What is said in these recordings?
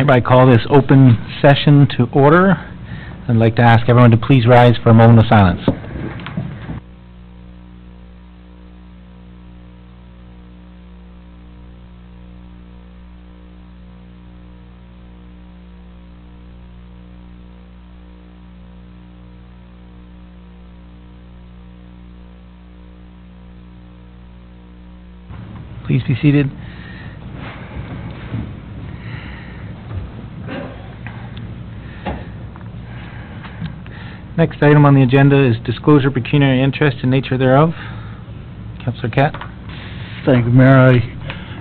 hereby call this open session to order. I'd like to ask everyone to please rise for a moment of silence. Please be seated. Next item on the agenda is disclosure pecuniary interest and nature thereof. Councillor Catt. Thank you, Mayor. I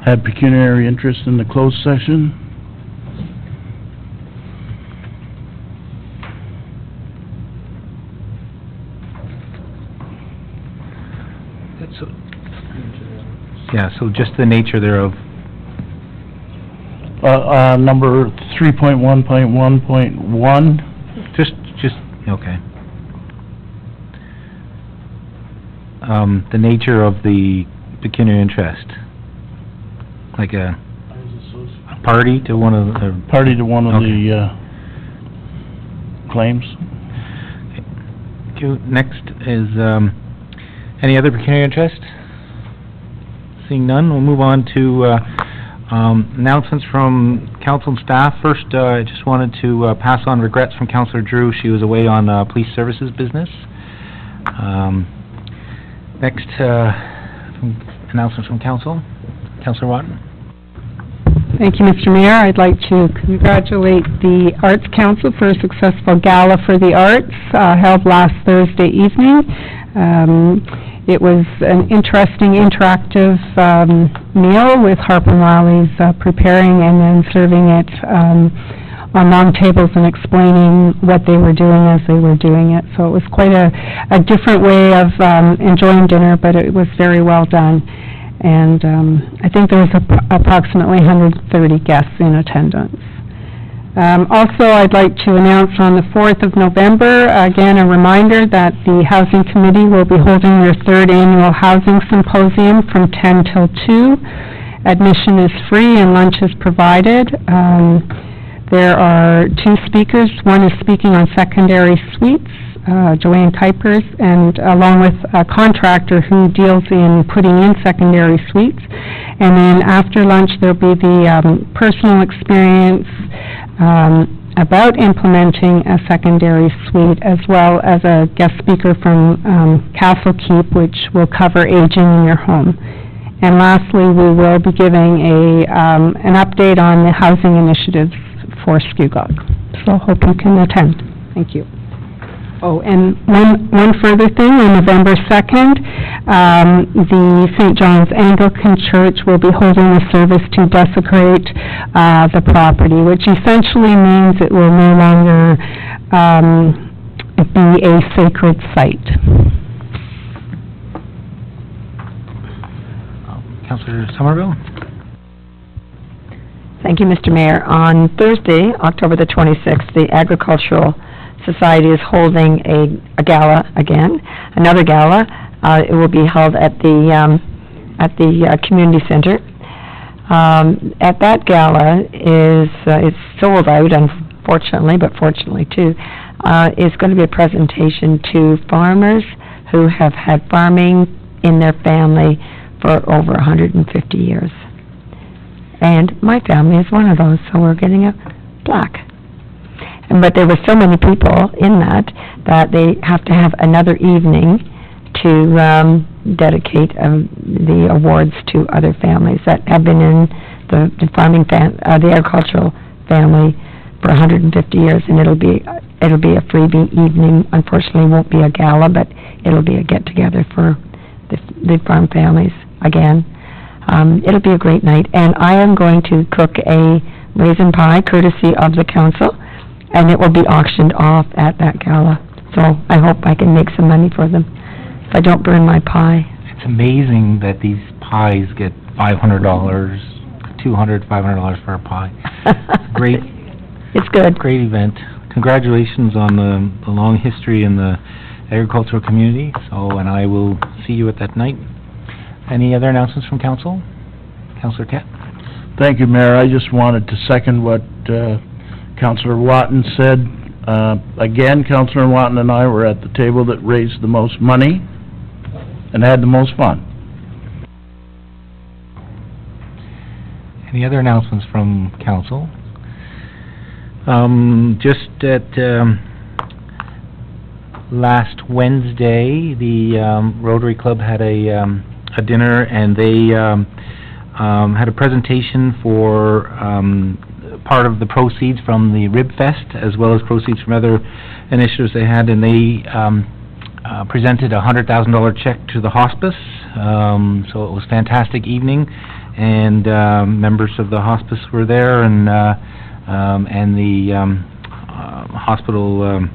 had pecuniary interest in the closed session. Yeah, so just the nature thereof. Number 3.1.1.1. Just, okay. The nature of the pecuniary interest. Like a party to one of the... Party to one of the claims. Okay. Next is, any other pecuniary interest? Seeing none, we'll move on to announcements from council and staff. First, I just wanted to pass on regrets from Councillor Drew. She was away on police services business. Next, announcements from council. Councillor Watton. Thank you, Mr. Mayor. I'd like to congratulate the Arts Council for a successful gala for the arts held last Thursday evening. It was an interesting, interactive meal with Harper Wiley's preparing and then serving it on long tables and explaining what they were doing as they were doing it. So it was quite a different way of enjoying dinner, but it was very well done. And I think there was approximately 130 guests in attendance. Also, I'd like to announce on the 4th of November, again, a reminder that the Housing Committee will be holding their 3rd annual Housing Symposium from 10 till 2. Admission is free and lunch is provided. There are 2 speakers. One is speaking on secondary suites, Joanne Kuipers, and along with a contractor who deals in putting in secondary suites. And then after lunch, there'll be the personal experience about implementing a secondary suite, as well as a guest speaker from Castle Keep, which will cover aging in your home. And lastly, we will be giving an update on the housing initiatives for Scugog. So hope you can attend. Thank you. Oh, and one further thing, on November 2nd, the St. John's Anglican Church will be holding a service to desecrate the property, which essentially means it will no longer be a sacred site. Councillor Somerville. Thank you, Mr. Mayor. On Thursday, October the 26th, the Agricultural Society is holding a gala again, another gala. It will be held at the community center. At that gala it's sold out, unfortunately, but fortunately too. It's going to be a presentation to farmers who have had farming in their family for over 150 years. And my family is one of those, so we're getting a plaque. But there were so many people in that they have to have another evening to dedicate the awards to other families that have been in the farming the agricultural family for 150 years, and it'll be a freebie evening. Unfortunately, it won't be a gala, but it'll be a get together for the farm families again. It'll be a great night, and I am going to cook a raisin pie courtesy of the council, and it will be auctioned off at that gala. So I hope I can make some money for them if I don't burn my pie. It's amazing that these pies get $500, $200, $500 for a pie. Great. It's good. Great event. Congratulations on the long history in the agricultural community. And I will see you at that night. Any other announcements from council? Councillor Catt. Thank you, Mayor. I just wanted to second what Councillor Watton said. Again, Councillor Watton and I were at the table that raised the most money and had the most fun. Any other announcements from council? Just at last Wednesday, the Rotary Club had a dinner, and they had a presentation for part of the proceeds from the Rib Fest, as well as proceeds from other initiatives they had, and they presented a $100,000 check to the hospice. So it was a fantastic evening, and members of the hospice were there, and the hospital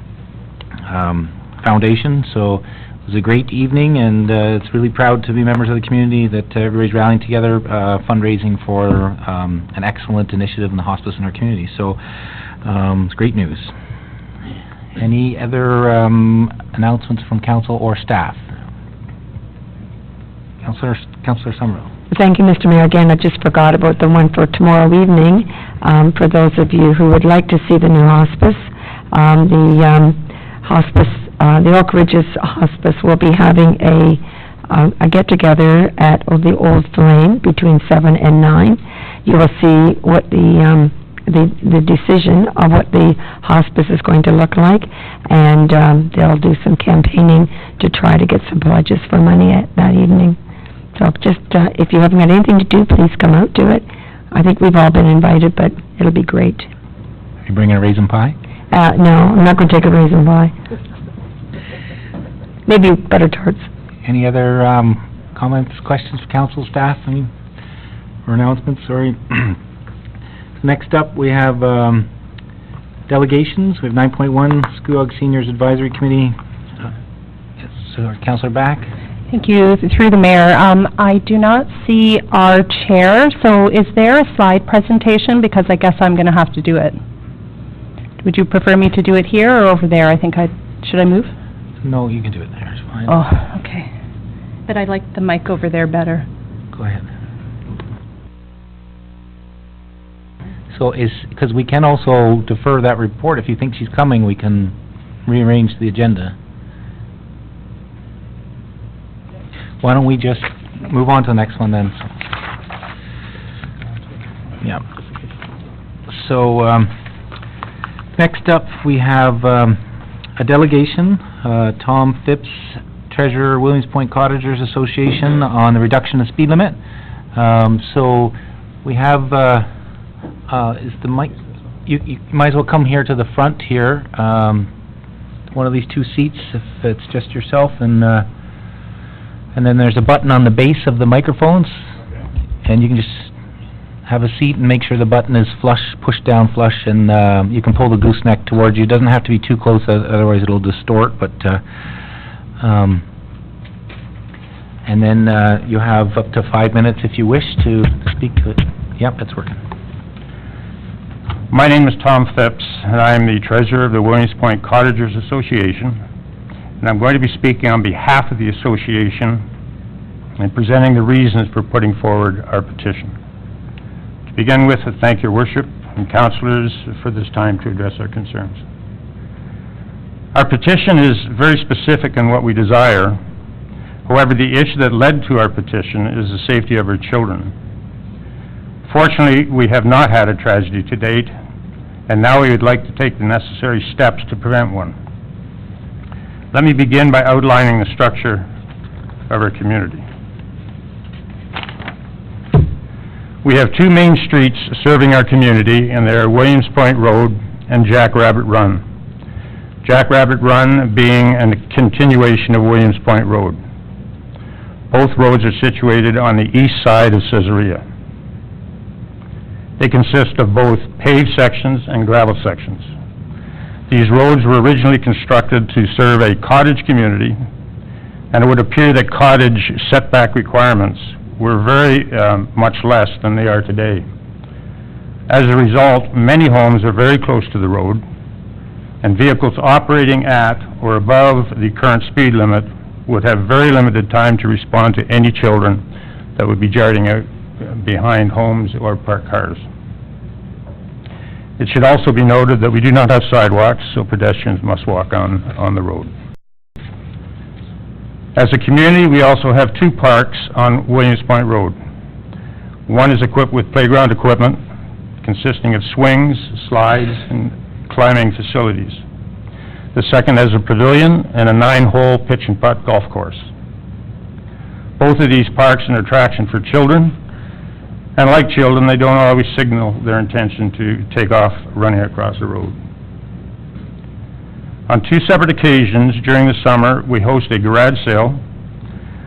foundation. So it was a great evening, and it's really proud to be members of the community that everybody's rallying together, fundraising for an excellent initiative in the hospice in our community. So it's great news. Any other announcements from council or staff? Councillor Summerall. Thank you, Mr. Mayor. Again, I just forgot about the one for tomorrow evening. For those of you who would like to see the new hospice, the Oak Ridges Hospice will be having a get-together at the Old Flame between 7 and 9. You will see what the decision of what the hospice is going to look like, and they'll do some campaigning to try to get some pledges for money that evening. So just, if you haven't got anything to do, please come out to it. I think we've all been invited, but it'll be great. Are you bringing a raisin pie? No, I'm not going to take a raisin pie. Maybe butter tarts. Any other comments, questions for council staff, or announcements? Sorry. Next up, we have delegations. We have 9.1, Scuog Seniors Advisory Committee. Yes, Councillor Back. Thank you. Through the mayor, I do not see our chair, so is there a slide presentation? Because I guess I'm going to have to do it. Would you prefer me to do it here or over there? Should I move? No, you can do it there, it's fine. Oh, okay. But I like the mic over there better. Go ahead. So because we can also defer that report. If you think she's coming, we can rearrange the agenda. Why don't we just move on to the next one then? Yeah. So, next up, we have a delegation, Tom Phipps, Treasurer, Williams Point Cottagers Association, on the reduction of speed limit. So, we have, is the mic, you might as well come here to the front here, one of these two seats, if it's just yourself, and then there's a button on the base of the microphones, and you can just have a seat and make sure the button is flush, pushed down flush, and you can pull the gooseneck towards you. It doesn't have to be too close, otherwise it'll distort, but and then you have up to 5 minutes if you wish to speak to it. Yep, it's working. My name is Tom Phipps, and I am the Treasurer of the Williams Point Cottagers Association, and I'm going to be speaking on behalf of the association and presenting the reasons for putting forward our petition. To begin with, I thank your worship and councillors for this time to address our concerns. Our petition is very specific in what we desire. However, the issue that led to our petition is the safety of our children. Fortunately, we have not had a tragedy to date, and now we would like to take the necessary steps to prevent one. Let me begin by outlining the structure of our community. We have two main streets serving our community, and they are Williams Point Road and Jackrabbit Run. Jackrabbit Run being a continuation of Williams Point Road. Both roads are situated on the east side of Caesarea. They consist of both paved sections and gravel sections. These roads were originally constructed to serve a cottage community, and it would appear that cottage setback requirements were very much less than they are today. As a result, many homes are very close to the road, and vehicles operating at or above the current speed limit would have very limited time to respond to any children that would be darting out behind homes or parked cars. It should also be noted that we do not have sidewalks, so pedestrians must walk on the road. As a community, we also have 2 parks on Williams Point Road. One is equipped with playground equipment consisting of swings, slides, and climbing facilities. The second has a pavilion and a 9-hole pitch and putt golf course. Both of these parks are an attraction for children, and like children, they don't always signal their intention to take off running across the road. On 2 separate occasions during the summer, we host a garage sale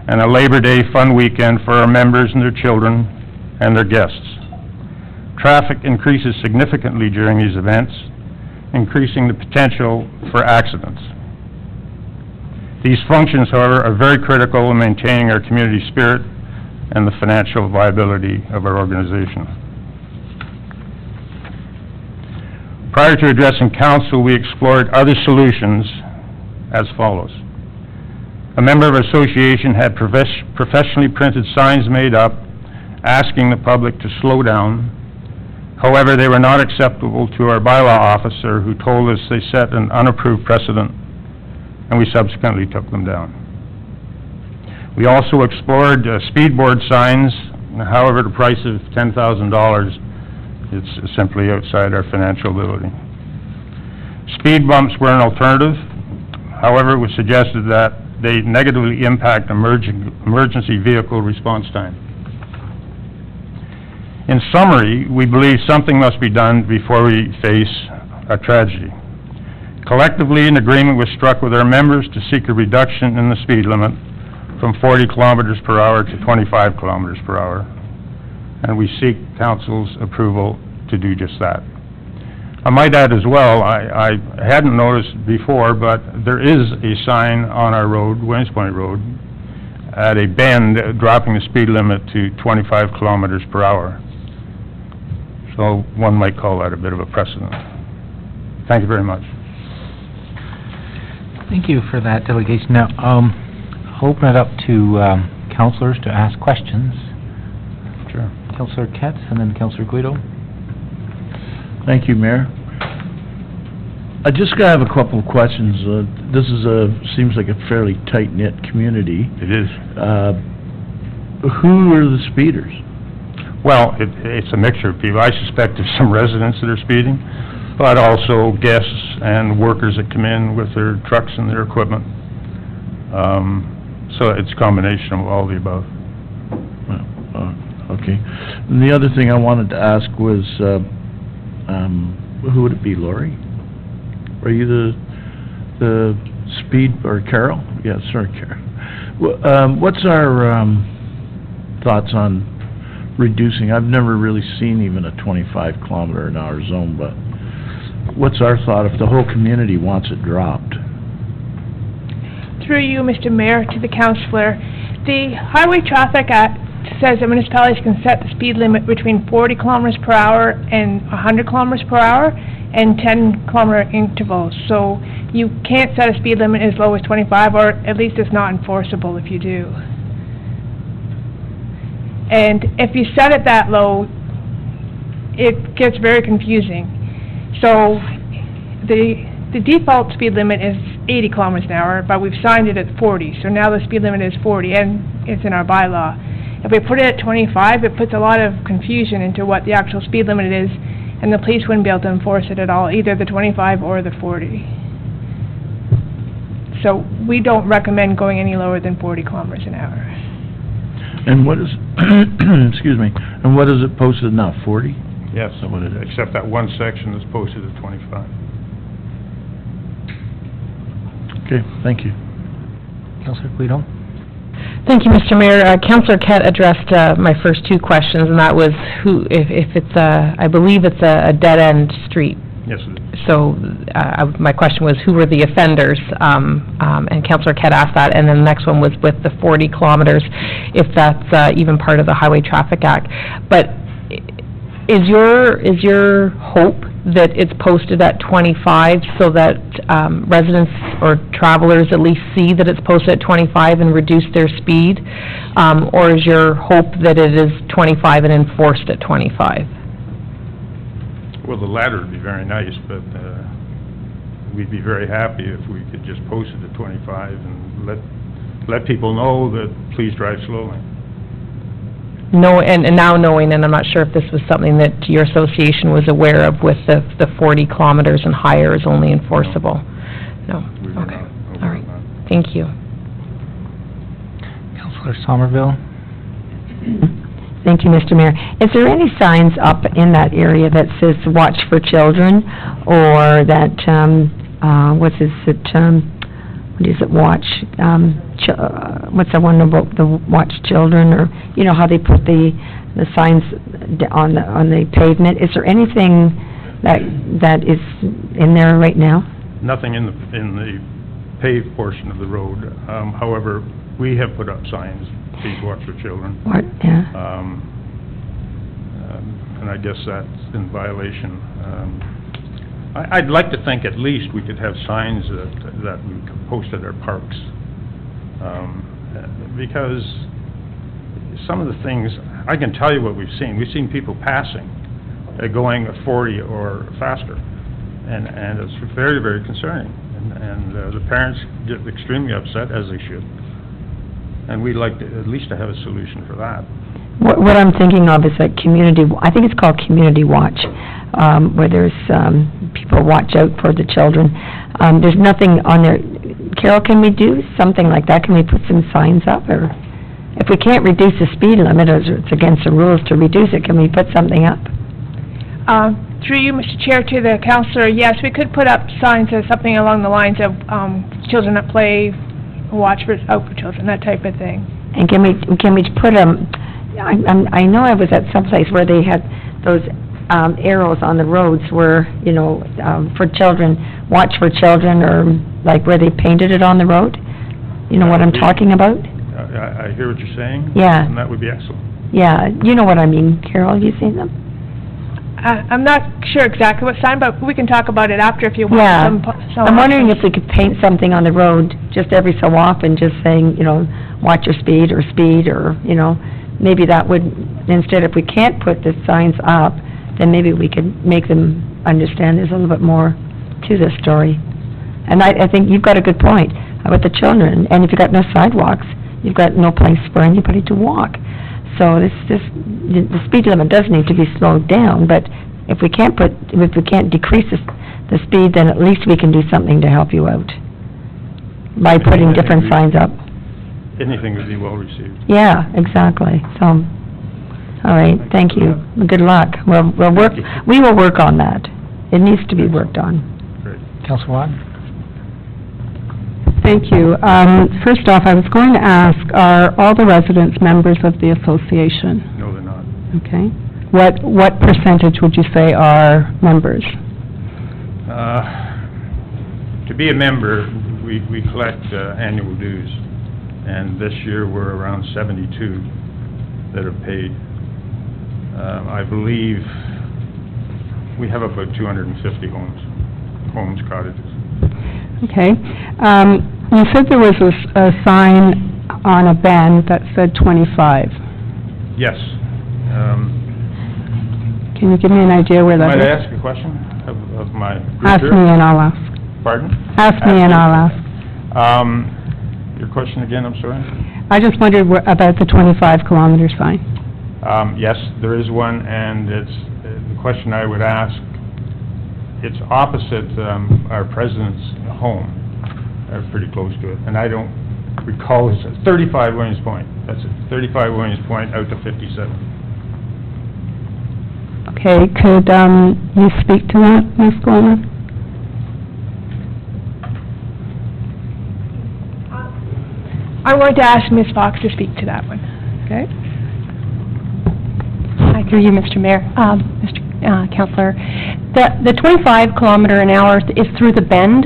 and a Labor Day fun weekend for our members and their children and their guests. Traffic increases significantly during these events, increasing the potential for accidents. These functions, however, are very critical in maintaining our community spirit and the financial viability of our organization. Prior to addressing council, we explored other solutions as follows. A member of our association had professionally printed signs made up asking the public to slow down. However, they were not acceptable to our bylaw officer, who told us they set an unapproved precedent, and we subsequently took them down. We also explored speedboard signs. However, the price of $10,000 is simply outside our financial ability. Speed bumps were an alternative. However, it was suggested that they negatively impact emergency vehicle response time. In summary, we believe something must be done before we face a tragedy. Collectively, an agreement was struck with our members to seek a reduction in the speed limit from 40 kilometers per hour to 25 kilometers per hour, and we seek council's approval to do just that. I might add as well, I hadn't noticed before, but there is a sign on our road, Williams Point Road, at a bend dropping the speed limit to 25 kilometers per hour. So one might call that a bit of a precedent. Thank you very much. Thank you for that delegation. Now, I'll open it up to councilors to ask questions. Sure. Councilor Katz and then Councilor Guido. Thank you, Mayor. I just have a couple of questions. This is seems like a fairly tight-knit community. It is. Who are the speeders? Well, it's a mixture of people. I suspect there's some residents that are speeding, but also guests and workers that come in with their trucks and their equipment. So it's a combination of all the above. Okay. And the other thing I wanted to ask was, who would it be, Lori? Are you the speed, or Carol? Yeah, sorry, Carol. What's our thoughts on reducing? I've never really seen even a 25 kilometer an hour zone, but what's our thought if the whole community wants it dropped? Through you, Mr. Mayor, to the councillor, the Highway Traffic Act says that municipalities can set the speed limit between 40 kilometers per hour and 100 kilometers per hour and 10 kilometer intervals. So you can't set a speed limit as low as 25, or at least it's not enforceable if you do. And if you set it that low, it gets very confusing. So the default speed limit is 80 kilometers an hour, but we've signed it at 40. So now the speed limit is 40, and it's in our bylaw. If we put it at 25, it puts a lot of confusion into what the actual speed limit is, and the police wouldn't be able to enforce it at all, either the 25 or the 40. So we don't recommend going any lower than 40 kilometers an hour. And what is, excuse me, and what is it posted now, 40? Yes, Is that what it is? except that one section is posted at 25. Okay, thank you. Councilor Guido. Thank you, Mr. Mayor. Councilor Kett addressed my first 2 questions, and that was who, if it's I believe it's a dead-end street. Yes, it is. So my question was, who were the offenders? And Councilor Kett asked that, and then the next one was with the 40 kilometers, if that's even part of the Highway Traffic Act. But is your hope that it's posted at 25 so that residents or travelers at least see that it's posted at 25 and reduce their speed? Or is your hope that it is 25 and enforced at 25? Well, the latter would be very nice, but we'd be very happy if we could just post it at 25 and let people know that please drive slowly. No, and now knowing, and I'm not sure if this was something that your association was aware of with the 40 kilometers and higher is only enforceable? No? We were Okay. not aware All of right. that. Thank you. Councillor Somerville? Thank you, Mr. Mayor. Is there any signs up in that area that says "Watch for Children," or that, what is it, watch, what's the one about the Watch Children, or, you know, how they put the signs on the pavement? Is there anything that is in there right now? Nothing in the paved portion of the road. However, we have put up signs, please watch for children. What, yeah? And I guess that's in violation. I'd like to think at least we could have signs that we could post at our parks. Because some of the things, I can tell you what we've seen. We've seen people passing, going at 40 or faster. And it's very, very concerning. And the parents get extremely upset, as they should. And we'd like to, at least to have a solution for that. What I'm thinking of is a I think it's called Community Watch, where there's, people watch out for the children. There's nothing on there. Carol, can we do something like that? Can we put some signs up, or if we can't reduce the speed limit, or it's against the rules to reduce it, can we put something up? Through you, Mr. Chair, to the councillor, yes, we could put up signs or something along the lines of, children at play, out for children, that type of thing. And can we put I know I was at some place where they had those arrows on the roads where, you know, for children, watch for children, or like where they painted it on the road. You know what I'm talking about? I hear what you're saying. Yeah. And that would be excellent. Yeah, you know what I mean, Carol, have you seen them? I'm not sure exactly what sign, but we can talk about it after if you want. Yeah. some I'm wondering if we could paint something on the road just every so often, just saying, you know, watch your speed, or, you know, maybe that would, instead, if we can't put the signs up, then maybe we could make them understand there's a little bit more to this story. And I think you've got a good point about the children, and if you've got no sidewalks, you've got no place for anybody to walk. So the speed limit does need to be slowed down, but if we can't decrease the speed, then at least we can do something to help you out by putting different signs up. Anything would be well received. Yeah, exactly. So, all right, thank you. Good luck. We will work on that. It needs to be worked on. Great. Councillor Watt? Thank you. First off, I was going to ask, are all the residents members of the association? No, they're not. Okay. What percentage would you say are members? To be a member, we collect annual dues, and this year we're around 72 that are paid. I believe we have about 250 homes, cottages. Okay. You said there was a sign on a bend that said 25. Yes. Can you give me an idea where that is? Might I ask a question of my group Ask here? me and I'll ask. Pardon? Ask me and I'll ask. Your question again, I'm sorry? I just wondered about the 25-kilometer sign. Yes, there is one, and it's, the question I would ask, it's opposite our president's home, pretty close to it, and I don't recall, it's 35 Williams Point, that's it, 35 Williams Point out to 57. Okay, could you speak to that, Ms. Glomar? I'm going to ask Ms. Fox to speak to that one. Okay. Through you, Mr. Mayor. Councillor. The 25 kilometer an hour is through the bend,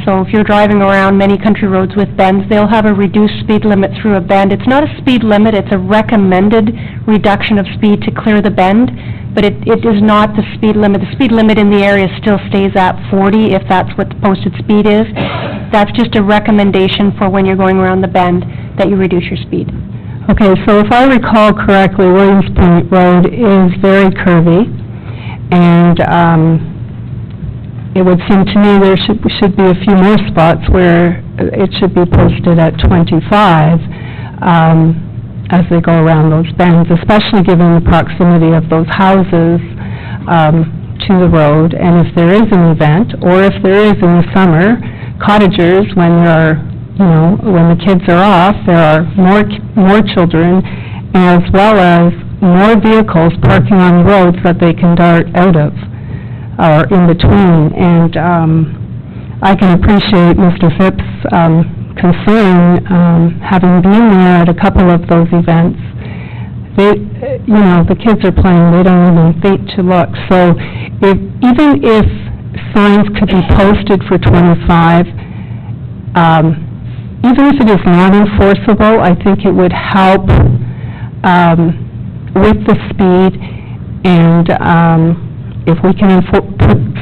so if you're driving around many country roads with bends, they'll have a reduced speed limit through a bend. It's not a speed limit, it's a recommended reduction of speed to clear the bend, but it is not the speed limit. The speed limit in the area still stays at 40 if that's what the posted speed is. That's just a recommendation for when you're going around the bend that you reduce your speed. Okay, so if I recall correctly, Williams Point Road is very curvy, and it would seem to me there should be a few more spots where it should be posted at 25 as they go around those bends, especially given the proximity of those houses to the road. And if there is an event, or if there is in the summer, cottagers, when there are, when the kids are off, there are more children, as well as more vehicles parking on the roads that they can dart out of, or in between. And I can appreciate Mr. Phipps' concern, having been there at a couple of those events. The kids are playing, they don't even think to look. So even if signs could be posted for 25, even if it is not enforceable, I think it would help with the speed, and if we can put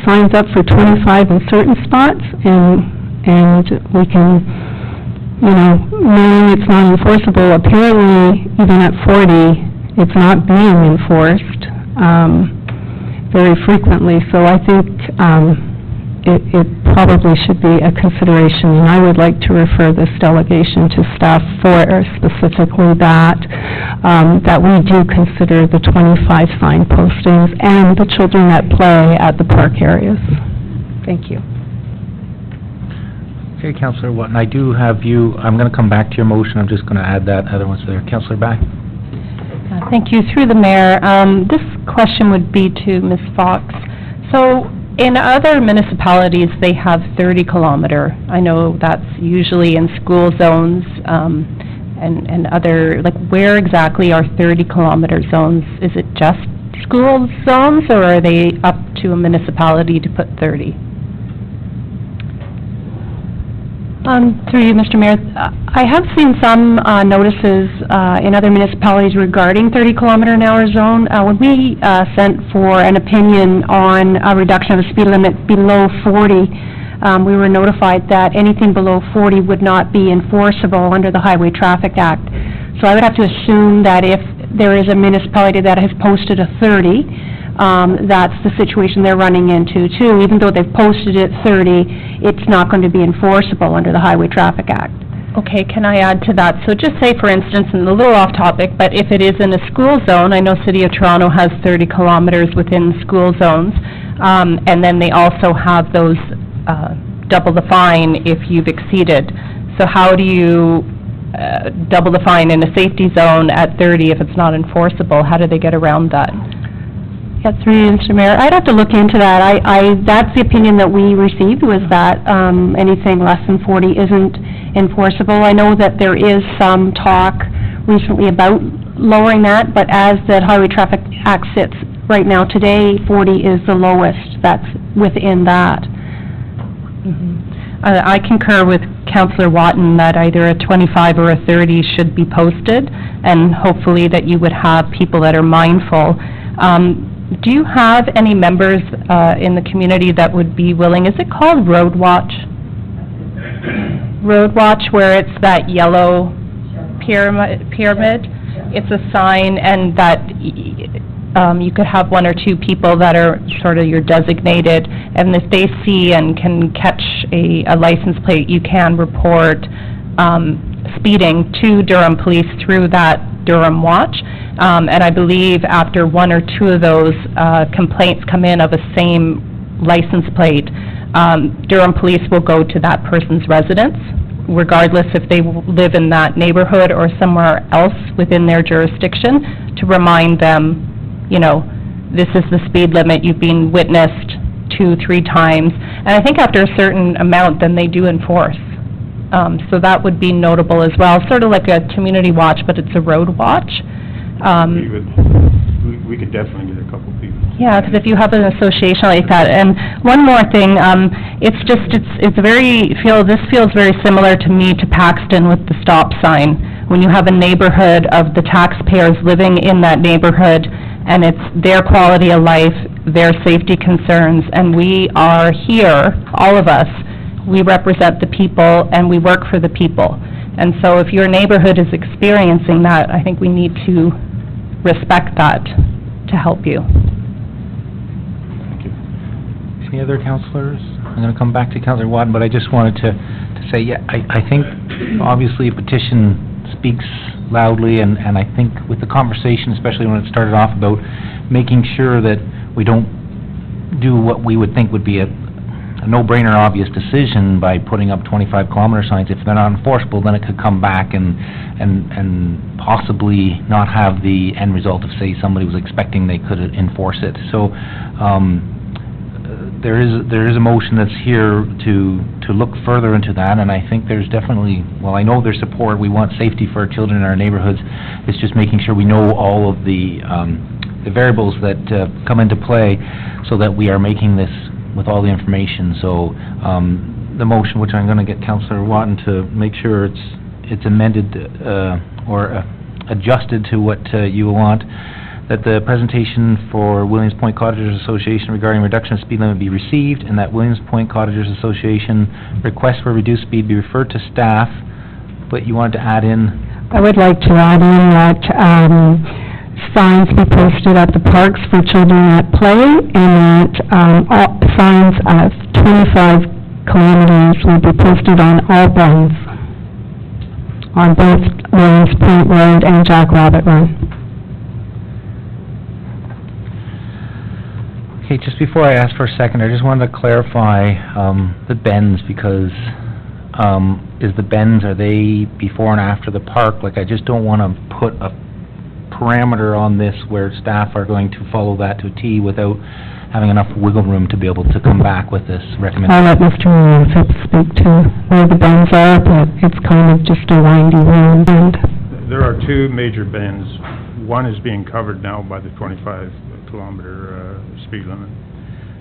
signs up for 25 in certain spots, and we can, knowing it's not enforceable, apparently even at 40, it's not being enforced very frequently, so I think it probably should be a consideration, and I would like to refer this delegation to staff for specifically that we do consider the 25 sign postings and the children that play at the park areas. Thank you. Okay, Councillor Watton, I do have you, I'm going to come back to your motion, I'm just going to add that other one's there. Councillor Back? Thank you. Through the Mayor, this question would be to Ms. Fox. So, in other municipalities, they have 30-kilometer. I know that's usually in school zones and other, where exactly are 30-kilometer zones? Is it just school zones, or are they up to a municipality to put 30? Through you, Mr. Mayor, I have seen some notices in other municipalities regarding 30-kilometer-an-hour zone. When we sent for an opinion on a reduction of the speed limit below 40, we were notified that anything below 40 would not be enforceable under the Highway Traffic Act. So I would have to assume that if there is a municipality that has posted a 30, that's the situation they're running into too. Even though they've posted it 30, it's not going to be enforceable under the Highway Traffic Act. Okay, can I add to that? So just say, for instance, and a little off topic, but if it is in a school zone, I know City of Toronto has 30 kilometers within school zones, and then they also have those double the fine if you've exceeded. So how do you double the fine in a safety zone at 30 if it's not enforceable? How do they get around that? Yeah, through you, Mr. Mayor, I'd have to look into that. That's the opinion that we received, was that anything less than 40 isn't enforceable. I know that there is some talk recently about lowering that, but as the Highway Traffic Act sits right now today, 40 is the lowest that's within that. I concur with Councillor Watton that either a 25 or a 30 should be posted, and hopefully that you would have people that are mindful. Do you have any members in the community that would be willing, is it called Road Watch? Road Watch, where it's that yellow pyramid? It's a sign, and that you could have one or two people that are sort of your designated, and if they see and can catch a license plate, you can report speeding to Durham Police through that Durham Watch. And I believe after one or two of those complaints come in of a same license plate, Durham Police will go to that person's residence, regardless if they live in that neighborhood or somewhere else within their jurisdiction, to remind them, this is the speed limit, you've been witnessed 2-3 times. And I think after a certain amount, then they do enforce. So that would be notable as well, sort of like a community watch, but it's a road watch. we could definitely get a couple people. Yeah, because if you have an association like that, and one more thing, this feels very similar to me to Paxton with the stop sign. When you have a neighborhood of the taxpayers living in that neighborhood, and it's their quality of life, their safety concerns, and we are here, all of us, we represent the people and we work for the people. And so if your neighborhood is experiencing that, I think we need to respect that to help you. Thank you. Any other councillors? I'm going to come back to Councillor Watton, but I just wanted to say, yeah, I think obviously a petition speaks loudly, and I think with the conversation, especially when it started off about making sure that we don't do what we would think would be a no-brainer obvious decision by putting up 25-kilometer signs. If they're not enforceable, then it could come back and possibly not have the end result of, say, somebody was expecting they could enforce it. So there is a motion that's here to look further into that, and I think there's definitely, well, I know there's support. We want safety for our children in our neighborhoods. It's just making sure we know all of the variables that come into play so that we are making this with all the information. So the motion, which I'm going to get Councillor Watton to make sure it's amended or adjusted to what you want, that the presentation for Williams Point Cottagers Association regarding reduction of speed limit be received, and that Williams Point Cottagers Association request for reduced speed be referred to staff, but you wanted to add in... I would like to add in that signs be posted at the parks for children at play, and that all signs of 25 kilometers will be posted on all bends on both Williams Point Road and Jack Rabbit Run. Okay, just before I ask for a second, I just wanted to clarify the bends, because is the bends, are they before and after the park? Like, I just don't want to put a parameter on this where staff are going to follow that to a T without having enough wiggle room to be able to come back with this recommendation. I'll let Mr. Moran speak to where the bends are, but it's kind of just a windy round bend. There are two major bends. One is being covered now by the 25-kilometer speed limit.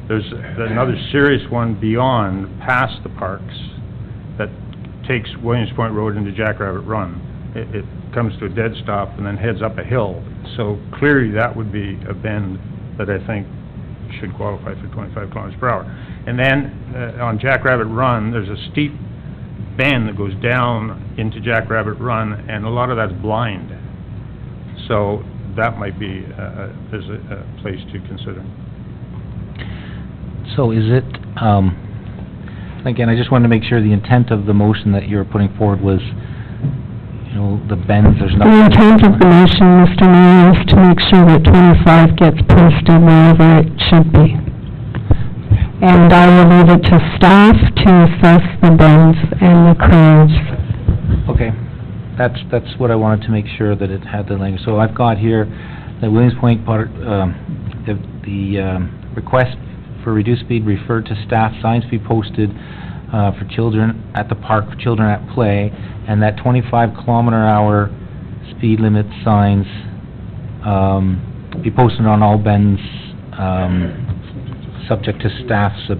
There's another serious one beyond, past the parks, that takes Williams Point Road into Jackrabbit Run. It comes to a dead stop and then heads up a hill. So clearly that would be a bend that I think should qualify for 25 kilometers per hour. And then on Jackrabbit Run, there's a steep bend that goes down into Jackrabbit Run, and a lot of that's blind. So that might be, there's a place to consider. So is it, again, I just wanted to make sure the intent of the motion that you're putting forward was, you know, the bends, there's nothing... The intent of the motion, Mr. Mayor, is to make sure that 25 gets posted wherever it should be. And I will leave it to staff to assess the bends and the curves. Okay, that's what I wanted to make sure, that it had the language. So I've got here that Williams Point, the request for reduced speed referred to staff, signs be posted for children at the park, for children at play, and that 25-kilometer-hour speed limit signs be posted on all bends, subject to staff's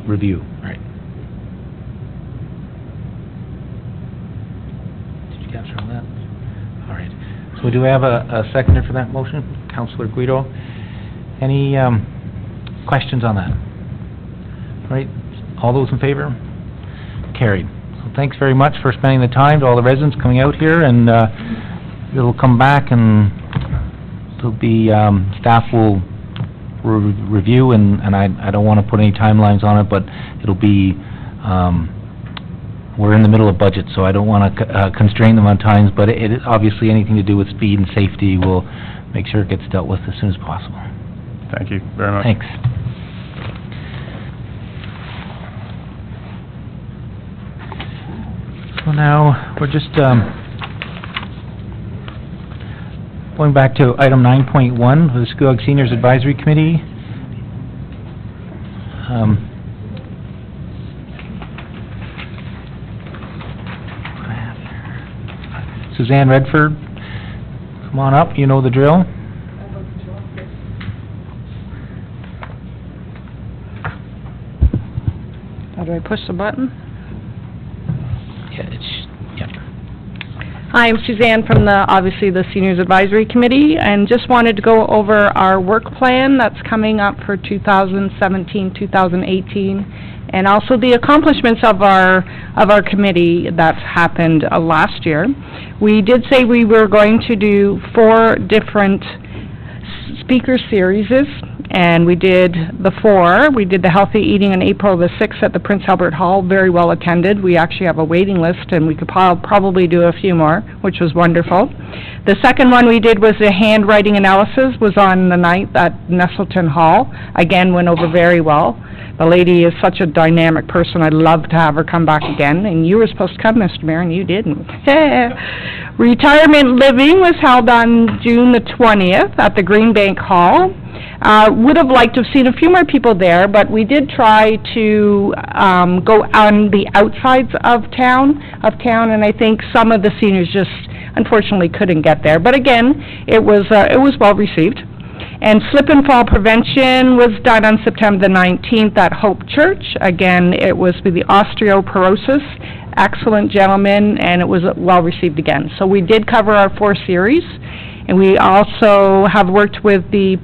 review. Right. Did you capture all that? All right. So do we have a seconder for that motion? Councillor Guido. Any questions on that? Right. All those in favor? Carried. So thanks very much for spending the time, to all the residents coming out here, and it'll come back, and there'll be, staff will review, and I don't want to put any timelines on it, but it'll be, we're in the middle of budget, so I don't want to constrain them on times, but it obviously anything to do with speed and safety, we'll make sure it gets dealt with as soon as possible. Thank you very much. Thanks. So now, we're just going back to item 9.1, the Squeog Seniors Advisory Committee. Suzanne Redford, Come on up, you know the drill. How do I push the button? Yeah, Hi, I'm Suzanne from obviously the Seniors Advisory Committee, and just wanted to go over our work plan that's coming up for 2017, 2018, and also the accomplishments of our committee that's happened last year. We did say we were going to do 4 different speaker series, and we did the 4. We did the Healthy Eating on April the 6th at the Prince Albert Hall, very well attended. We actually have a waiting list, and we could probably do a few more, which was wonderful. The second one we did was the handwriting analysis, was on the 9th at Nestleton Hall. Again, went over very well. The lady is such a dynamic person. I'd love to have her come back again, and you were supposed to come, Mr. Mayor, and you didn't. Retirement Living was held on June the 20th at the Green Bank Hall. Would have liked to have seen a few more people there, but we did try to go on the outsides of town, and I think some of the seniors just unfortunately couldn't get there. But again, it was well received. And slip and fall prevention was done on September the 19th at Hope Church. Again, it was with the osteoporosis. Excellent gentleman, and it was well received again. So we did cover our 4 series. And we also have worked with the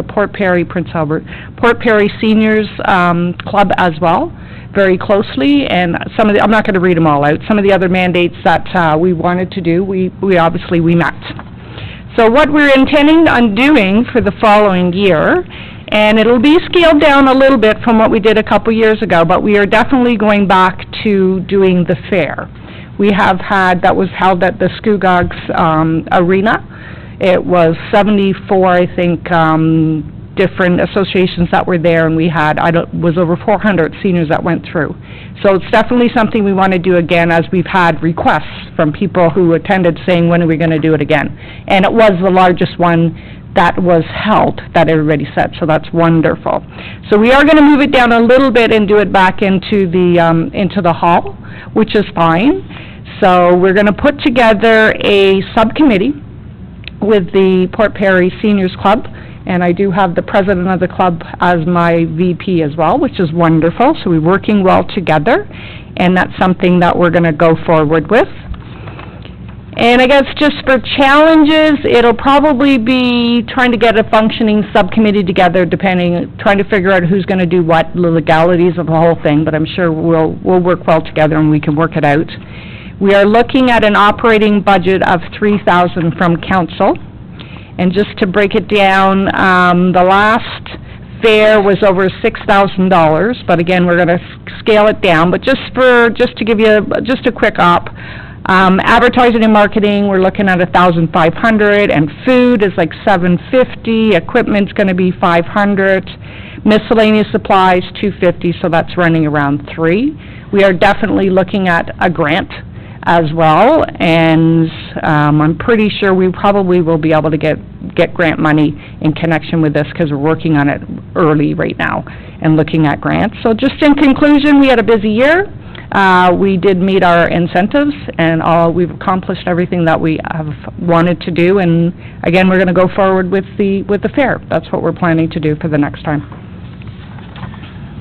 Port Perry, Prince Albert, Port Perry Seniors Club as well, very closely. And some of the, I'm not going to read them all out, some of the other mandates that we wanted to do, we obviously met. So what we're intending on doing for the following year, and it'll be scaled down a little bit from what we did a couple years ago, but we are definitely going back to doing the fair. We have had, that was held at the Scugog's Arena. It was 74, I think, different associations that were there, and we had, was over 400 seniors that went through. So it's definitely something we want to do again, as we've had requests from people who attended saying, when are we going to do it again? And it was the largest one that was held, that everybody said, so that's wonderful. So we are going to move it down a little bit and do it back into the hall, which is fine. So we're going to put together a subcommittee with the Port Perry Seniors Club, and I do have the president of the club as my VP as well, which is wonderful. So we're working well together, and that's something that we're going to go forward with. And I guess just for challenges, it'll probably be trying to get a functioning subcommittee together, trying to figure out who's going to do what, the legalities of the whole thing, but I'm sure we'll work well together and we can work it out. We are looking at an operating budget of $3,000 from council. And just to break it down, the last fair was over $6,000, but again, we're going to scale it down. But just to give you just a quick op, advertising and marketing, we're looking at $1,500, and food is like $750. Equipment's going to be $500. Miscellaneous supplies $250, so that's running around $3,000. We are definitely looking at a grant as well, and I'm pretty sure we probably will be able to get grant money in connection with this, because we're working on it early right now and looking at grants. So just in conclusion, we had a busy year. We did meet our incentives, and we've accomplished everything that we have wanted to do, and again, we're going to go forward with the fair. That's what we're planning to do for the next time.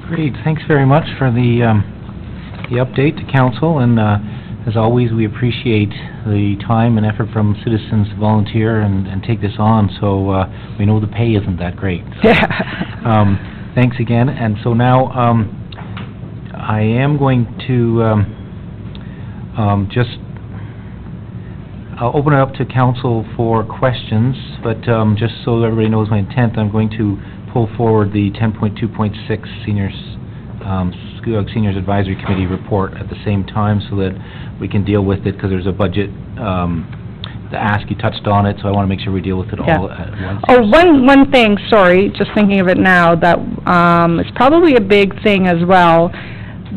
Great, thanks very much for the update to council, and as always, we appreciate the time and effort from citizens to volunteer and take this on, so we know the pay isn't that great. So, thanks again, and so now I am going to I'll open it up to council for questions, but just so everybody knows my intent, I'm going to pull forward the 10.2.6 Scugog Seniors Advisory Committee report at the same time, so that we can deal with it, because there's a budget, the ask, you touched on it, so I want to make sure we deal with it all at once. Oh, one thing, sorry, just thinking of it now, that it's probably a big thing as well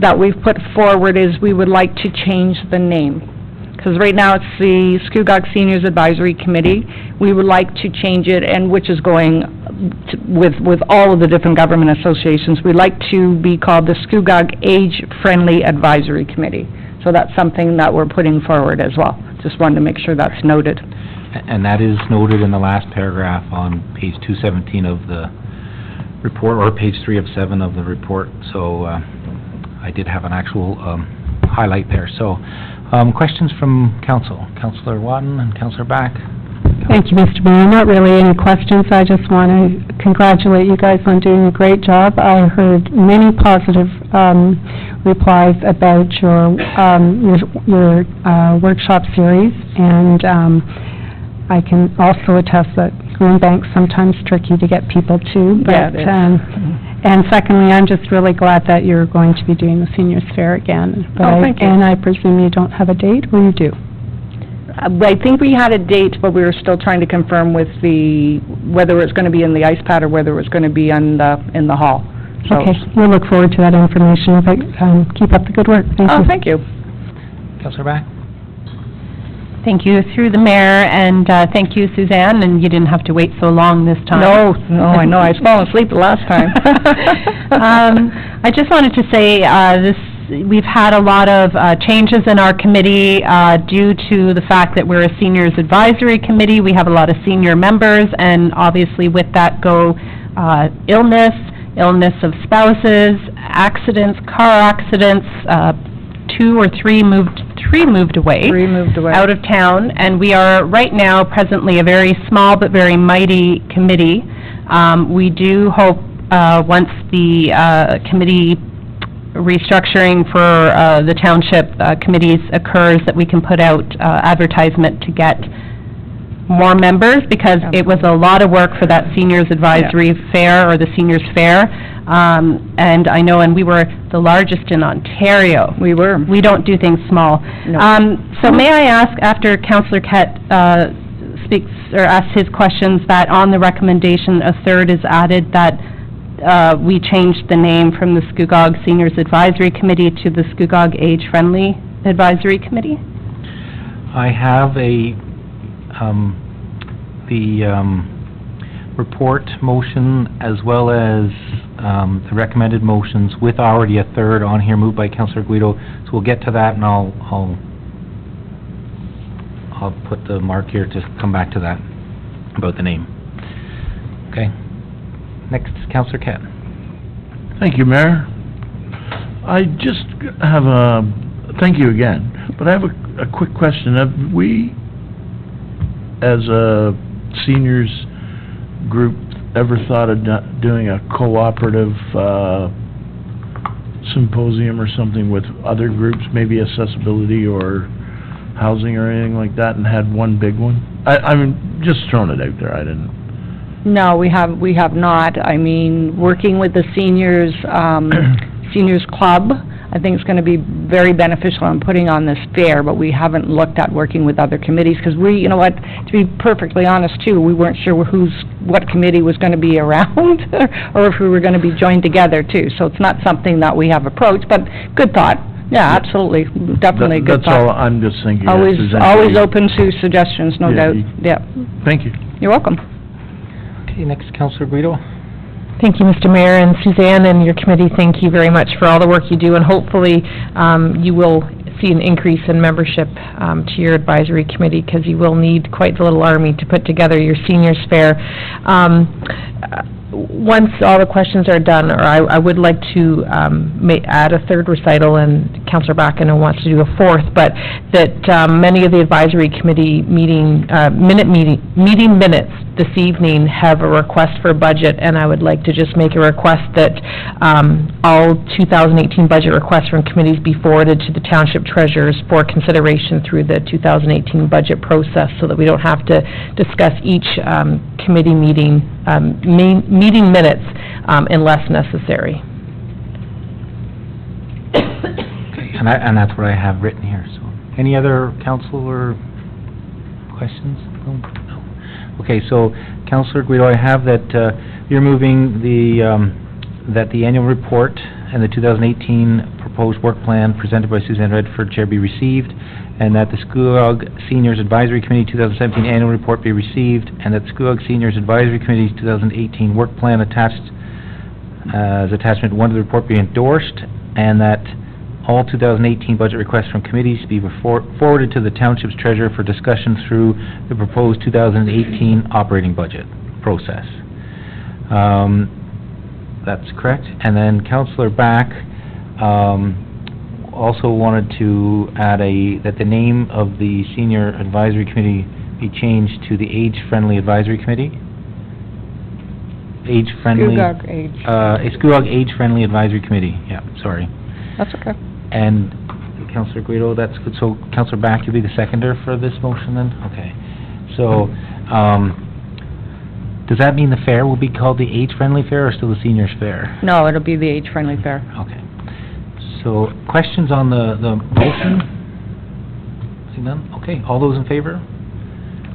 that we've put forward, is we would like to change the name. Because right now it's the Scugog Seniors Advisory Committee. We would like to change it, and which is going with all of the different government associations. We'd like to be called the Scugog Age Friendly Advisory Committee. So that's something that we're putting forward as well. Just wanted to make sure that's noted. And that is noted in the last paragraph on page 217 of the report, or page 3 of 7 of the report. So I did have an actual highlight there. So questions from council? Councillor Watton and Councillor Back? Thank you, Mr. Mayor. Not really any questions. I just want to congratulate you guys on doing a great job. I heard many positive replies about your workshop series, and I can also attest that Greenbank's sometimes tricky to get people to. Yeah, But it is. and secondly, I'm just really glad that you're going to be doing the seniors fair again. But thank you. And I presume you don't have a date, or you do? I think we had a date, but we were still trying to confirm with whether it's going to be in the ice pad or whether it's going to be in the hall. So- Okay, we'll look forward to that information, but keep up the good work. Thank you. Oh, thank you. Councillor Back? Thank you, through the mayor, and thank you, Suzanne, and you didn't have to wait so long this time. No, I know, I was falling asleep the last time. I just wanted to say, we've had a lot of changes in our committee due to the fact that we're a seniors advisory committee. We have a lot of senior members, and obviously with that go illness of spouses, accidents, car accidents. 2 or 3 moved away. 3 moved away. Out of town, and we are right now presently a very small but very mighty committee. We do hope, once the committee restructuring for the township committees occurs, that we can put out advertisement to get more members, because it was a lot of work for that seniors advisory fair, or the seniors fair. And I know, and we were the largest in Ontario. We were. We don't do things small. No. So may I ask, after Councillor Kett speaks, or asks his questions, that on the recommendation, a third is added, that we changed the name from the Scugog Seniors Advisory Committee to the Scugog Age Friendly Advisory Committee? I have the report motion, as well as the recommended motions, with already a third on here, moved by Councillor Guido. So we'll get to that, and I'll put the mark here to come back to that, about the name. Okay. Next, Councillor Kett. Thank you, Mayor. I just have thank you again, but I have a quick question. Have we, as a seniors group, ever thought of doing a cooperative symposium or something with other groups, maybe accessibility or housing or anything like that, and had one big one? I mean, just throwing it out there, I didn't... No, we have not. I mean, working with the seniors club, I think it's going to be very beneficial in putting on this fair, but we haven't looked at working with other committees, because we, you know what, to be perfectly honest too, we weren't sure what committee was going to be around, or if we were going to be joined together too. So it's not something that we have approached, but good thought. Yeah, absolutely, definitely good That's all thought. I'm just thinking. Always open to suggestions, no Yeah, doubt. Yeah, Thank you. you're welcome. Okay, next, Councillor Guido. Thank you, Mr. Mayor, and Suzanne and your committee, thank you very much for all the work you do, and hopefully you will see an increase in membership to your advisory committee, because you will need quite the little army to put together your seniors fair. Once all the questions are done, or I would like to add a third recital, and Councillor Bakken wants to do a fourth, but that many of the advisory committee meeting minutes this evening have a request for budget, and I would like to just make a request that all 2018 budget requests from committees be forwarded to the township treasurers for consideration through the 2018 budget process, so that we don't have to discuss each committee meeting minutes unless necessary. Okay, and that's what I have written here, so. Any other council or questions? No? Okay, so, Councillor Guido, I have that you're moving that the annual report and the 2018 proposed work plan presented by Suzanne Redford Chair be received, and that the Scugog Seniors Advisory Committee 2017 annual report be received, and that Scugog Seniors Advisory Committee's 2018 work plan attached as attachment 1 to the report be endorsed, and that all 2018 budget requests from committees be forwarded to the township's treasurer for discussion through the proposed 2018 operating budget process. That's correct. And then Councillor Back also wanted to add that the name of the Senior Advisory Committee be changed to the Age-Friendly Advisory Committee. Age-Friendly... Scugog Age. Scugog Age-Friendly Advisory Committee, yeah, sorry. That's okay. And Councillor Guido, that's good. So Councillor Back, you'll be the seconder for this motion then? Okay. So, does that mean the fair will be called the Age-Friendly Fair or still the Seniors Fair? No, it'll be the age-friendly fair. Okay. So, questions on the motion? Seeing none? Okay, all those in favor?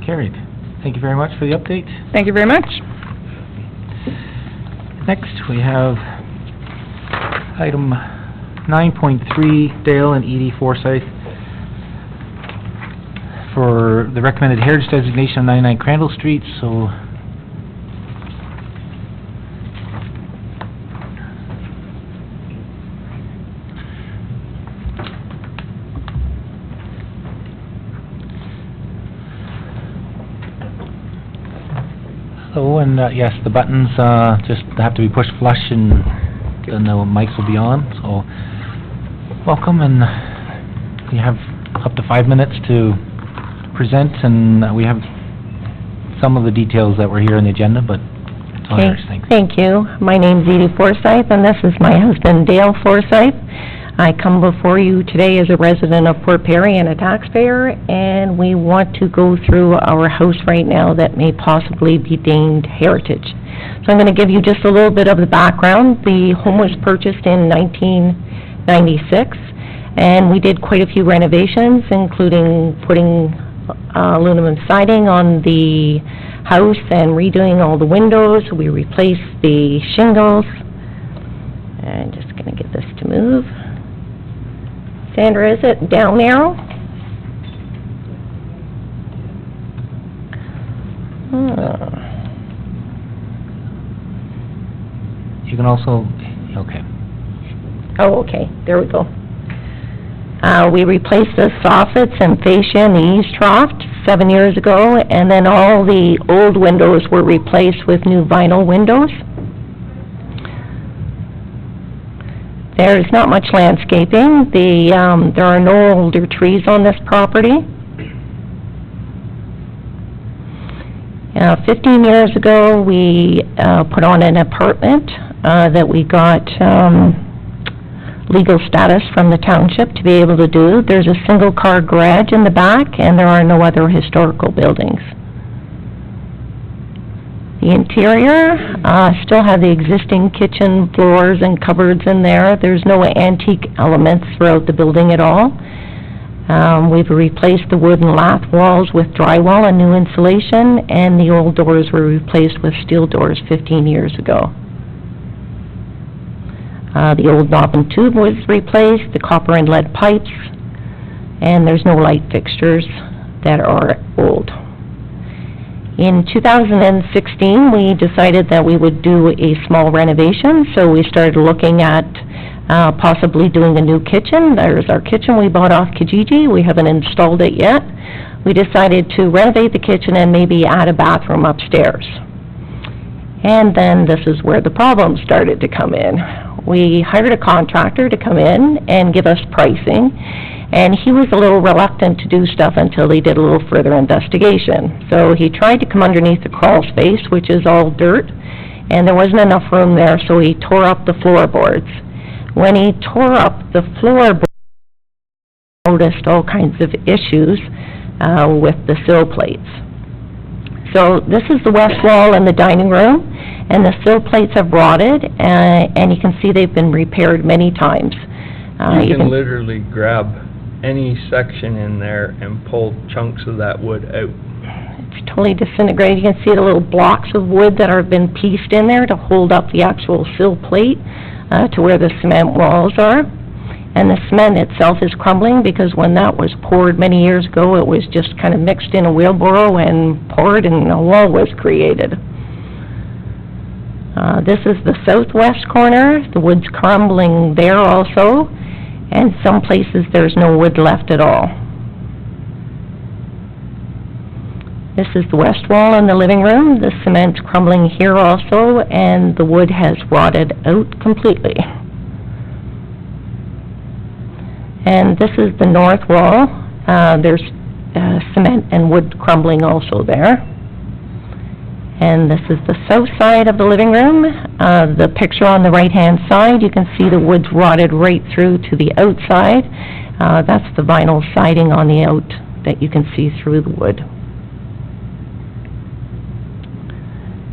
Carried. Thank you very much for the update. Thank you very much. Next, we have item 9.3, Dale and Edie Forsyth for the recommended heritage designation of 99 Crandall Street, so yes, the buttons just have to be pushed flush and then the mics will be on, so welcome, and we have up to 5 minutes to present, and we have some of the details that were here in the agenda, but it's all yours. Thanks. Thank you. My name's Edie Forsyth, and this is my husband, Dale Forsyth. I come before you today as a resident of Port Perry and a taxpayer, and we want to go through our house right now that may possibly be deemed heritage. So I'm going to give you just a little bit of the background. The home was purchased in 1996, and we did quite a few renovations, including putting aluminum siding on the house and redoing all the windows. We replaced the shingles. And just going to get this to move. Sandra, is it down arrow? You can also, okay. Oh, okay, there we go. We replaced the soffits and fascia in the east trough 7 years ago, and then all the old windows were replaced with new vinyl windows. There's not much landscaping. There are no older trees on this property. 15 years ago, we put on an apartment that we got legal status from the township to be able to do. There's a single-car garage in the back, and there are no other historical buildings. The interior still have the existing kitchen floors and cupboards in there. There's no antique elements throughout the building at all. We've replaced the wood and lath walls with drywall and new insulation, and the old doors were replaced with steel doors 15 years ago. The old knob and tube was replaced, the copper and lead pipes, and there's no light fixtures that are old. In 2016, we decided that we would do a small renovation, so we started looking at possibly doing a new kitchen. There's our kitchen we bought off Kijiji. We haven't installed it yet. We decided to renovate the kitchen and maybe add a bathroom upstairs. And then this is where the problems started to come in. We hired a contractor to come in and give us pricing, and he was a little reluctant to do stuff until he did a little further investigation. So he tried to come underneath the crawl space, which is all dirt, and there wasn't enough room there, so he tore up the floorboards. When he tore up the floorboards, he noticed all kinds of issues with the sill plates. So this is the west wall in the dining room, and the sill plates have rotted, and you can see they've been repaired many times. You can literally grab any section in there and pull chunks of that wood out. It's totally disintegrated. You can see the little blocks of wood that have been pieced in there to hold up the actual sill plate to where the cement walls are. And the cement itself is crumbling because when that was poured many years ago, it was just kind of mixed in a wheelbarrow and poured, and a wall was created. This is the southwest corner. The wood's crumbling there also. And some places there's no wood left at all. This is the west wall in the living room. The cement's crumbling here also, and the wood has rotted out completely. And this is the north wall. There's cement and wood crumbling also there. And this is the south side of the living room. The picture on the right-hand side, you can see the wood's rotted right through to the outside. That's the vinyl siding on the out that you can see through the wood.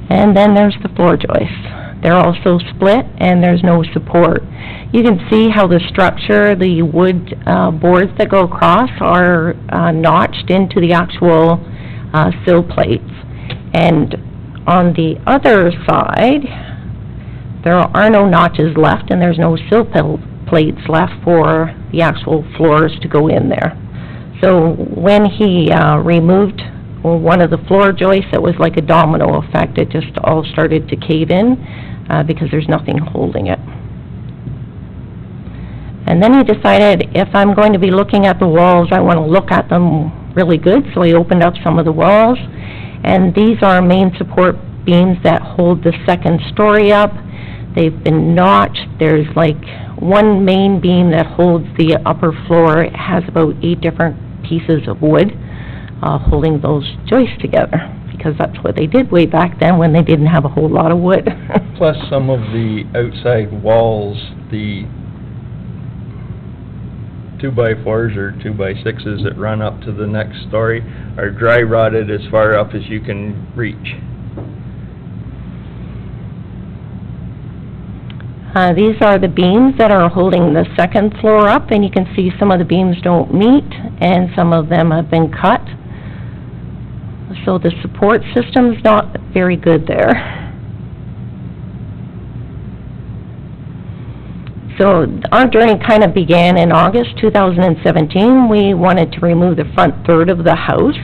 And then there's the floor joists. They're also split and there's no support. You can see how the structure, the wood boards that go across are notched into the actual sill plates. And on the other side, there are no notches left and there's no sill plates left for the actual floors to go in there. So when he removed one of the floor joists, it was like a domino effect. It just all started to cave in because there's nothing holding it. And then he decided, if I'm going to be looking at the walls, I want to look at them really good, so he opened up some of the walls. And these are main support beams that hold the second story up. They've been notched. There's like one main beam that holds the upper floor. It has about 8 different pieces of wood holding those joists together, because that's what they did way back then when they didn't have a whole lot of wood. Plus, some of the outside walls, the 2x4s or 2x6s that run up to the next story are dry rotted as far up as you can reach. These are the beams that are holding the second floor up, and you can see some of the beams don't meet and some of them have been cut. So the support system's not very good there. So our journey kind of began in August 2017. We wanted to remove the front third of the house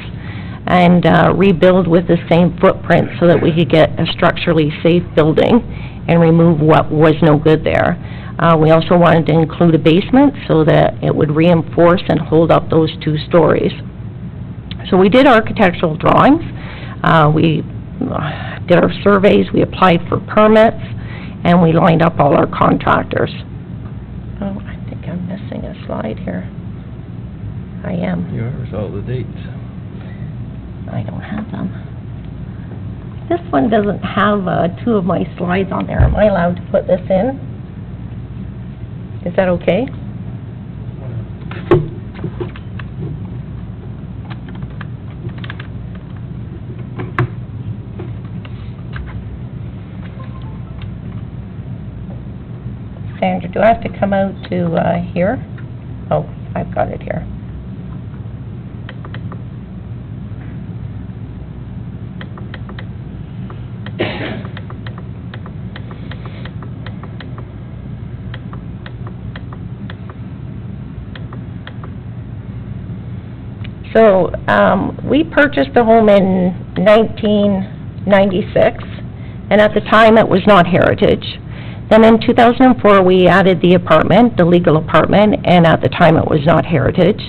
and rebuild with the same footprint so that we could get a structurally safe building and remove what was no good there. We also wanted to include a basement so that it would reinforce and hold up those 2 stories. So we did architectural drawings, we did our surveys, we applied for permits, and we lined up all our contractors. Oh, I think I'm missing a slide here. I am. You have all the dates. I don't have them. This one doesn't have 2 of my slides on there. Am I allowed to put this in? Is that okay? Sandra, do I have to come out to here? Oh, I've got it here. So, we purchased the home in 1996, and at the time it was not heritage. Then in 2004, we added the apartment, the legal apartment, and at the time it was not heritage.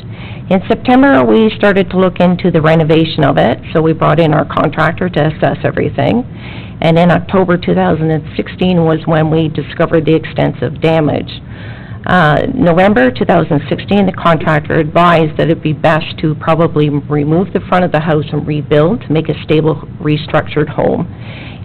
In September, we started to look into the renovation of it, so we brought in our contractor to assess everything. And in October 2016 was when we discovered the extensive damage. November 2016, the contractor advised that it'd be best to probably remove the front of the house and rebuild to make a stable, restructured home.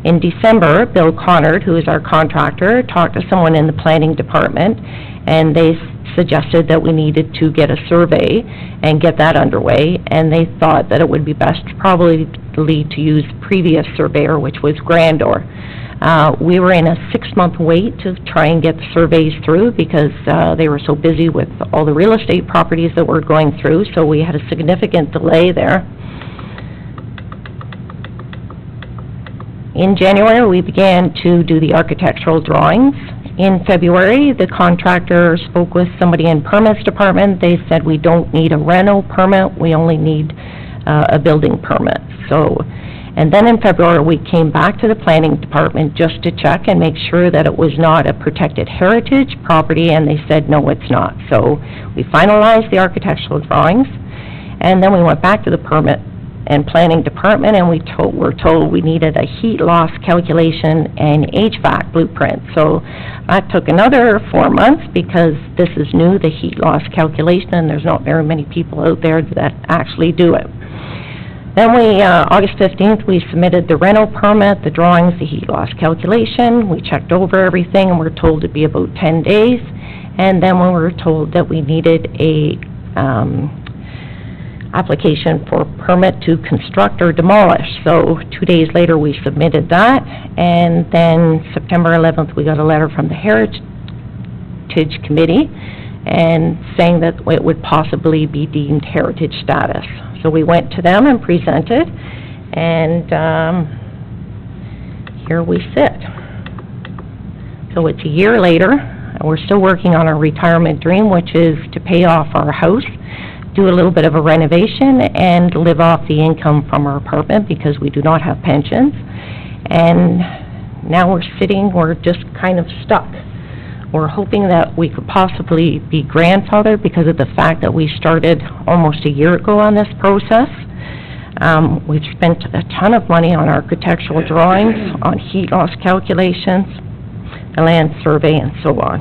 In December, Bill Connard, who is our contractor, talked to someone in the planning department, and they suggested that we needed to get a survey and get that underway, and they thought that it would be best probably to use the previous surveyor, which was Grandor. We were in a 6-month wait to try and get the surveys through because they were so busy with all the real estate properties that we're going through, so we had a significant delay there. In January, we began to do the architectural drawings. In February, the contractor spoke with somebody in permits department. They said we don't need a reno permit, we only need a building permit. So, And then in February, we came back to the planning department just to check and make sure that it was not a protected heritage property, and they said, no, it's not. So we finalized the architectural drawings, and then we went back to the permit and planning department, and were told we needed a heat loss calculation and HVAC blueprint. So that took another 4 months because this is new, the heat loss calculation, and there's not very many people out there that actually do it. Then August 15th, we submitted the rental permit, the drawings, the heat loss calculation. We checked over everything, and we're told it'd be about 10 days. And then we were told that we needed a application for permit to construct or demolish. So 2 days later, we submitted that, and then September 11th, we got a letter from the Heritage Committee and saying that it would possibly be deemed heritage status. So we went to them and presented, and here we sit. So it's a year later, and we're still working on our retirement dream, which is to pay off our house, do a little bit of a renovation, and live off the income from our apartment because we do not have pensions. And now we're just kind of stuck. We're hoping that we could possibly be grandfathered because of the fact that we started almost a year ago on this process. We've spent a ton of money on architectural drawings, on heat loss calculations, the land survey, and so on.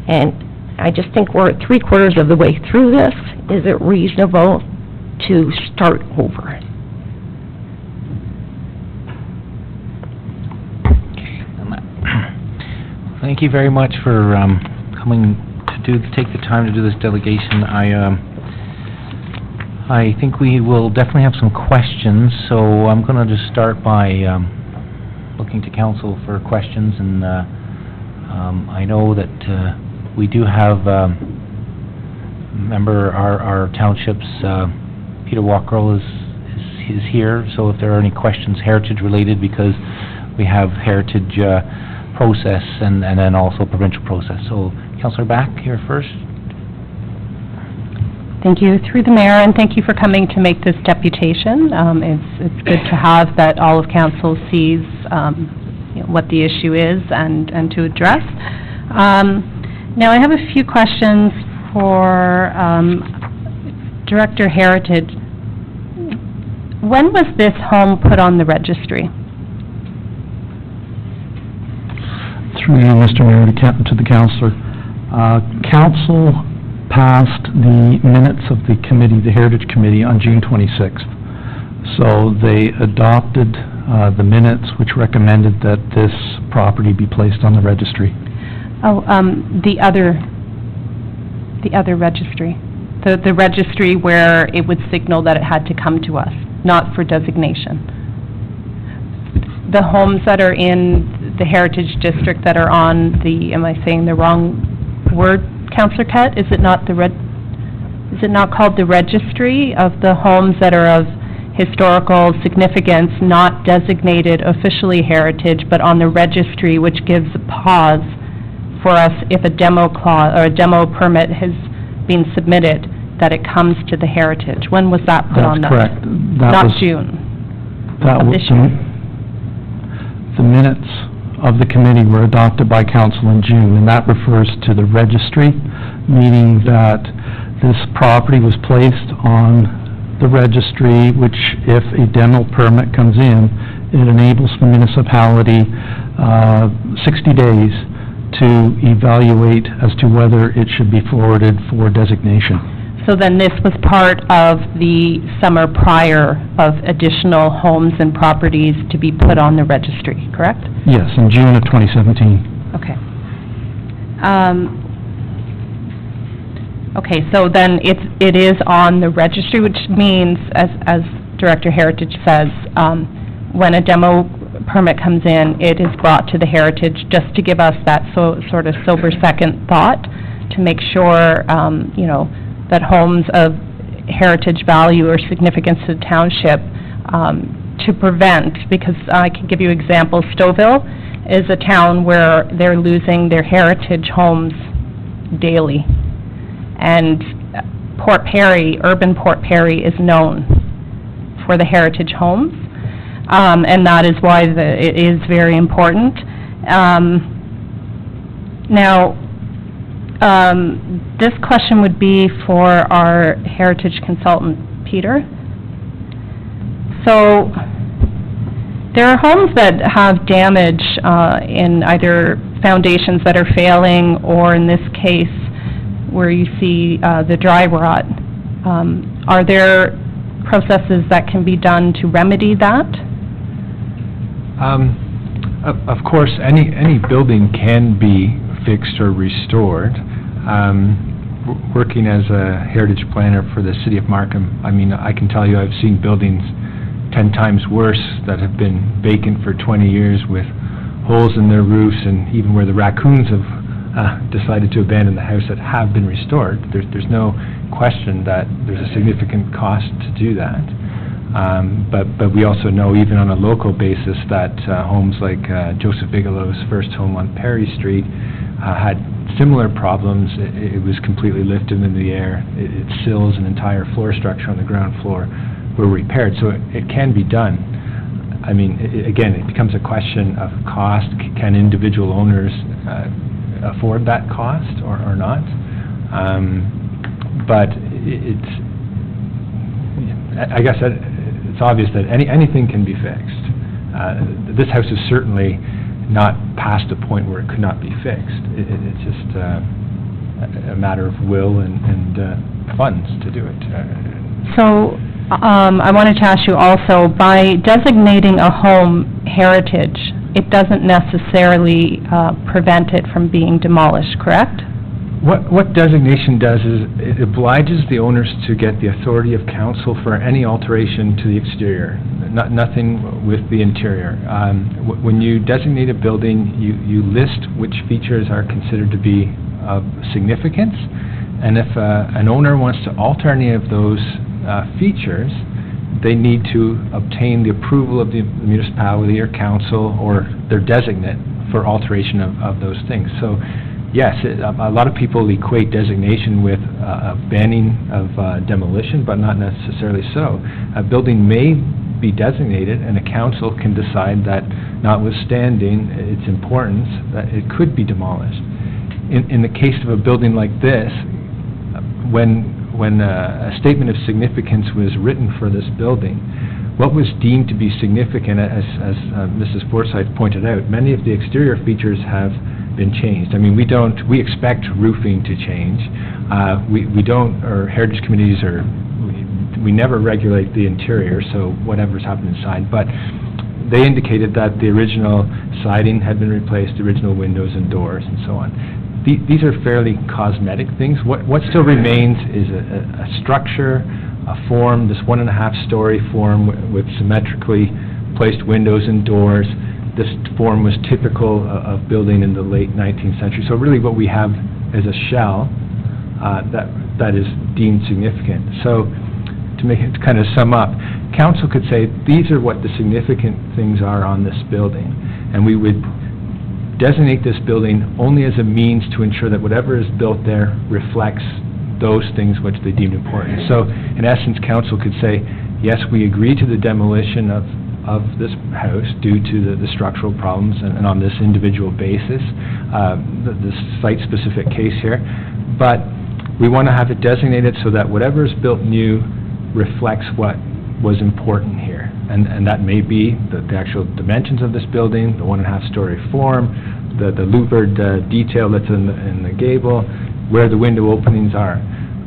And I just think we're at 3/4 of the way through this. Is it reasonable to start over? Thank you very much for coming to take the time to do this delegation. I think we will definitely have some questions, so I'm going to just start by looking to council for questions, and I know that we do have member our townships, Peter Walkerl is here, so if there are any questions heritage related, because we have heritage process and then also provincial process. So Councillor Back here first. Thank you, through the mayor, and thank you for coming to make this deputation. It's good to have that all of council sees what the issue is and to address. Now, I have a few questions for Director Heritage. When was this home put on the registry? Through you, Mr. Mayor, to the councillor. Council passed the minutes of the committee, the Heritage Committee, on June 26th. So they adopted the minutes which recommended that this property be placed on the registry. Oh, the other registry. The registry where it would signal that it had to come to us, not for designation. The homes that are in the Heritage District that are on the, am I saying the wrong word, Councillor Kett? Is it not called the registry of the homes that are of historical significance, not designated officially heritage, but on the registry, which gives a pause for us if a demo clause or a demo permit has been submitted, that it comes to the heritage? When was that put on? That's correct. Not June of this year. The minutes of the committee were adopted by council in June, and that refers to the registry, meaning that this property was placed on the registry, which if a demo permit comes in, it enables the municipality 60 days to evaluate as to whether it should be forwarded for designation. So then this was part of the summer prior of additional homes and properties to be put on the registry, correct? Yes, in June of 2017. Okay. Okay, so then it is on the registry, which means, as Director Heritage says, when a demo permit comes in, it is brought to the Heritage, just to give us that sort of sober second thought to make sure, that homes of heritage value or significance to the township, to prevent, because I can give you examples. Stouffville is a town where they're losing their heritage homes daily. And Port Perry, urban Port Perry, is known for the heritage homes. and that is why it is very important. Now, this question would be for our heritage consultant, Peter. So, there are homes that have damage in either foundations that are failing, or in this case, where you see the dry rot. Are there processes that can be done to remedy that? Of course, any building can be fixed or restored. Working as a heritage planner for the city of Markham, I mean, I can tell you I've seen buildings 10 times worse that have been vacant for 20 years with holes in their roofs, and even where the raccoons have decided to abandon the house that have been restored. There's no question that there's a significant cost to do that. But we also know, even on a local basis, that homes like Joseph Bigelow's first home on Perry Street had similar problems. It was completely lifted in the air. Its sills and entire floor structure on the ground floor were repaired, so it can be done. I mean, again, it becomes a question of cost. Can individual owners afford that cost or not? But I guess it's obvious that anything can be fixed. This house is certainly not past a point where it could not be fixed. It's just a matter of will and funds to do it. So, I wanted to ask you also, by designating a home heritage, it doesn't necessarily prevent it from being demolished, correct? What designation does is it obliges the owners to get the authority of council for any alteration to the exterior, nothing with the interior. When you designate a building, you list which features are considered to be of significance, and if an owner wants to alter any of those features, they need to obtain the approval of the municipality or council or their designate for alteration of those things. So, yes, a lot of people equate designation with a banning of demolition, but not necessarily so. A building may be designated, and a council can decide that, notwithstanding its importance, that it could be demolished. In the case of a building like this, when a statement of significance was written for this building, what was deemed to be significant, as Mrs. Forsyth pointed out, many of the exterior features have been changed. I mean, we expect roofing to change. We don't, or heritage committees, we never regulate the interior, so whatever's happened inside, but they indicated that the original siding had been replaced, the original windows and doors and so on. These are fairly cosmetic things. What still remains is a structure, a form, this 1.5-story form with symmetrically placed windows and doors. This form was typical of building in the late 19th century. So really what we have is a shell that is deemed significant. So to make it kind of sum up, council could say these are what the significant things are on this building, and we would designate this building only as a means to ensure that whatever is built there reflects those things which they deemed important. So, in essence, council could say, yes, we agree to the demolition of this house due to the structural problems and on this individual basis, the site-specific case here, but we want to have it designated so that whatever is built new reflects what was important here. And that may be the actual dimensions of this building, the 1.5-story form, the louvered detail that's in the gable, where the window openings are.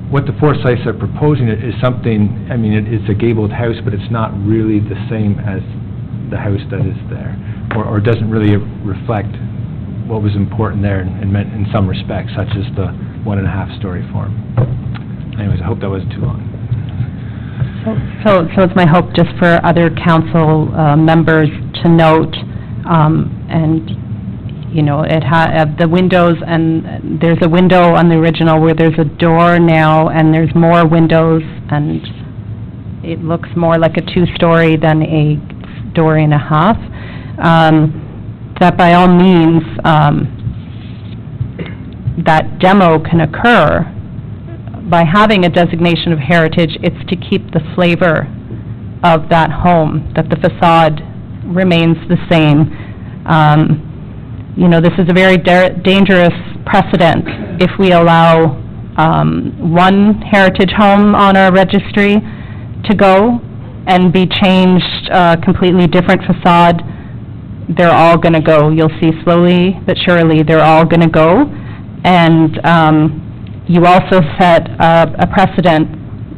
What the Forsyths are proposing is something, I mean, it's a gabled house, but it's not really the same as the house that is there, or doesn't really reflect what was important there in some respects, such as the 1.5-story form. Anyways, I hope that wasn't too long. So it's my hope just for other council members to note, and, you know, the windows, and there's a window on the original where there's a door now, and there's more windows, and it looks more like a 2-story than a story and a half. That by all means, that demo can occur. By having a designation of heritage, it's to keep the flavor of that home, that the facade remains the same. You know, this is a very dangerous precedent if we allow one heritage home on our registry to go and be changed, completely different facade. They're all going to go. You'll see slowly but surely they're all going to go. And you also set a precedent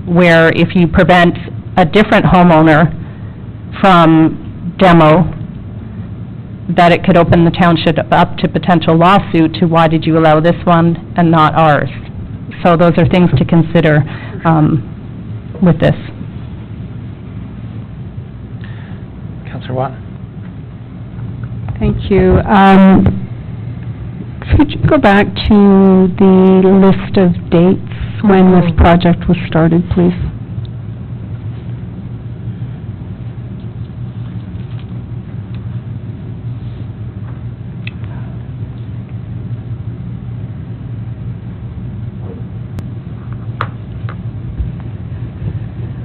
where if you prevent a different homeowner from demo, that it could open the township up to potential lawsuit to why did you allow this one and not ours. So those are things to consider with this. Councillor Watt? Thank you. Could you go back to the list of dates when this project was started, please?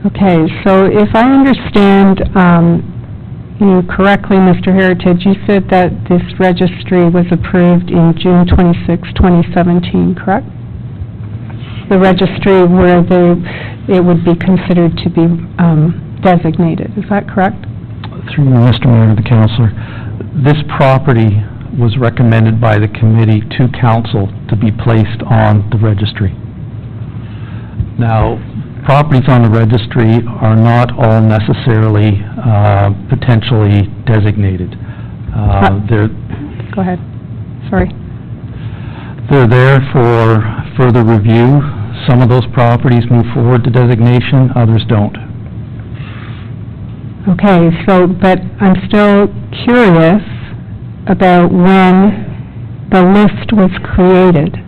Okay, so if I understand you correctly, Mr. Heritage, you said that this registry was approved in June 26, 2017, correct? The registry where it would be considered to be designated, is that correct? Through you, Mr. Mayor, the councillor, this property was recommended by the committee to council to be placed on the registry. Now, properties on the registry are not all necessarily potentially designated. Go ahead, sorry. They're there for further review. Some of those properties move forward to designation, others don't. Okay, so, but I'm still curious about when the list was created.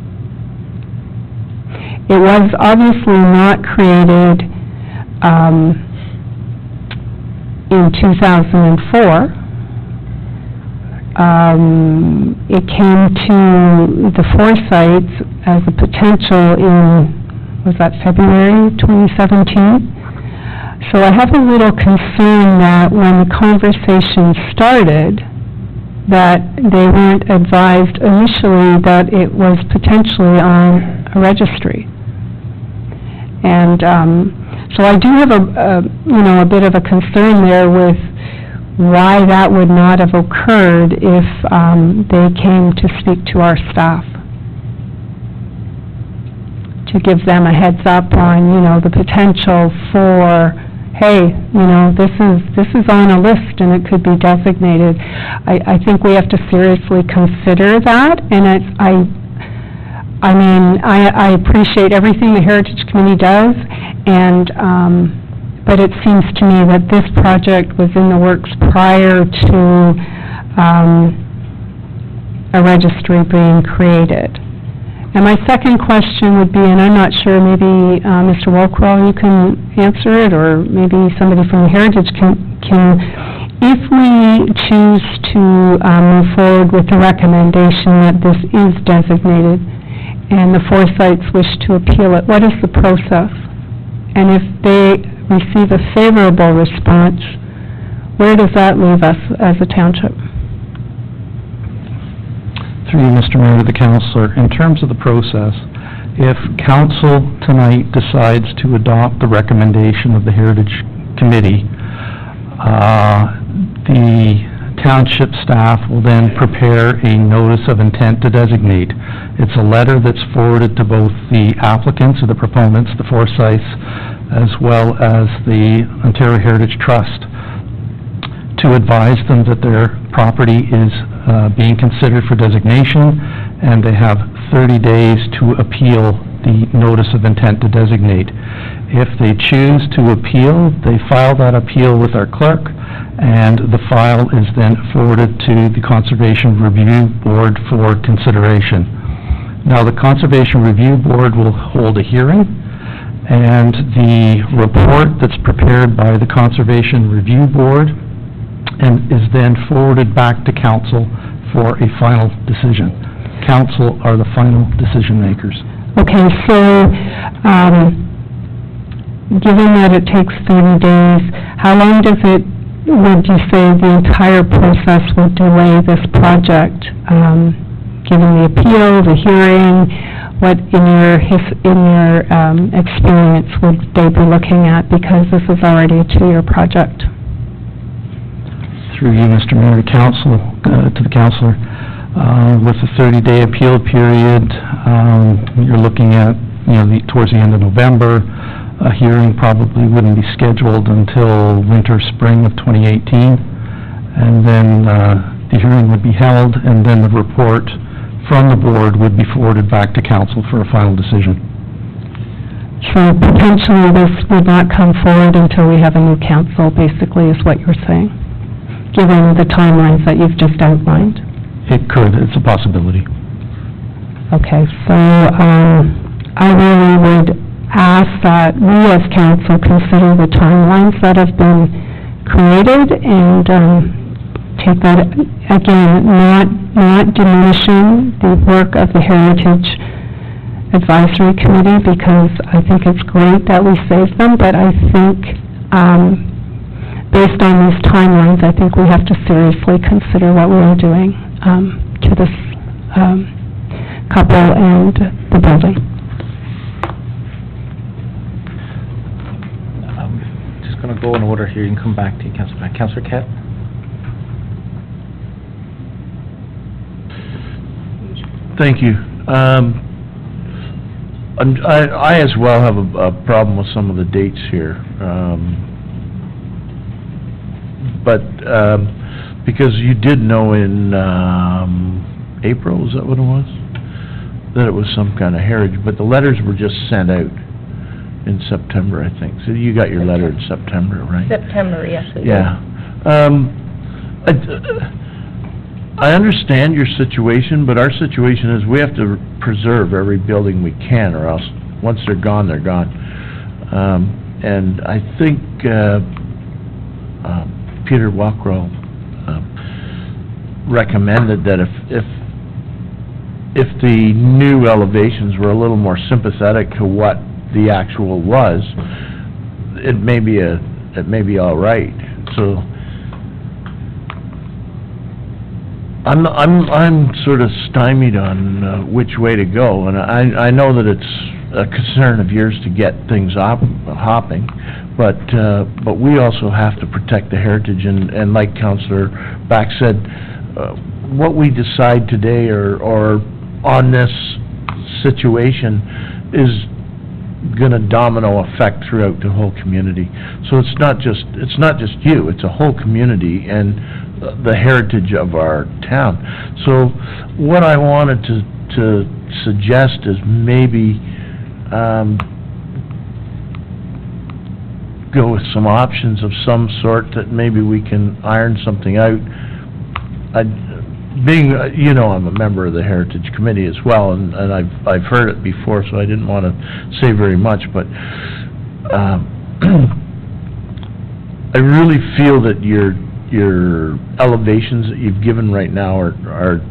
It was obviously not created in 2004. It came to the Forsyths as a potential in, was that February 2017? So I have a little concern that when the conversation started, that they weren't advised initially that it was potentially on a registry. And so I do have a bit of a concern there with why that would not have occurred if they came to speak to our staff, to give them a heads up on, the potential for, hey, this is on a list and it could be designated. I think we have to seriously consider that, and I appreciate everything the Heritage Committee does, and but it seems to me that this project was in the works prior to a registry being created. And my second question would be, and I'm not sure, maybe Mr. Wolkwell, you can answer it, or maybe somebody from the Heritage can if we choose to move forward with the recommendation that this is designated, and the Forsyths wish to appeal it, what is the process? And if they receive a favorable response, where does that leave us as a township? Through you, Mr. Mayor, to the councillor, in terms of the process, if council tonight decides to adopt the recommendation of the Heritage Committee, the township staff will then prepare a notice of intent to designate. It's a letter that's forwarded to both the applicants or the proponents, the Forsyths, as well as the Ontario Heritage Trust, to advise them that their property is being considered for designation, and they have 30 days to appeal the notice of intent to designate. If they choose to appeal, they file that appeal with our clerk, and the file is then forwarded to the Conservation Review Board for consideration. Now, the Conservation Review Board will hold a hearing, and the report that's prepared by the Conservation Review Board and is then forwarded back to council for a final decision. Council are the final decision makers. Okay, so given that it takes 30 days, how long does it would you say the entire process would delay this project? Given the appeal, the hearing, what in your experience would they be looking at, because this is already a 2-year project? Through you, Mr. Mayor, to the councillor, with a 30-day appeal period, you're looking at, towards the end of November. A hearing probably wouldn't be scheduled until winter, spring of 2018. And then the hearing would be held, and then the report from the board would be forwarded back to council for a final decision. So potentially this would not come forward until we have a new council, basically, is what you're saying, given the timelines that you've just outlined? It could, it's a possibility. Okay, so I really would ask that we as council consider the timelines that have been created and take that, again, not diminishing the work of the Heritage Advisory Committee, because I think it's great that we saved them, but I think based on these timelines, I think we have to seriously consider what we are doing to this couple and the building. Just going to go in order here. You can come back to you, Councillor. Councillor Kett? Thank you. I as well have a problem with some of the dates here. But because you did know in April, is that what it was? That it was some kind of heritage, but the letters were just sent out in September, I think. So you got your letter in September, right? September, yes, it Yeah. I understand your situation, but our situation is we have to preserve every building we can, or else, once they're gone, they're gone. And I think Peter Walkrow recommended that if the new elevations were a little more sympathetic to what the actual was, it may be all right. So I'm sort of stymied on which way to go, and I know that it's a concern of yours to get things hopping, but we also have to protect the heritage, and like Councillor Back said, what we decide today or on this situation is going to domino effect throughout the whole community. So it's not just you, it's a whole community and the heritage of our town. So what I wanted to suggest is maybe go with some options of some sort that maybe we can iron something out. I'm a member of the Heritage Committee as well, and I've heard it before, so I didn't want to say very much, but I really feel that your elevations that you've given right now are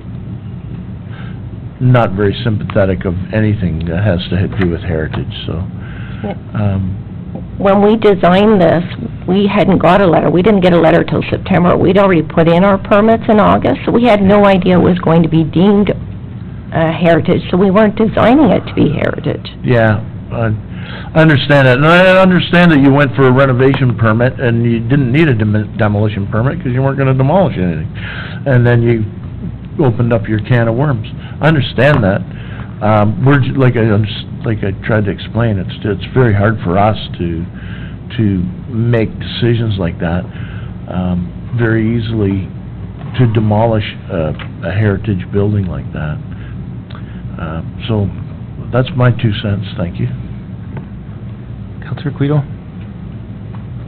not very sympathetic of anything that has to do with heritage, so when we designed this, we hadn't got a letter. We didn't get a letter till September. We'd already put in our permits in August, so we had no idea it was going to be deemed heritage, so we weren't designing it to be heritage. Yeah, I understand that, and I understand that you went for a renovation permit and you didn't need a demolition permit because you weren't going to demolish anything, and then you opened up your can of worms. I understand that. We're like I tried to explain, it's very hard for us to make decisions like that very easily, to demolish a heritage building like that. So that's my 2 cents. Thank you. Councillor Guido?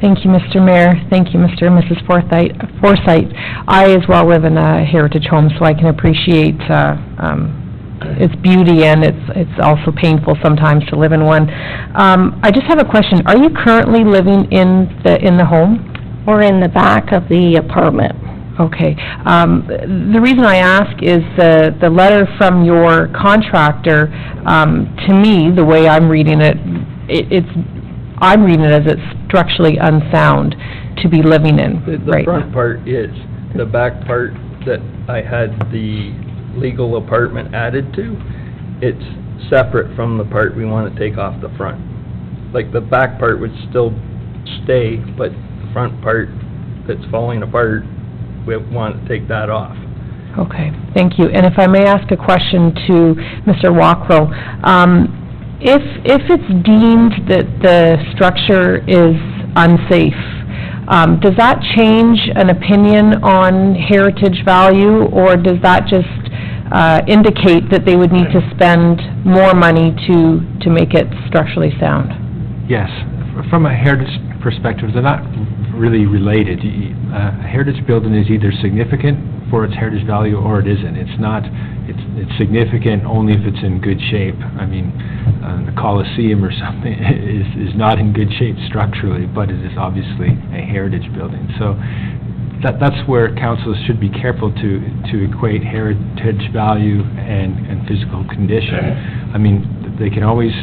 Thank you, Mr. Mayor. Thank you, Mr. and Mrs. Forsyth. I as well live in a heritage home, so I can appreciate its beauty, and it's also painful sometimes to live in one. I just have a question. Are you currently living in the home? We're in the back of the apartment. Okay. The reason I ask is the letter from your contractor, to me, the way I'm reading it, I'm reading it as it's structurally unsound. to be living in The right front now. part is, the back part that I had the legal apartment added to, it's separate from the part we want to take off the front. Like, the back part would still stay, but the front part that's falling apart, we want to take that off. Okay, thank you. And if I may ask a question to Mr. Walkrow, if it's deemed that the structure is unsafe, does that change an opinion on heritage value, or does that just indicate that they would need to spend more money to make it structurally sound? Yes, from a heritage perspective, they're not really related. A heritage building is either significant for its heritage value or it isn't. It's not, it's significant only if it's in good shape. I mean, the Coliseum or something is not in good shape structurally, but it is obviously a heritage building. So that's where councils should be careful to equate heritage value and physical condition. I mean, they can always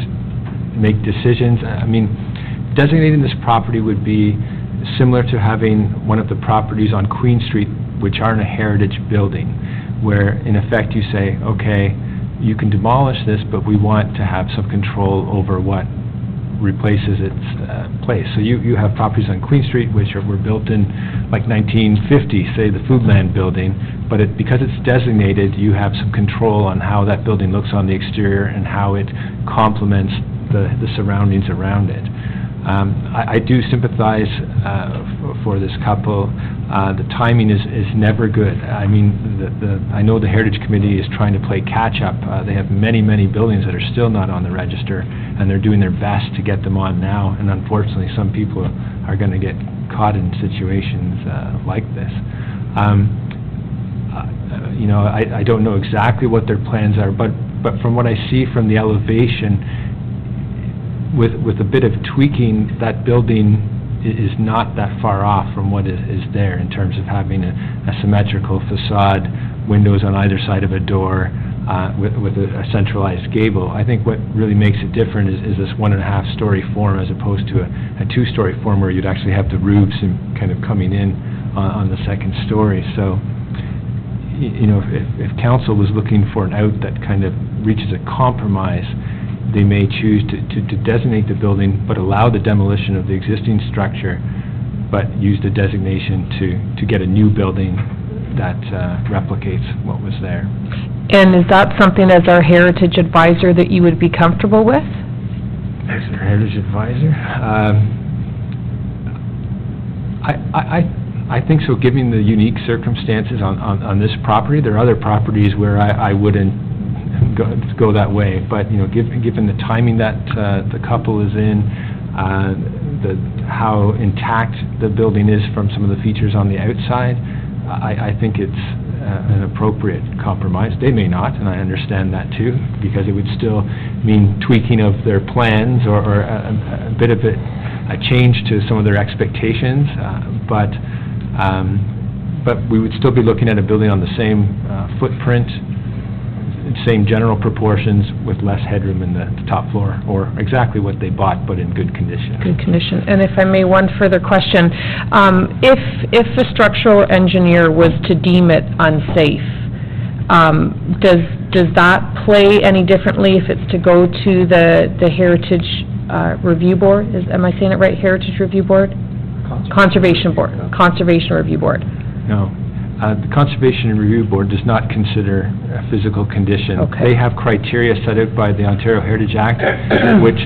make decisions. I mean, designating this property would be similar to having one of the properties on Queen Street, which aren't a heritage building, where in effect you say, okay, you can demolish this, but we want to have some control over what replaces its place. So you have properties on Queen Street which were built in like 1950, say the Foodland building, but because it's designated, you have some control on how that building looks on the exterior and how it complements the surroundings around it. I do sympathize for this couple. The timing is never good. I mean, I know the Heritage Committee is trying to play catch-up. They have many, many buildings that are still not on the register, and they're doing their best to get them on now, and unfortunately, some people are going to get caught in situations like this. You know, I don't know exactly what their plans are, but from what I see from the elevation, with a bit of tweaking, that building is not that far off from what is there in terms of having a symmetrical facade, windows on either side of a door, with a centralized gable. I think what really makes it different is this 1.5-story form as opposed to a 2-story form where you'd actually have the roofs and kind of coming in on the second story. So, you know, if council was looking for an out that kind of reaches a compromise, they may choose to designate the building, but allow the demolition of the existing structure, but use the designation to get a new building that replicates what was there. And is that something as our heritage advisor that you would be comfortable with? As our heritage advisor? I think so, given the unique circumstances on this property. There are other properties where I wouldn't go that way, but you know, given the timing that the couple is in, how intact the building is from some of the features on the outside, I think it's an appropriate compromise. They may not, and I understand that too, because it would still mean tweaking of their plans or a bit of a change to some of their expectations, but we would still be looking at a building on the same footprint, same general proportions, with less headroom in the top floor, or exactly what they bought, but in good condition. Good condition. And if I may, one further question. If a structural engineer was to deem it unsafe, does that play any differently if it's to go to the Heritage Review Board? Am I saying it right? Heritage Review Board? Conservation Board. Conservation Review Board. No. The Conservation Review Board does not consider a physical condition. Okay. They have criteria set out by the Ontario Heritage Act, which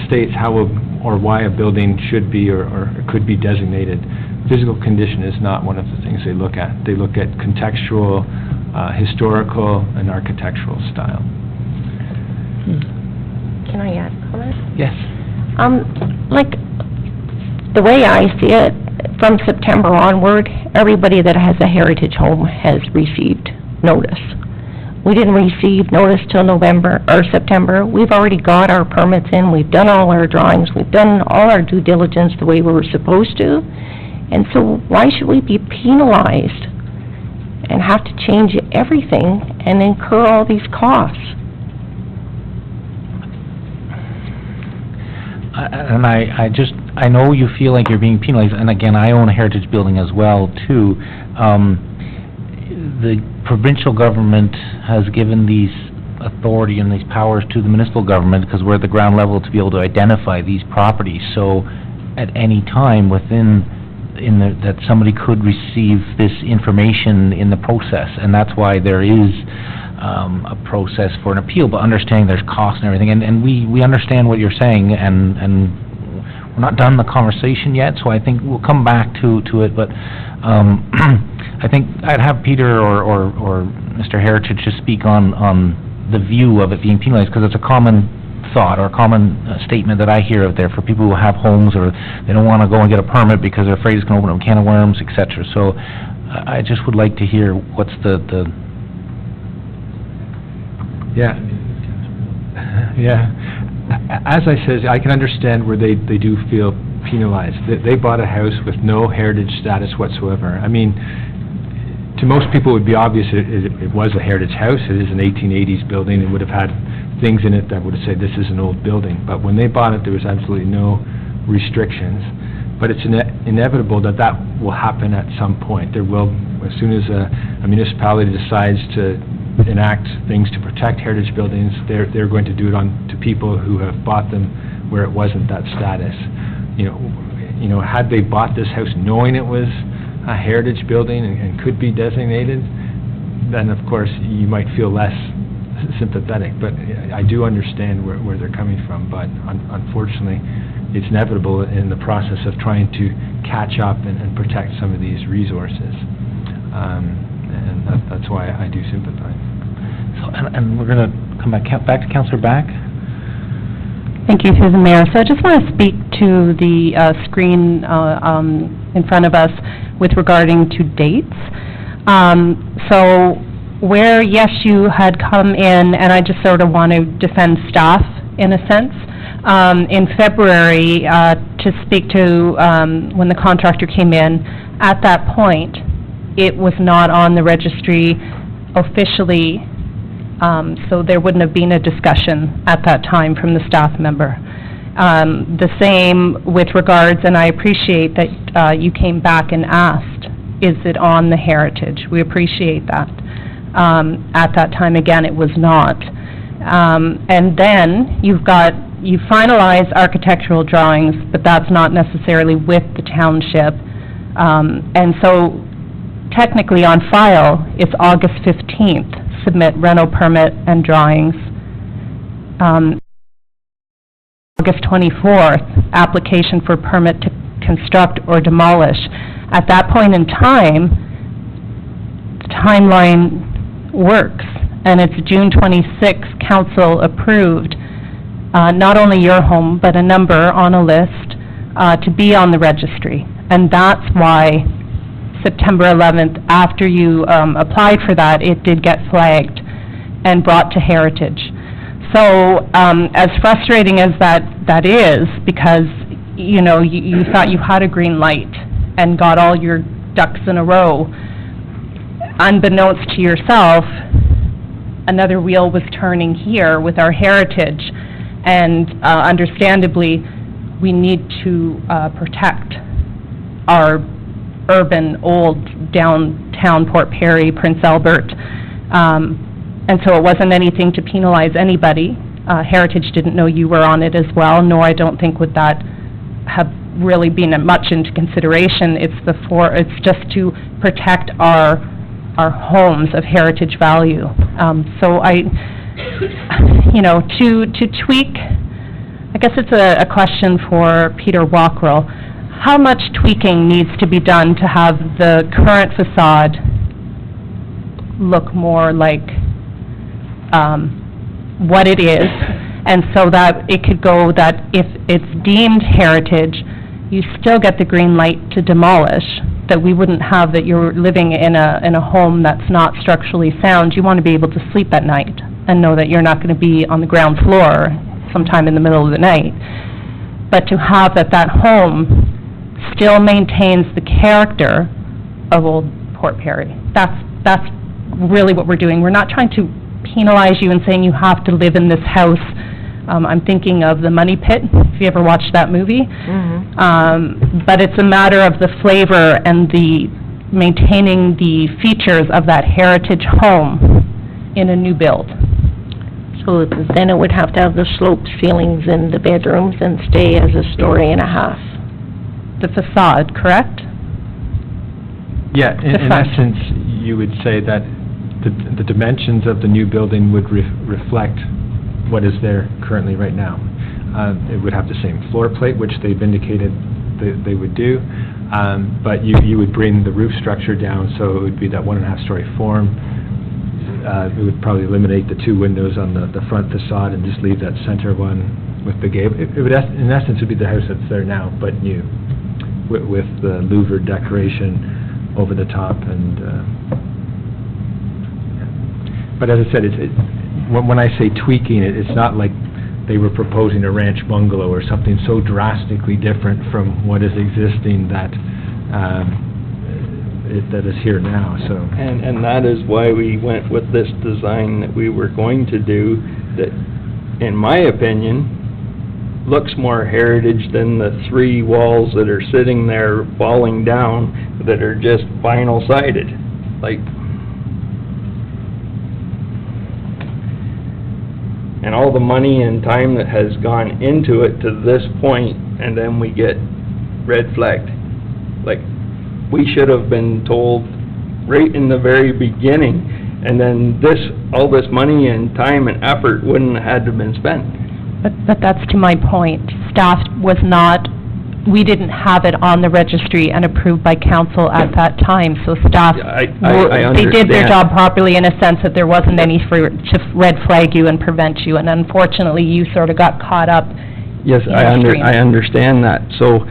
states how or why a building should be or could be designated. Physical condition is not one of the things they look at. They look at contextual, historical, and architectural style. Can I add a comment? Yes. Like, the way I see it, from September onward, everybody that has a heritage home has received notice. We didn't receive notice till November or September. We've already got our permits in, we've done all our drawings, we've done all our due diligence the way we were supposed to. And so why should we be penalized and have to change everything and incur all these costs? And I just, I know you feel like you're being penalized, and again, I own a heritage building as well, too. The provincial government has given these authority and these powers to the municipal government, because we're at the ground level, to be able to identify these properties. So at any time that somebody could receive this information in the process, and that's why there is a process for an appeal, but understanding there's costs and everything, and we understand what you're saying, and we're not done the conversation yet, so I think we'll come back to it, but I think I'd have Peter or Mr. Heritage just speak on the view of it being penalized, because it's a common thought or a common statement that I hear out there for people who have homes, or they don't want to go and get a permit because they're afraid it's going to open up a can of worms, etc. So I just would like to hear what's the Yeah. As I said, I can understand where they do feel penalized. They bought a house with no heritage status whatsoever. I mean, to most people, it would be obvious it was a heritage house. It is an 1880s building. It would have had things in it that would have said this is an old building. But when they bought it, there was absolutely no restrictions. But it's inevitable that will happen at some point. There will, as soon as a municipality decides to enact things to protect heritage buildings, they're going to do it to people who have bought them where it wasn't that status. You know, had they bought this house knowing it was a heritage building and could be designated, then of course you might feel less sympathetic. But I do understand where they're coming from. But unfortunately, it's inevitable in the process of trying to catch up and protect some of these resources. And that's why I do sympathize. So, and we're going to come back to Councillor Back. Thank you, through the Mayor. So I just want to speak to the screen in front of us with regarding to dates. So where, yes, you had come in, and I just sort of want to defend staff in a sense, in February to speak to when the contractor came in. At that point, it was not on the registry officially, so there wouldn't have been a discussion at that time from the staff member. The same with regards, and I appreciate that you came back and asked, is it on the heritage? We appreciate that. At that time, again, it was not. And then you finalize architectural drawings, but that's not necessarily with the township. And so technically on file, it's August 15th, submit rental permit and drawings. August 24th, application for permit to construct or demolish. At that point in time, the timeline works, and it's June 26th, council approved not only your home, but a number on a list to be on the registry. And that's why September 11th, after you applied for that, it did get flagged and brought to Heritage. So as frustrating as that is, because you know you thought you had a green light and got all your ducks in a row, unbeknownst to yourself, another wheel was turning here with our heritage, and understandably, we need to protect our urban, old, downtown Port Perry, Prince Albert, and so it wasn't anything to penalize anybody. Heritage didn't know you were on it as well, nor I don't think would that have really been much into consideration. It's just to protect our homes of heritage value. So to tweak, I guess it's a question for Peter Wockrell. How much tweaking needs to be done to have the current facade look more like what it is, and so that it could go that if it's deemed heritage, you still get the green light to demolish, that we wouldn't have that you're living in a home that's not structurally sound. You want to be able to sleep at night and know that you're not going to be on the ground floor sometime in the middle of the night. But to have that home still maintains the character of old Port Perry. That's really what we're doing. We're not trying to penalize you and saying you have to live in this house I'm thinking of The Money Pit, if you ever watched that movie. But it's a matter of the flavor and the maintaining the features of that heritage home in a new build. So then it would have to have the sloped ceilings in the bedrooms and stay as a story and a half. The facade, correct? Yeah, in front. essence, you would say that the dimensions of the new building would reflect what is there currently right now. It would have the same floor plate, which they've indicated they would do, but you would bring the roof structure down, so it would be that 1.5-story form. It would probably eliminate the 2 windows on the front facade and just leave that center one with the gable. It would, in essence, would be the house that's there now, but new, with the louvered decoration over the top. And but as I said, when I say tweaking it, it's not like they were proposing a ranch bungalow or something so drastically different from what is existing that is here now, so. And that is why we went with this design that we were going to do, that, in my opinion, looks more heritage than the 3 walls that are sitting there falling down that are just vinyl sided. Like, and all the money and time that has gone into it to this point, and then we get red flagged. Like, we should have been told right in the very beginning, and then all this money and time and effort wouldn't have had to been spent. But that's to my point. Staff was not, we didn't have it on the registry and approved by council at that time, so staff, I they did their understand. job properly in a sense that there wasn't any to red flag you and prevent you, and unfortunately, you sort of got caught up. Yes, I understand that. So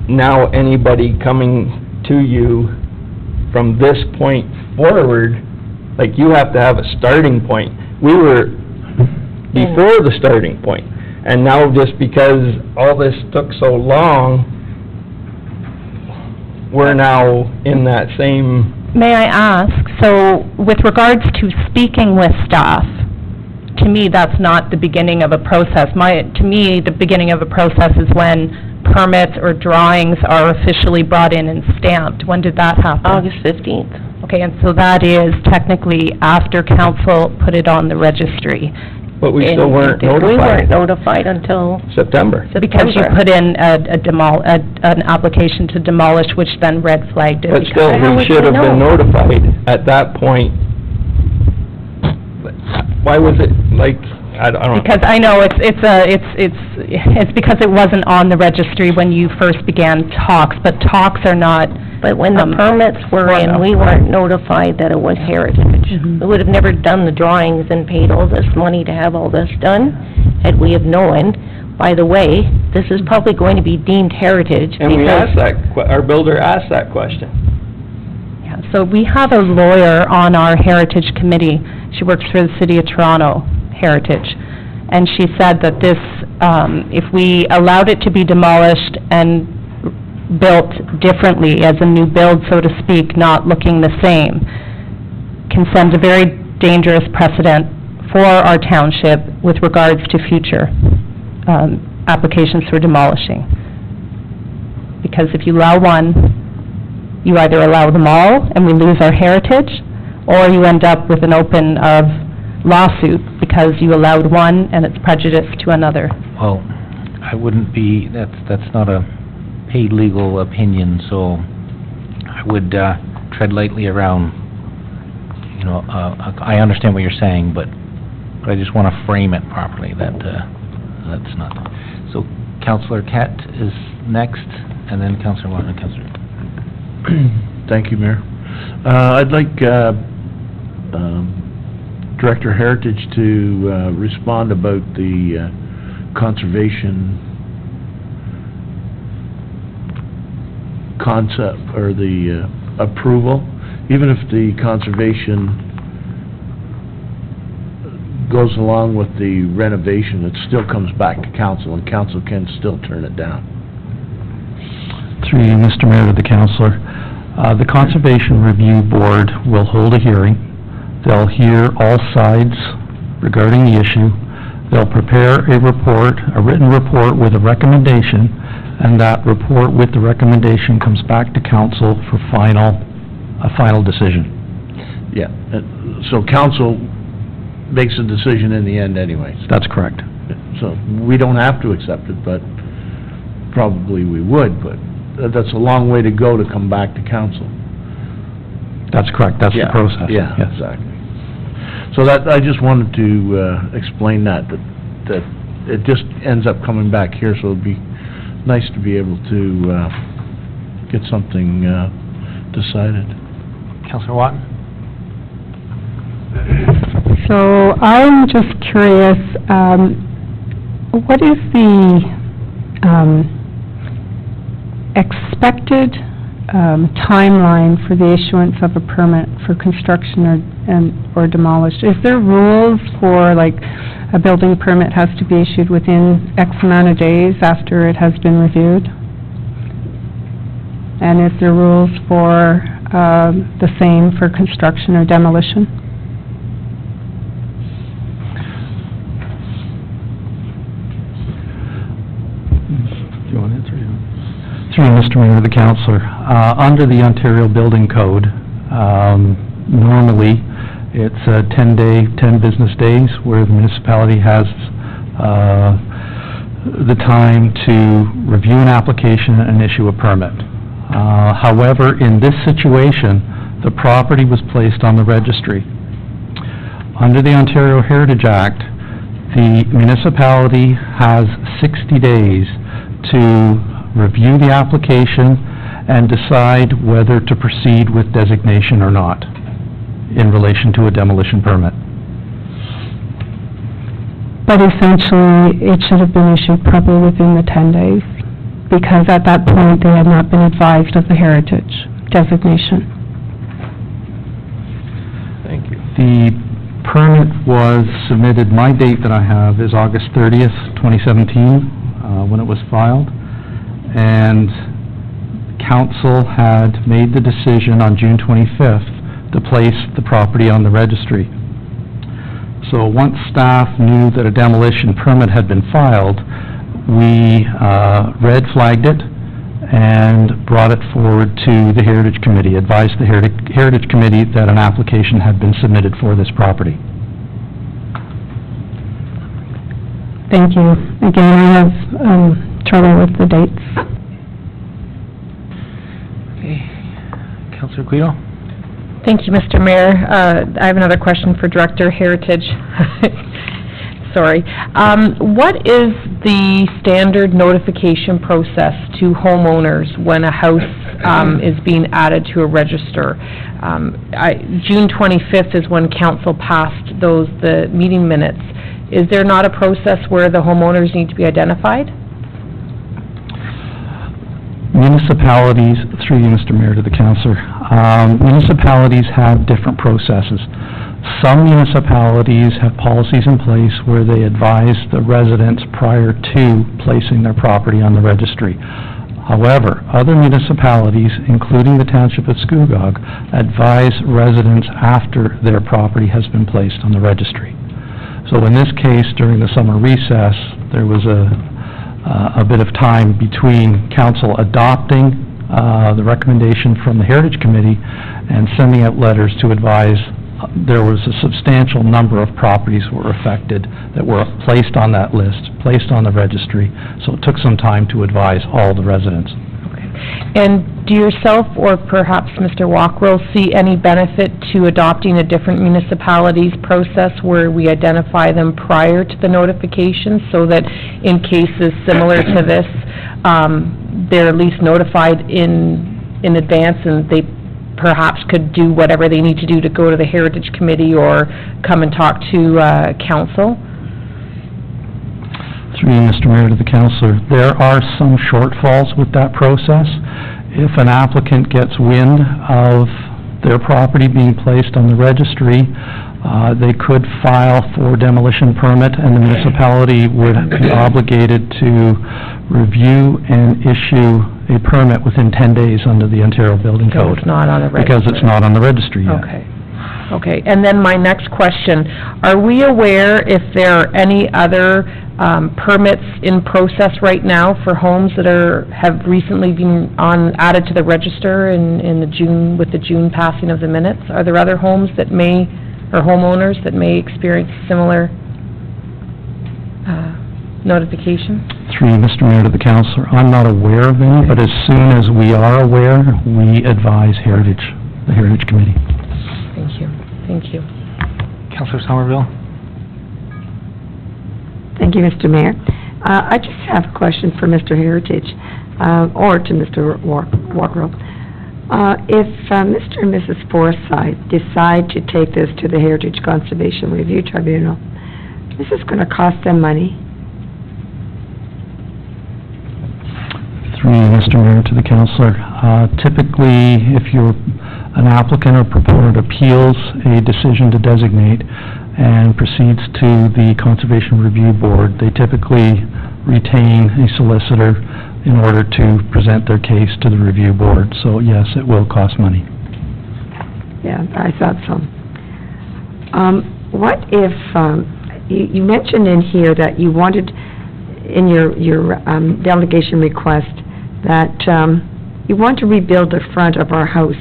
now anybody coming to you from this point forward, like, you have to have a starting point. We were before the starting point, and now just because all this took so long, we're now in that same... May I ask, so with regards to speaking with staff, to me, that's not the beginning of a process. To me, the beginning of a process is when permits or drawings are officially brought in and stamped. When did that happen? August 15th. Okay, and so that is technically after council put it on the registry. But we still weren't notified. We weren't notified until September. Because you put in an application to demolish, which then red flagged it. But still, we should have been notified at that point. Why was it, like, I don't know. Because I know it's because it wasn't on the registry when you first began talks, but talks are not. But when the permits were in, we weren't notified that it was heritage. We would have never done the drawings and paid all this money to have all this done had we have known, by the way, this is probably going to be deemed heritage. And we asked our builder asked that question. Yeah, so we have a lawyer on our heritage committee. She works for the City of Toronto Heritage. And she said that this, if we allowed it to be demolished and built differently as a new build, so to speak, not looking the same, can send a very dangerous precedent for our township with regards to future applications for demolishing. Because if you allow one, you either allow them all and we lose our heritage, or you end up with an open lawsuit because you allowed one and it's prejudice to another. Well, I wouldn't be, that's not a paid legal opinion, so I would tread lightly around, you know, I understand what you're saying, but I just want to frame it properly, that's not. So Councillor Kett is next, and then Councillor Watt and Councillor. Thank you, Mayor. I'd like Director Heritage to respond about the conservation concept, or the approval. Even if the conservation goes along with the renovation, it still comes back to council, and council can still turn it down. Through you, Mr. Mayor, to the councillor. The Conservation Review Board will hold a hearing. They'll hear all sides regarding the issue. They'll prepare a report, a written report with a recommendation, and that report with the recommendation comes back to council for a final decision. Yeah, so council makes a decision in the end anyways. That's correct. So we don't have to accept it, but probably we would, but that's a long way to go to come back to council. That's correct, that's the Yeah, process. Yeah, Yes. exactly. So that, I just wanted to explain that it just ends up coming back here, so it'd be nice to be able to get something decided. Councillor Watton? So I'm just curious, what is the expected timeline for the issuance of a permit for construction or demolished? Is there rules for, like, a building permit has to be issued within X amount of days after it has been reviewed? And is there rules for the same for construction or demolition? Do you want to answer? Through Mr. Mayor, the councillor, under the Ontario Building Code, normally it's a 10 business days where the municipality has the time to review an application and issue a permit. However, in this situation, the property was placed on the registry. Under the Ontario Heritage Act, the municipality has 60 days to review the application and decide whether to proceed with designation or not in relation to a demolition permit. But essentially, it should have been issued probably within the 10 days, because at that point, they had not been advised of the heritage designation. Thank you. The permit was submitted, my date that I have is August 30th, 2017, when it was filed, and council had made the decision on June 25th to place the property on the registry. So once staff knew that a demolition permit had been filed, we red flagged it and brought it forward to the Heritage Committee, advised the Heritage Committee that an application had been submitted for this property. Thank you. Again, I have trouble with the dates. Okay. Councillor Guido? Thank you, Mr. Mayor. I have another question for Director Heritage. Sorry. What is the standard notification process to homeowners when a house is being added to a register? June 25th is when council passed the meeting minutes. Is there not a process where the homeowners need to be identified? Municipalities, through you, Mr. Mayor, to the councillor, municipalities have different processes. Some municipalities have policies in place where they advise the residents prior to placing their property on the registry. However, other municipalities, including the Township of Scugog, advise residents after their property has been placed on the registry. So in this case, during the summer recess, there was a bit of time between council adopting the recommendation from the Heritage Committee and sending out letters to advise there was a substantial number of properties that were affected that were placed on that list, placed on the registry, so it took some time to advise all the residents. And do yourself or perhaps Mr. Walkerill see any benefit to adopting a different municipality's process where we identify them prior to the notification so that in cases similar to this, they're at least notified in advance and they perhaps could do whatever they need to do to go to the Heritage Committee or come and talk to council? Through you, Mr. Mayor, to the councillor, there are some shortfalls with that process. If an applicant gets wind of their property being placed on the registry, they could file for demolition permit, and the municipality would be obligated to review and issue a permit within 10 days under the Ontario Building Code. Because it's not on the registry. Because it's not on the registry yet. Okay. Okay, and then my next question, are we aware if there are any other permits in process right now for homes that have recently been added to the register in the June, with the June passing of the minutes? Are there other homes that may, or homeowners that may experience similar notification? Through Mr. Mayor to the councillor, I'm not aware of any, but as soon as we are aware, we advise the Heritage Committee. Thank you. Councillor Somerville? Thank you, Mr. Mayor. I just have a question for Mr. Heritage, or to Mr. Walker. If Mr. and Mrs. Forsythe decide to take this to the Heritage Conservation Review Tribunal, this is going to cost them money? Through Mr. Mayor to the councillor, typically, if you're an applicant or proponent appeals a decision to designate and proceeds to the Conservation Review Board, they typically retain a solicitor in order to present their case to the review board. So yes, it will cost money. Yeah, I thought so. What if, you mentioned in here that you wanted, in your delegation request, that you want to rebuild the front of our house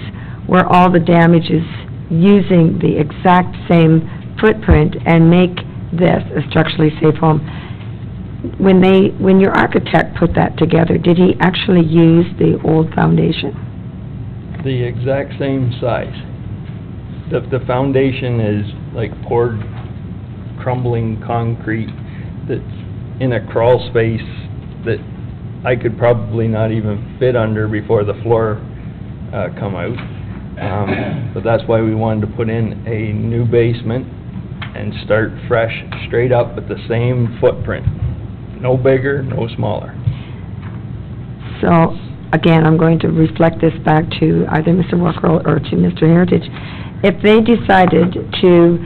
where all the damage is, using the exact same footprint and make this a structurally safe home. When your architect put that together, did he actually use the old foundation? The exact same size. The foundation is like poured crumbling concrete that's in a crawl space that I could probably not even fit under before the floor come out. But that's why we wanted to put in a new basement and start fresh, straight up with the same footprint. No bigger, no smaller. So, again, I'm going to reflect this back to either Mr. Walker or to Mr. Heritage. If they decided to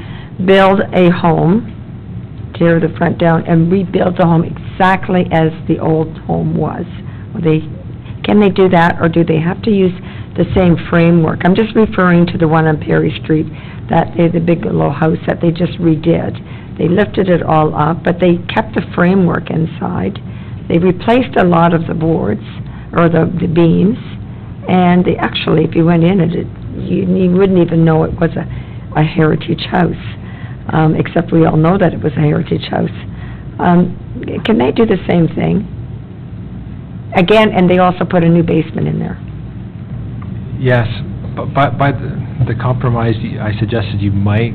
build a home, tear the front down, and rebuild the home exactly as the old home was, can they do that, or do they have to use the same framework? I'm just referring to the one on Perry Street, the big little house that they just redid. They lifted it all up, but they kept the framework inside. They replaced a lot of the boards, or the beams, and they actually, if you went in it, you wouldn't even know it was a heritage house, except we all know that it was a heritage house. Can they do the same thing? Again, and they also put a new basement in there. Yes, but by the compromise I suggested you might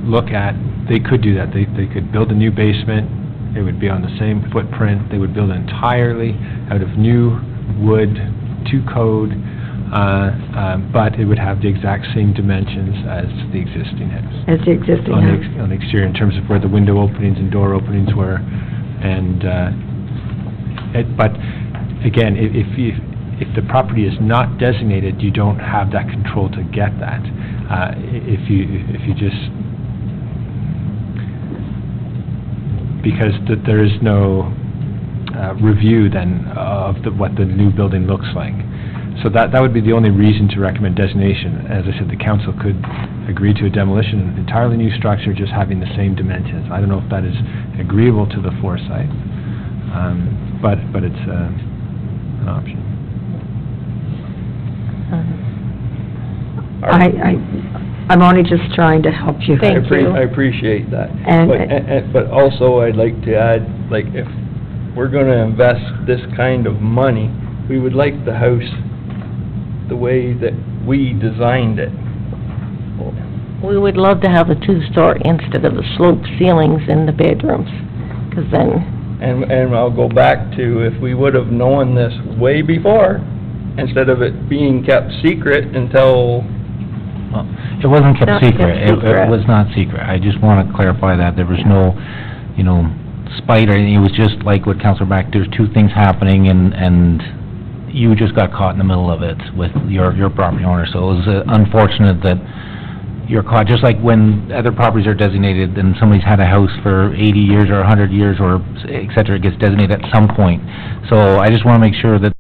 look at, they could do that. They could build a new basement. It would be on the same footprint. They would build entirely out of new wood to code, but it would have the exact same dimensions as the existing house. As the existing house. On the exterior, in terms of where the window openings and door openings were, and but again, if the property is not designated, you don't have that control to get that. If you just, because there is no review then of what the new building looks like. So that would be the only reason to recommend designation. As I said, the council could agree to a demolition, an entirely new structure, just having the same dimensions. I don't know if that is agreeable to the Forsythe, but it's an option. I'm only just trying to help you. Thank you. I appreciate that. But also, I'd like to add, like, if we're going to invest this kind of money, we would like the house the way that we designed it. We would love to have a two-story instead of the sloped ceilings in the bedrooms, because then... And I'll go back to, if we would have known this way before, instead of it being kept secret until... Well, it wasn't kept secret. It was not secret. I just want to clarify that. There was no, spite or anything. It was just like what Councilor Back, there's two things happening, and you just got caught in the middle of it with your property owner. So it was unfortunate that you're caught, just like when other properties are designated and somebody's had a house for 80 years or 100 years or et cetera, it gets designated at some point. So I just want to make sure that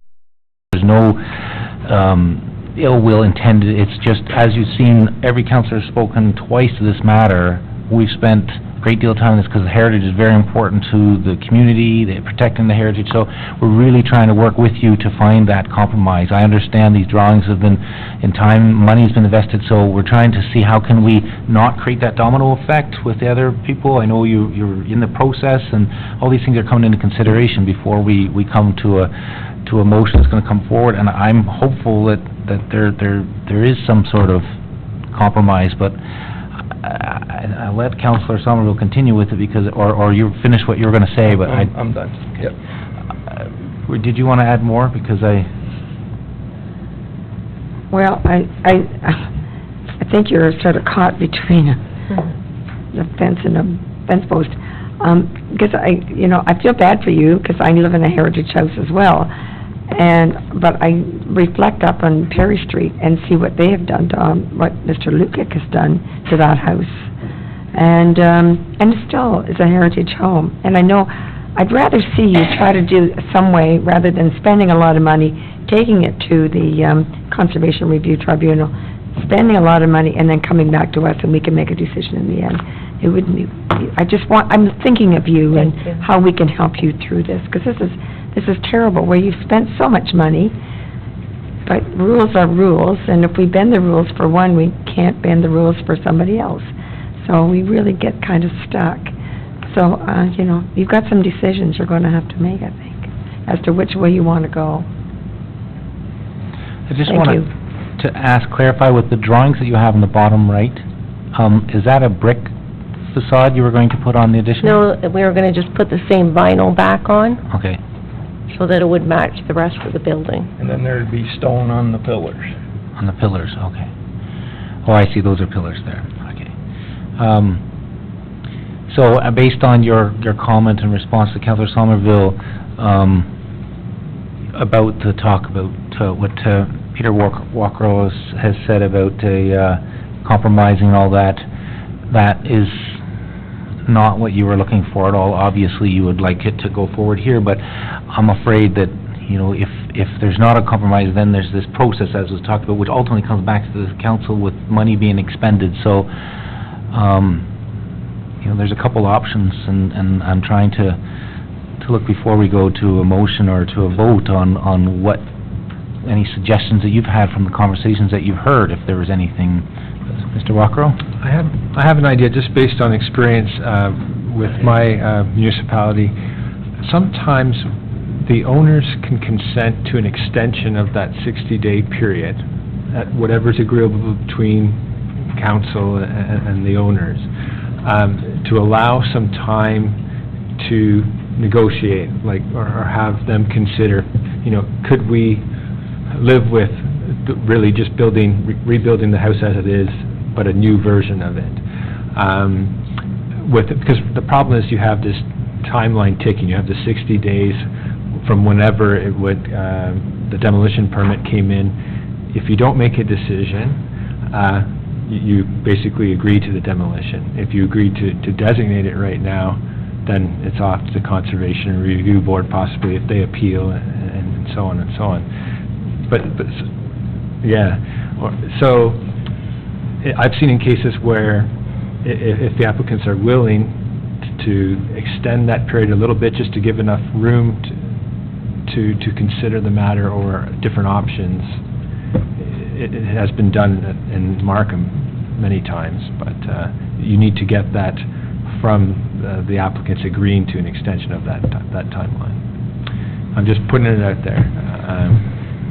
there's no ill will intended. It's just, as you've seen, every councillor has spoken twice to this matter. We've spent a great deal of time on this because the heritage is very important to the community, protecting the heritage, so we're really trying to work with you to find that compromise. I understand these drawings have been, in time, money's been invested, so we're trying to see how can we not create that domino effect with the other people. I know you're in the process, and all these things are coming into consideration before we come to a motion that's going to come forward, and I'm hopeful that there is some sort of compromise, but I'll let Councillor Somerville continue with it because, or you finish what you were going to say, but I'm done, yep. Did you want to add more? Because Well, I think you're sort of caught between a fence and a fence post. Because I feel bad for you because I live in a heritage house as well. But I reflect up on Perry Street and see what they have done to, what Mr. Lukic has done to that house. And it still is a heritage home. And I know, I'd rather see you try to do some way, rather than spending a lot of money, taking it to the Conservation Review Tribunal, spending a lot of money, and then coming back to us and we can make a decision in the end. It wouldn't be, I'm thinking of you and how we can help you through this, because this is terrible, where you've spent so much money, but rules are rules, and if we bend the rules for one, we can't bend the rules for somebody else. So we really get kind of stuck. So, you've got some decisions you're going to have to make, I think, as to which way you want to go. I just wanted to clarify with the drawings that you have in the bottom right, is that a brick facade you were going to put on the addition? No, we were going to just put the same vinyl back on, Okay. so that it would match the rest of the building. And then there'd be stone on the pillars. On the pillars, okay. Oh, I see, those are pillars there, okay. So, based on your comment in response to Councillor Somerville, about the talk about what Peter Walker has said about compromising all that, that is not what you were looking for at all. Obviously, you would like it to go forward here, but I'm afraid that, if there's not a compromise, then there's this process, as was talked about, which ultimately comes back to the council with money being expended. So, there's a couple options, and I'm trying to look before we go to a motion or to a vote on what, any suggestions that you've had from the conversations that you've heard, if there was anything. Mr. Walker? I have an idea, just based on experience with my municipality. Sometimes the owners can consent to an extension of that 60-day period, at whatever's agreeable between council and the owners, to allow some time to negotiate, or have them consider, could we live with really just rebuilding the house as it is, but a new version of it. Because the problem is you have this timeline ticking. You have the 60 days from whenever the demolition permit came in. If you don't make a decision, you basically agree to the demolition. If you agree to designate it right now, then it's off to the Conservation Review Board, possibly, if they appeal, and so on and so on. But yeah, so I've seen in cases where if the applicants are willing to extend that period a little bit, just to give enough room to consider the matter or different options, it has been done in Markham many times, but you need to get that from the applicants agreeing to an extension of that timeline. I'm just putting it out there.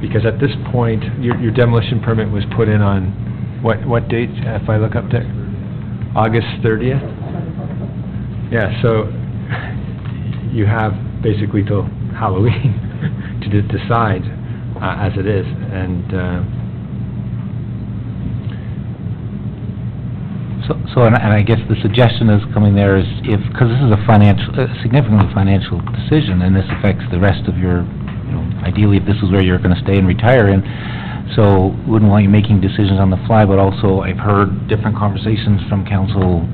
Because at this point, your demolition permit was put in on, what date, if I look up there? August 30th? Yeah, so you have basically till Halloween to decide as it is, and and I guess the suggestion is coming there is, because this is a significantly financial decision, and this affects the rest of your, ideally, if this is where you're going to stay and retire in. So wouldn't want you making decisions on the fly, but also I've heard different conversations from council,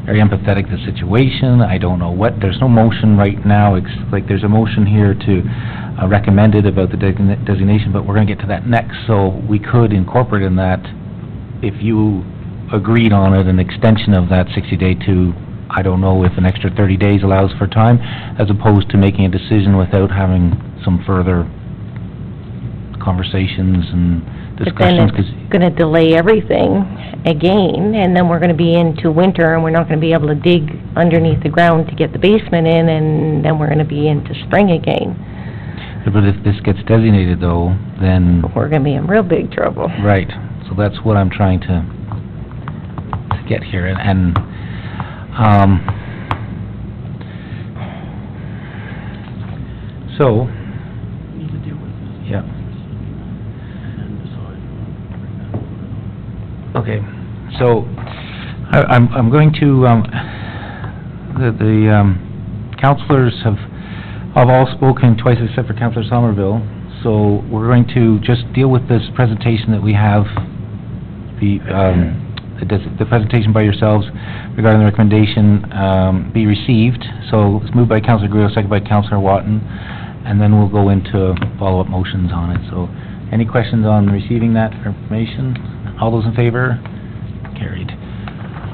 very empathetic to the situation. I don't know what, there's no motion right now, like there's a motion here to recommend it about the designation, but we're gonna get to that next, so we could incorporate in that, if you agreed on it, an extension of that 60-day to, I don't know, if an extra 30 days allows for time, as opposed to making a decision without having some further conversations and discussions. But then it's gonna delay everything again, and then we're gonna be into winter, and we're not gonna be able to dig underneath the ground to get the basement in, and then we're gonna be into spring again. But if this gets designated though, then... We're gonna be in real big trouble. Right, so that's what I'm trying to get here, and so, yeah. Okay, so, I'm going to, the councilors have all spoken twice except for Councilor Somerville, so we're going to just deal with this presentation that we have, the presentation by yourselves regarding the recommendation be received. So it's moved by Councilor Grillo, second by Councilor Watton, and then we'll go into follow-up motions on it. So any questions on receiving that information? All those in favor? Carried.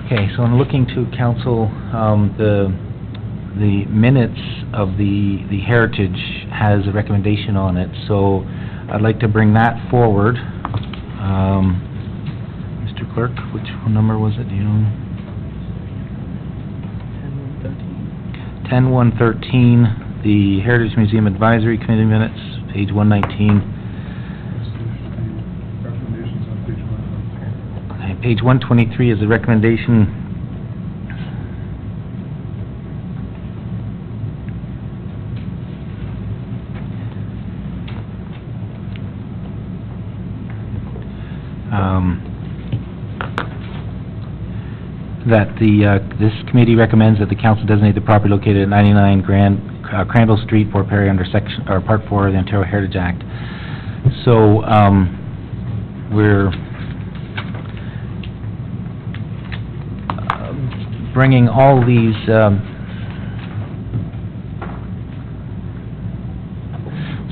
Okay, so I'm looking to council, the minutes of the Heritage has a recommendation on it, so I'd like to bring that forward. Mr. Clerk, which number was it, do you know? 10-113, the Heritage Museum Advisory Committee minutes, page 119. Okay, page 123 is the recommendation. That this committee recommends that the council designate the property located at 99 Crandall Street, Port Perry, under Part 4 of the Ontario Heritage Act. So, we're bringing all these,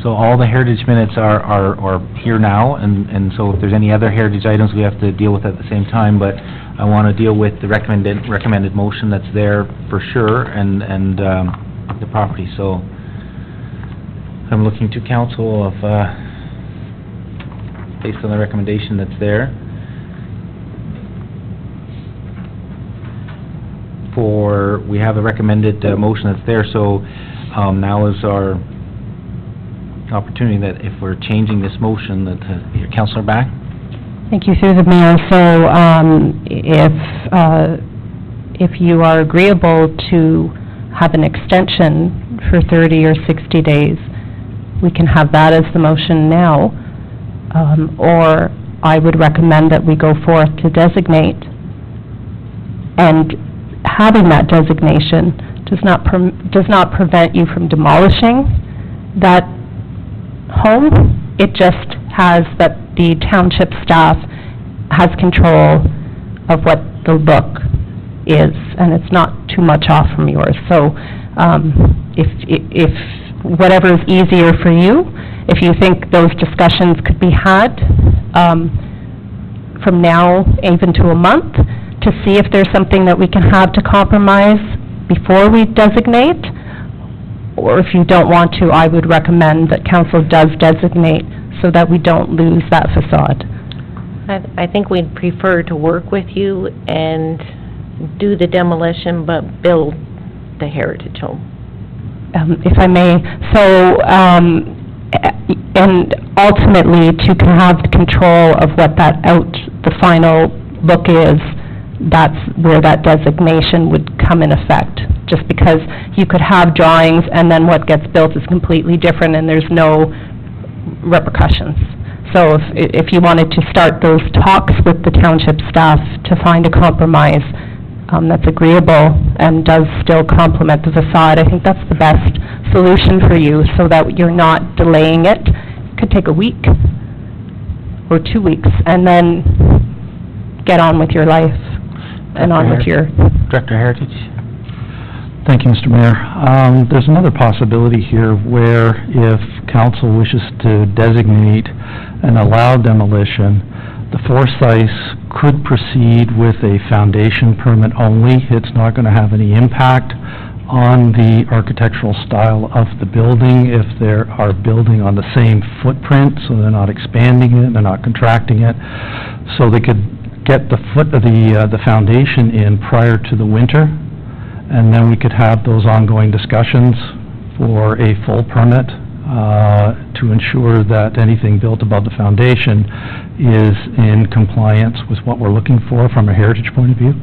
so all the heritage minutes are here now, and so if there's any other heritage items, we have to deal with at the same time, but I want to deal with the recommended motion that's there for sure, and the property. So I'm looking to council of, based on the recommendation that's there, we have a recommended motion that's there, so now is our opportunity that if we're changing this motion, that your Councillor Back. Thank you, through the mayor. So, if you are agreeable to have an extension for 30 or 60 days, we can have that as the motion now, or I would recommend that we go forth to designate, and having that designation does not prevent you from demolishing that home. It just has that the township staff has control of what the look is, and it's not too much off from yours. So, if whatever is easier for you, if you think those discussions could be had from now even to a month, to see if there's something that we can have to compromise before we designate, or if you don't want to, I would recommend that council does designate so that we don't lose that facade. I think we'd prefer to work with you and do the demolition, but build the heritage home. If I may, so, and ultimately, to have control of what the final look is, that's where that designation would come in effect. Just because you could have drawings and then what gets built is completely different and there's no repercussions. So if you wanted to start those talks with the township staff to find a compromise that's agreeable and does still complement the facade, I think that's the best solution for you, so that you're not delaying it. It could take a week. or 2 weeks, and then get on with your life and on with your... Director Heritage? Thank you, Mr. Mayor. There's another possibility here where if council wishes to designate an allowed demolition, the Forsyths could proceed with a foundation permit only. It's not going to have any impact on the architectural style of the building if they are building on the same footprint, so they're not expanding it, they're not contracting it. So they could get the foundation in prior to the winter, and then we could have those ongoing discussions for a full permit to ensure that anything built above the foundation is in compliance with what we're looking for from a heritage point of view.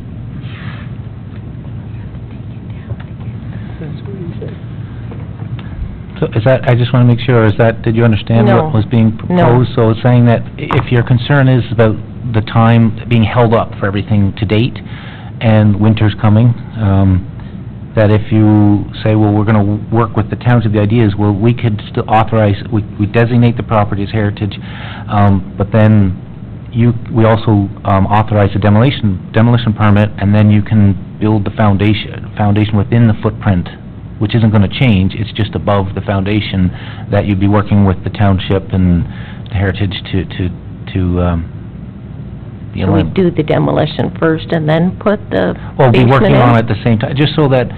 So is that, I just want to make sure, did you understand No. what was being proposed? No. So it's saying that if your concern is about the time being held up for everything to date, and winter's coming, that if you say, well, we're going to work with the township, the idea is, well, we could still authorize, we designate the property as heritage, but then we also authorize a demolition permit, and then you can build the foundation within the footprint, which isn't going to change, it's just above the foundation that you'd be working with the township and the heritage to So we do the demolition first and then put the Well, be basement working in? on it at the same time, just so that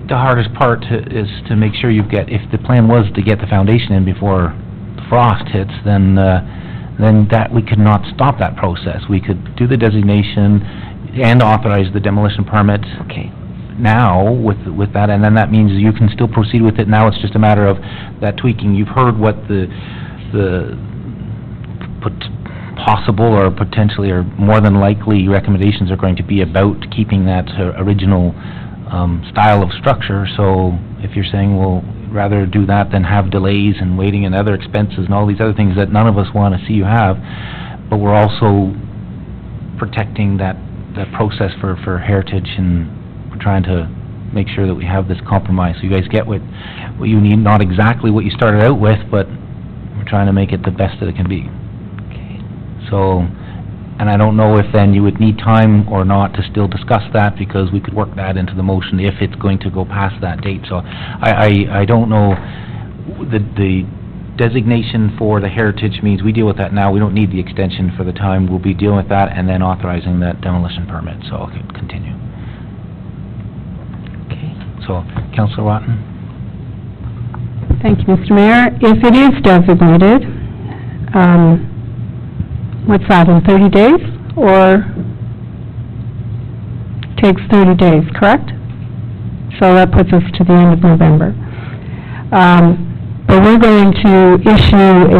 the hardest part is to make sure if the plan was to get the foundation in before frost hits, then that, we could not stop that process. We could do the designation and authorize the demolition permit. Okay. Now with that, and then that means you can still proceed with it. Now it's just a matter of that tweaking. You've heard what the possible or potentially or more than likely recommendations are going to be about keeping that original style of structure. So if you're saying, well, rather do that than have delays and waiting and other expenses and all these other things that none of us want to see you have, but we're also protecting that process for heritage, and we're trying to make sure that we have this compromise, so you guys get what you need, not exactly what you started out with, but we're trying to make it the best that it can be. Okay. So, and I don't know if then you would need time or not to still discuss that, because we could work that into the motion if it's going to go past that date. So I don't know, the designation for the heritage means we deal with that now. We don't need the extension for the time. We'll be dealing with that and then authorizing that demolition permit, so I'll continue. So, Councillor Watton? Thank you, Mr. Mayor. If it is designated, what's that, in 30 days? Or takes 30 days, correct? So that puts us to the end of November. But we're going to issue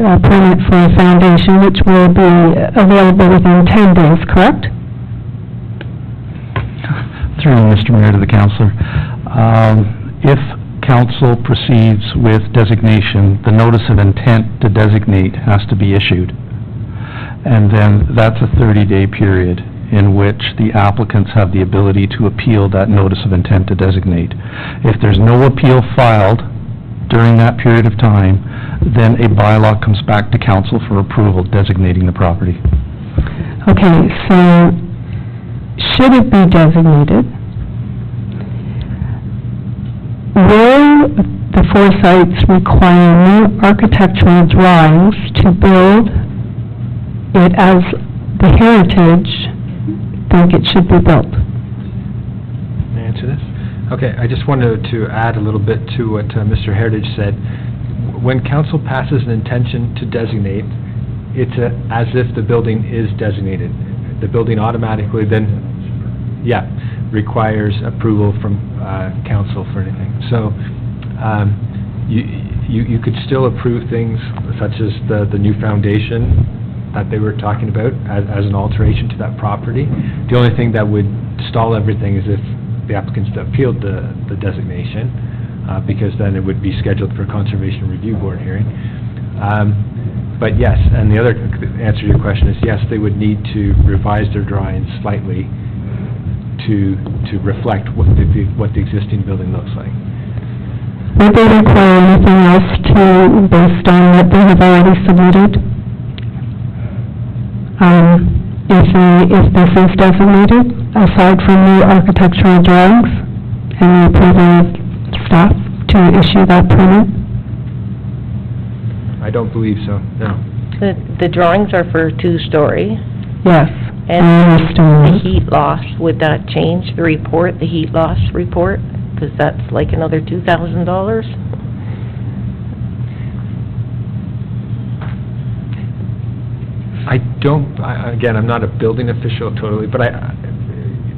a permit for a foundation, which will be available within 10 days, correct? Through Mr. Mayor to the councillor. If council proceeds with designation, the notice of intent to designate has to be issued. And then that's a 30-day period in which the applicants have the ability to appeal that notice of intent to designate. If there's no appeal filed during that period of time, then a bylaw comes back to council for approval designating the property. Okay, so should it be designated, will the Forsyths require new architectural drawings to build it as the heritage think it should be built? May I answer this? Okay, I just wanted to add a little bit to what Mr. Heritage said. When council passes an intention to designate, it's as if the building is designated. The building automatically then, requires approval from council for anything. So you could still approve things such as the new foundation that they were talking about as an alteration to that property. The only thing that would stall everything is if the applicants appealed the designation, because then it would be scheduled for a Conservation Review Board hearing. But yes, and the other answer to your question is yes, they would need to revise their drawings slightly to reflect what the existing building looks like. Would they require anything else based on what they have already submitted? if this is designated, aside from the architectural drawings and the approval of staff to issue that permit? I don't believe so, no. The drawings are for two-story, Yes, I and the understand. heat loss, would that change the report, the heat loss report? Because that's like another $2,000? Again, I'm not a building official totally, but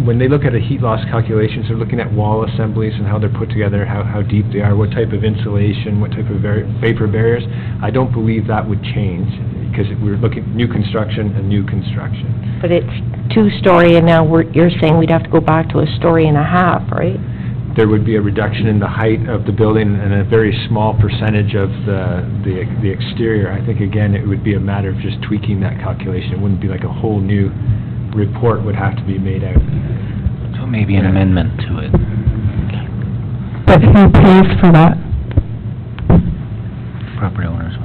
when they look at a heat loss calculations, they're looking at wall assemblies and how they're put together, how deep they are, what type of insulation, what type of vapor barriers. I don't believe that would change, because we're looking new construction and new construction. But it's two-story, and now you're saying we'd have to go back to a story and a half, right? There would be a reduction in the height of the building and a very small percentage of the exterior. I think, again, it would be a matter of just tweaking that calculation. It wouldn't be like a whole new report would have to be made out. So maybe an amendment to it. But who pays for that? Property owners.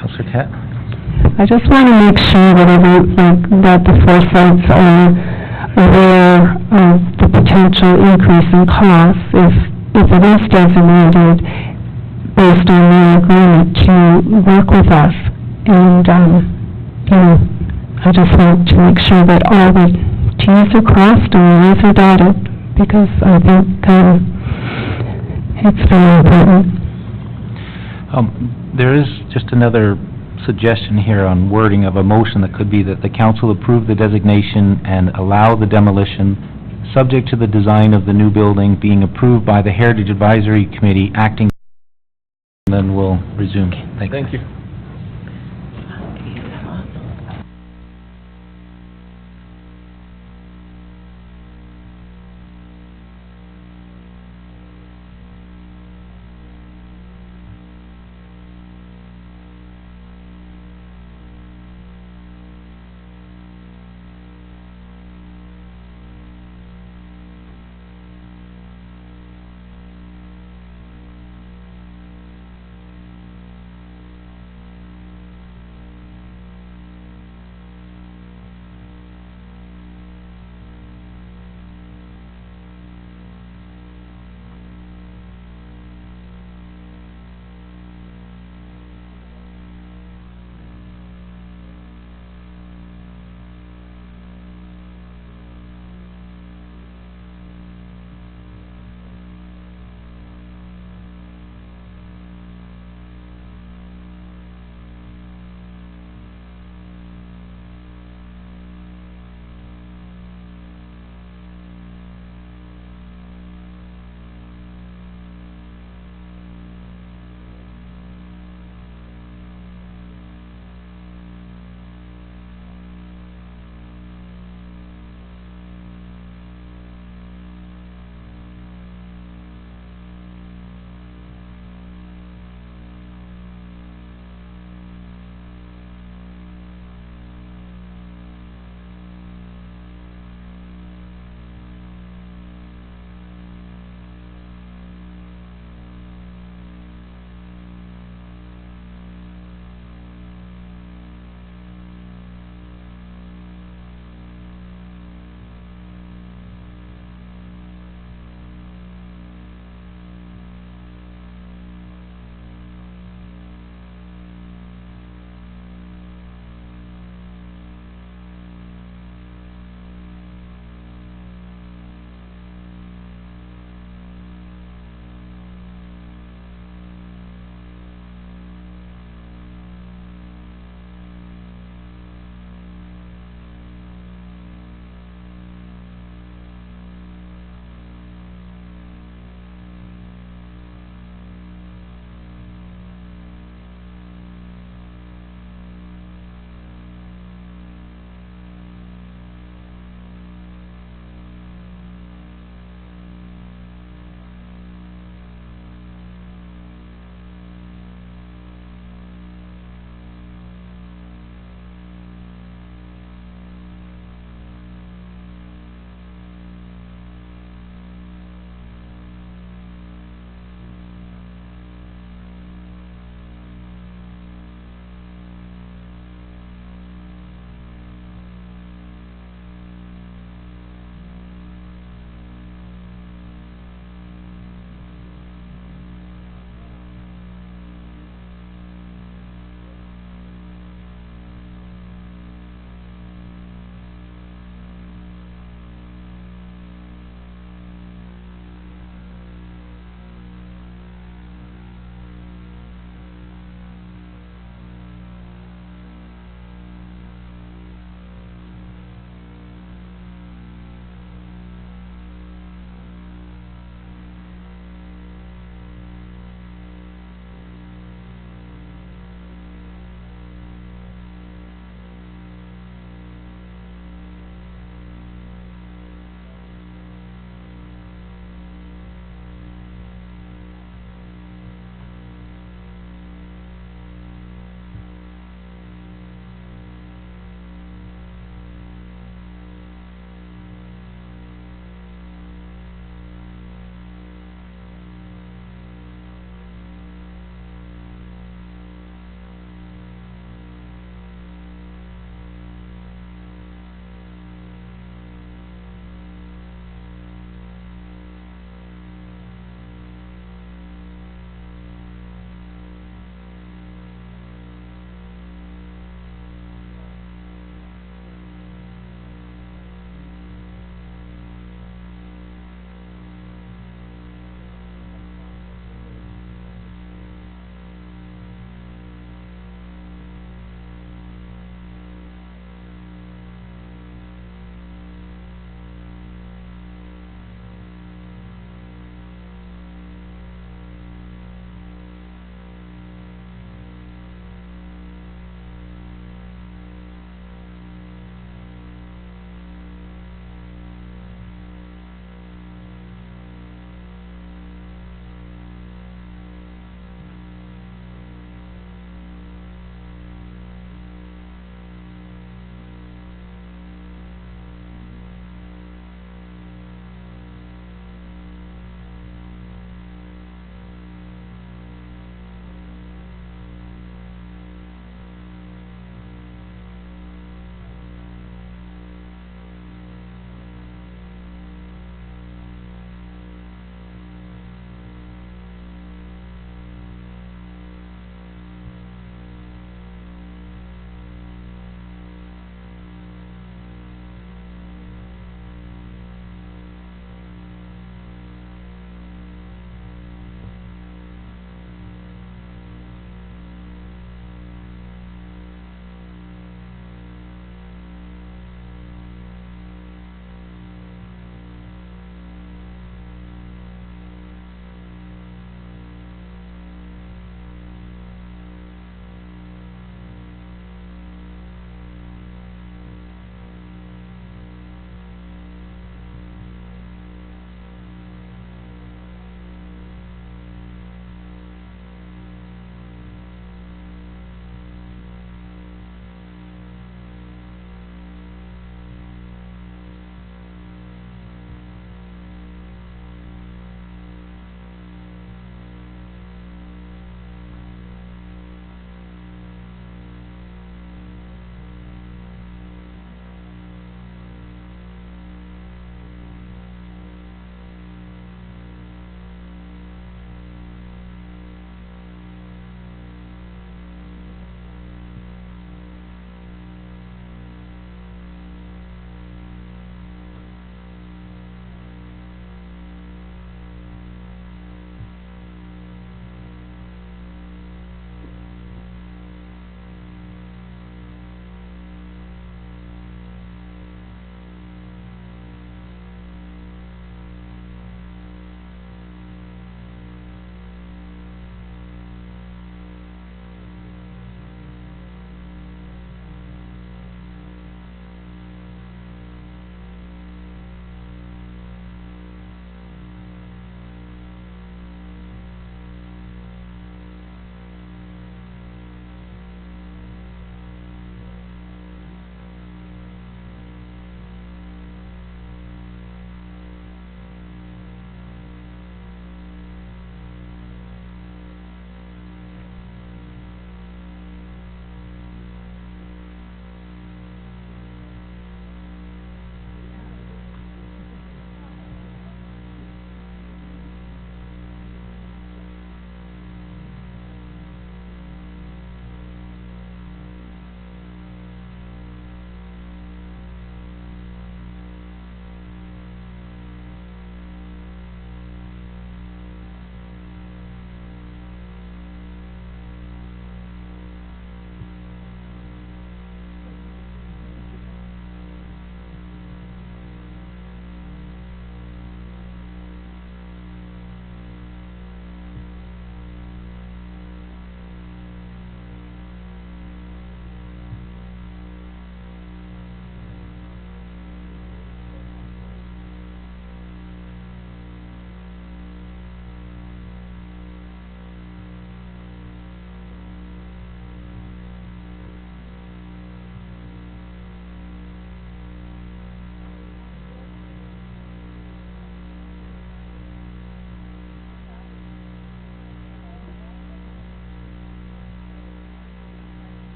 Councillor Cat? I just want to make sure that the Forsyths are aware of the potential increase in costs if it is designated based on the agreement to work with us. And, I just want to make sure that all the Ts are crossed and the Is are dotted, because I think, it's very important. There is just another suggestion here on wording of a motion that could be that the council approve the designation and allow the demolition, subject to the design of the new building being approved by the Heritage Advisory Committee acting, and then we'll resume. Thank you.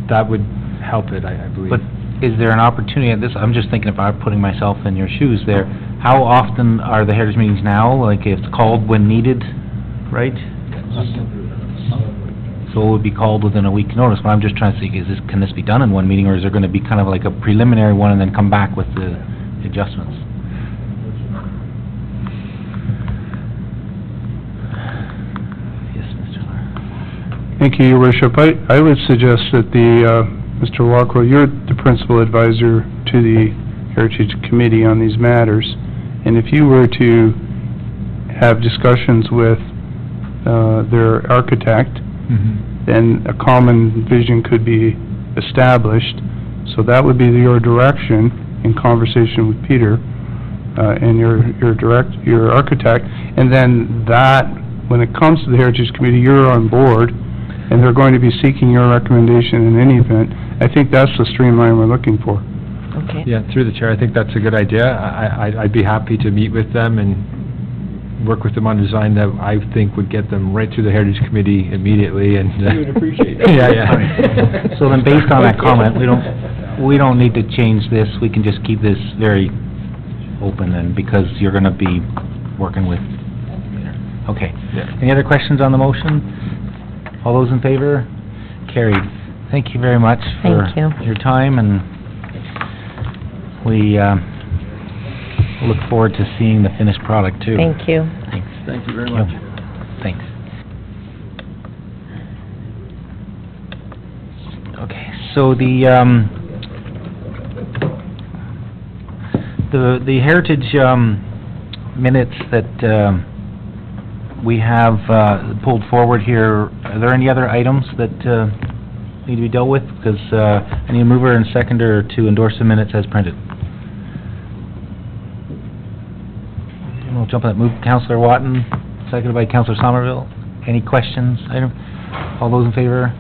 that would help it, I believe. But is there an opportunity at this, I'm just thinking if I'm putting myself in your shoes there, how often are the heritage meetings now? Like, it's called when needed, right? So it would be called within a week's notice, but I'm just trying to see, can this be done in one meeting, or is there gonna be kind of like a preliminary one and then come back with the adjustments? Yes, Mr. Lar. Thank you, Your Worship. I would suggest that Mr. Walkrow, you're the principal advisor to the Heritage Committee on these matters, and if you were to have discussions with their architect, then a common vision could be established. So that would be your direction in conversation with Peter and your architect. And then that, when it comes to the Heritage Committee, you're on board, and they're going to be seeking your recommendation in any event. I think that's the streamline we're looking for. Okay. Yeah, through the chair, I think that's a good idea. I'd be happy to meet with them and work with them on design that I think would get them right through the Heritage Committee immediately, and... We would appreciate that. Yeah. So then, based on that comment, we don't need to change this, we can just keep this very open then, because you're gonna be working with... Okay. Yeah. Any other questions on the motion? All those in favor? Carried. Thank you very much for Thank you. your time, and we look forward to seeing the finished product, too. Thank you. Thanks. Thank you very much. Thanks. Okay, so the Heritage minutes that we have pulled forward here, are there any other items that need to be dealt with? Because I need a mover and seconder to endorse the minutes as printed. We'll jump on that. Move Councillor Watton, seconded by Councillor Somerville. Any questions? All those in favor?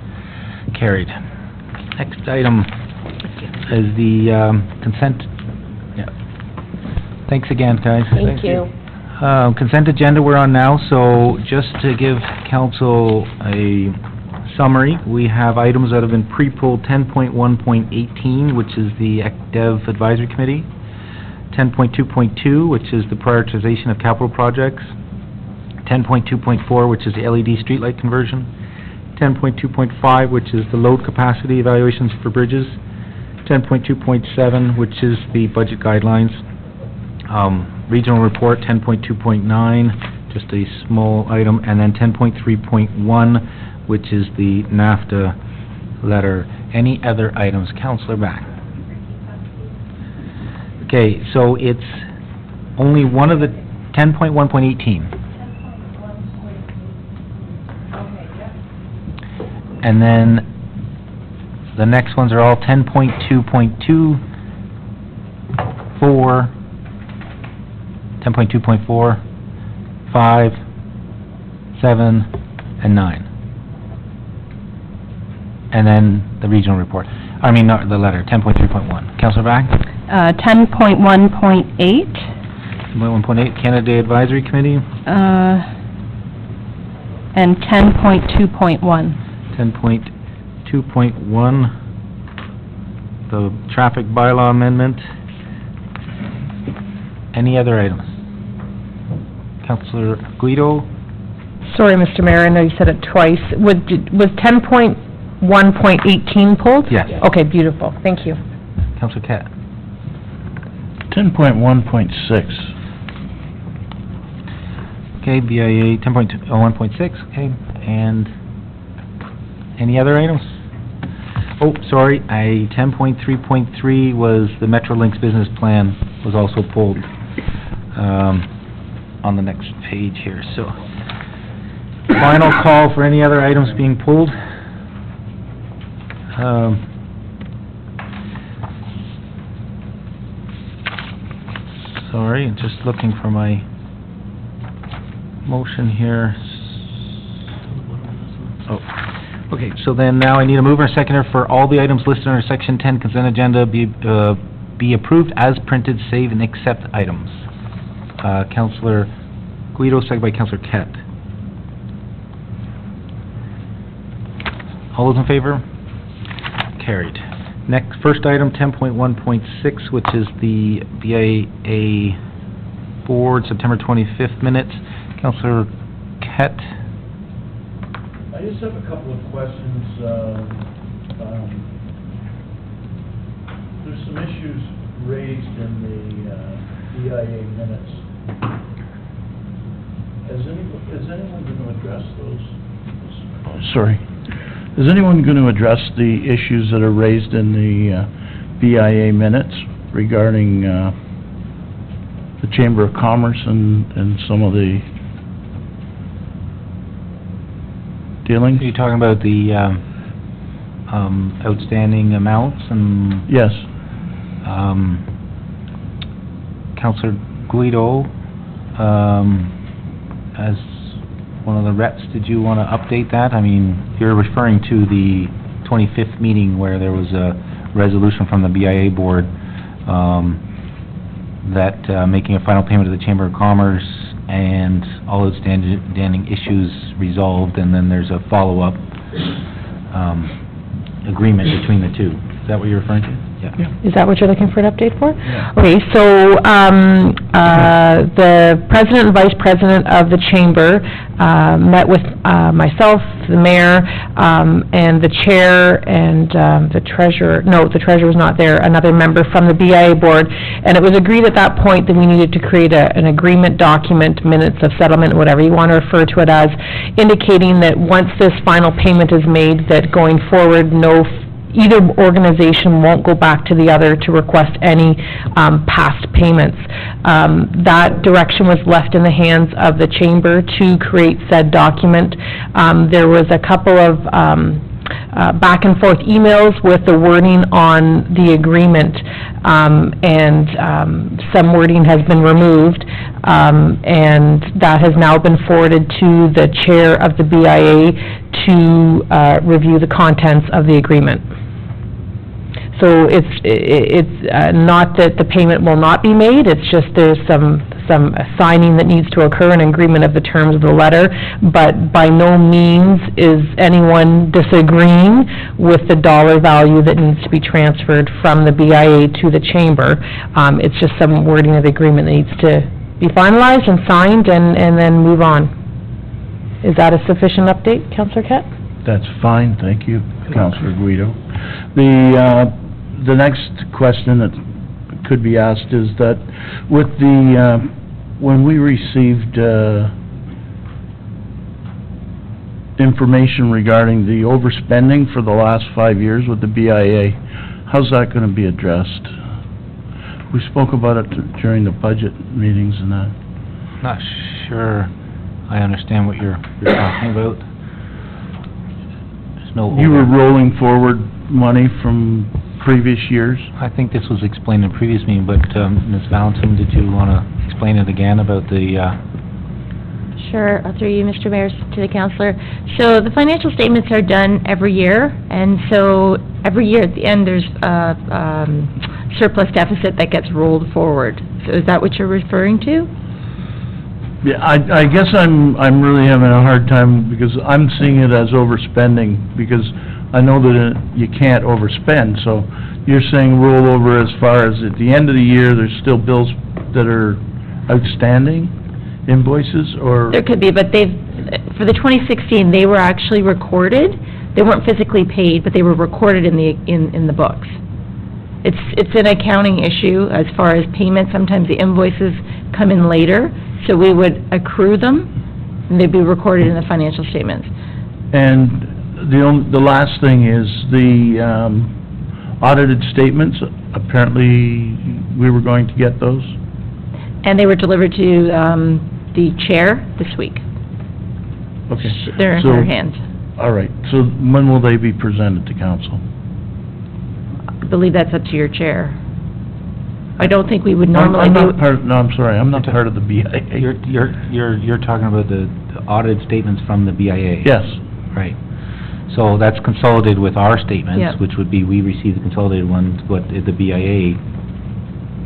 Carried. Next item is the consent. Yeah. Thanks again, guys. Thank you. Consent agenda we're on now, so just to give council a summary, we have items that have been pre-pulled: 10.1.18, which is the ECDev Advisory Committee; 10.2.2, which is the prioritization of capital projects; 10.2.4, which is the LED streetlight conversion; 10.2.5, which is the load capacity evaluations for bridges; 10.2.7, which is the budget guidelines; regional report 10.2.9, just a small item; and then 10.3.1, which is the NAFTA letter. Any other items? Councillor Back. Okay, so it's only one of the 10.1.18. And then the next ones are all 10.2.2, 4, 10.2.4, 5, 7, and 9. And then the regional report. I mean, not the letter, 10.3.1. Councillor Back? 10.1.8. 10.1.8, Canada Day Advisory Committee. And 10.2.1. 10.2.1, the traffic bylaw amendment. Any other items? Councillor Guido? Sorry, Mr. Mayor, I know you said it twice. Was 10.1.18 pulled? Yes. Okay, beautiful. Thank you. Councillor Cat? 10.1.6. Okay, BIA 10.1.6, okay, and any other items? Oh, sorry, 10.3.3 was the Metrolinx business plan, was also pulled on the next page here, so. Final call for any other items being pulled. Sorry, just looking for my motion here. Oh, okay, so then now I need a mover and seconder for all the items listed under Section 10 consent agenda be approved as printed, save and accept items. Councillor Guido, second by Councillor Kett. All those in favor? carried. Next, first item, 10.1.6, which is the BIA Board, September 25th minutes. Councillor Kett? I just have a couple of questions. There's some issues raised in the BIA minutes. Is anyone going to address those? Sorry. Is anyone going to address the issues that are raised in the BIA minutes regarding the Chamber of Commerce and some of the dealings? Are you talking about the outstanding amounts and... Yes. Councillor Guido, as one of the reps, did you want to update that? I mean, you're referring to the 25th meeting where there was a resolution from the BIA Board that making a final payment to the Chamber of Commerce and all outstanding issues resolved, and then there's a follow-up agreement between the two. Is that what you're referring to? Yeah. Is that what you're looking for an update for? Yeah. Okay, so, the president and vice president of the chamber, met with, myself, the mayor, and the chair, and, the treasurer was not there, another member from the BIA board, and it was agreed at that point that we needed to create an agreement document, minutes of settlement, whatever you want to refer to it as, indicating that once this final payment is made, that going forward, either organization won't go back to the other to request any past payments. That direction was left in the hands of the chamber to create said document. There was a couple of back and forth emails with the wording on the agreement, and some wording has been removed, and that has now been forwarded to the chair of the BIA to review the contents of the agreement. So it's not that the payment will not be made, it's just there's some signing that needs to occur, an agreement of the terms of the letter, but by no means is anyone disagreeing with the dollar value that needs to be transferred from the BIA to the chamber. It's just some wording of the agreement that needs to be finalized and signed and then move on. Is that a sufficient update, Councillor Kett? That's fine, thank you, Councillor Guido. The next question that could be asked is that with the, when we received information regarding the overspending for the last 5 years with the BIA, how's that going to be addressed? We spoke about it during the budget meetings and that. Not sure I understand what you're talking about. There's no... You were rolling forward money from previous years? I think this was explained in a previous meeting, but Ms. Valentin, did you want to explain it again about the... Sure, through you, Mr. Mayor, to the councillor. So the financial statements are done every year, and so every year at the end there's a surplus deficit that gets rolled forward. So is that what you're referring to? Yeah, I guess I'm really having a hard time because I'm seeing it as overspending because I know that you can't overspend. So you're saying roll over as far as at the end of the year there's still bills that are outstanding, invoices, or? There could be, but for the 2016, they were actually recorded. They weren't physically paid, but they were recorded in the books. It's an accounting issue as far as payments. Sometimes the invoices come in later, so we would accrue them, and they'd be recorded in the financial statements. And the last thing is the audited statements. Apparently, we were going to get those. And they were delivered to the chair this week. Okay. They're in her hands. All right. So when will they be presented to council? I believe that's up to your chair. I don't think we would normally no, I'm sorry. I'm not part of the BIA. You're talking about the audited statements from the BIA? Yes. Right. So that's consolidated with our statements, Yep. which would be, we receive the consolidated ones, but the BIA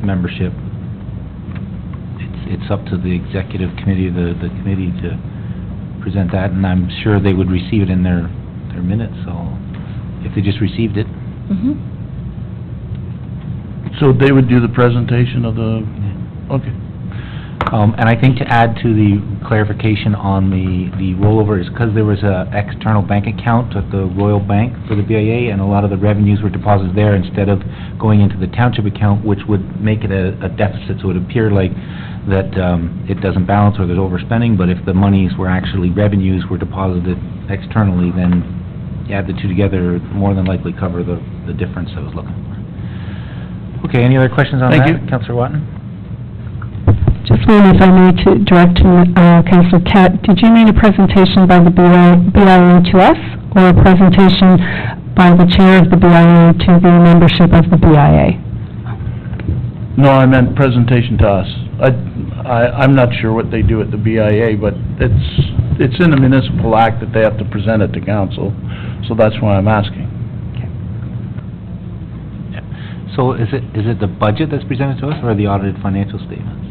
membership, it's up to the executive committee, the committee to present that, and I'm sure they would receive it in their minutes, so if they just received it. So they would do the presentation of the, okay. And I think to add to the clarification on the rollover is because there was a external bank account at the Royal Bank for the BIA, and a lot of the revenues were deposited there instead of going into the township account, which would make it a deficit, so it would appear like that it doesn't balance or there's overspending, but if the monies were actually revenues were deposited externally, then you add the two together, more than likely cover the difference I was looking for. Okay, any other questions on that? Thank you. Councillor Watton? Just one, if I may, to direct to Councillor Cat, did you mean a presentation by the BIA to us, or a presentation by the chair of the BIA to the membership of the BIA? No, I meant presentation to us. I'm not sure what they do at the BIA, but it's in the municipal act that they have to present it to council, so that's why I'm asking. So is it the budget that's presented to us, or the audited financial statements?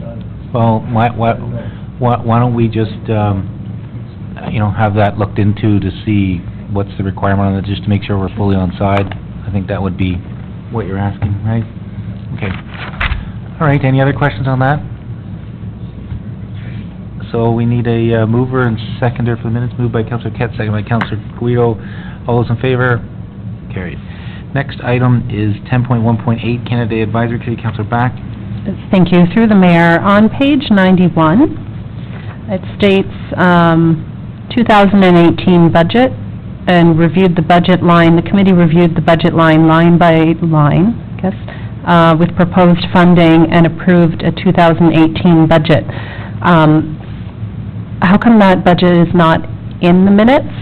Well, why don't we just, have that looked into to see what's the requirement on it, just to make sure we're fully on side? I think that would be what you're asking, right? Okay. All right, any other questions on that? So we need a mover and seconder for the minutes, moved by Councillor Kett, second by Councillor Guido. All those in favor? Carried. Next item is 10.1.8, Candidate Advisory Committee, Councillor Back. Thank you. Through the mayor, on page 91, it states 2018 budget, and reviewed the budget line, the committee reviewed the budget line by line, I guess, with proposed funding and approved a 2018 budget. How come that budget is not in the minutes?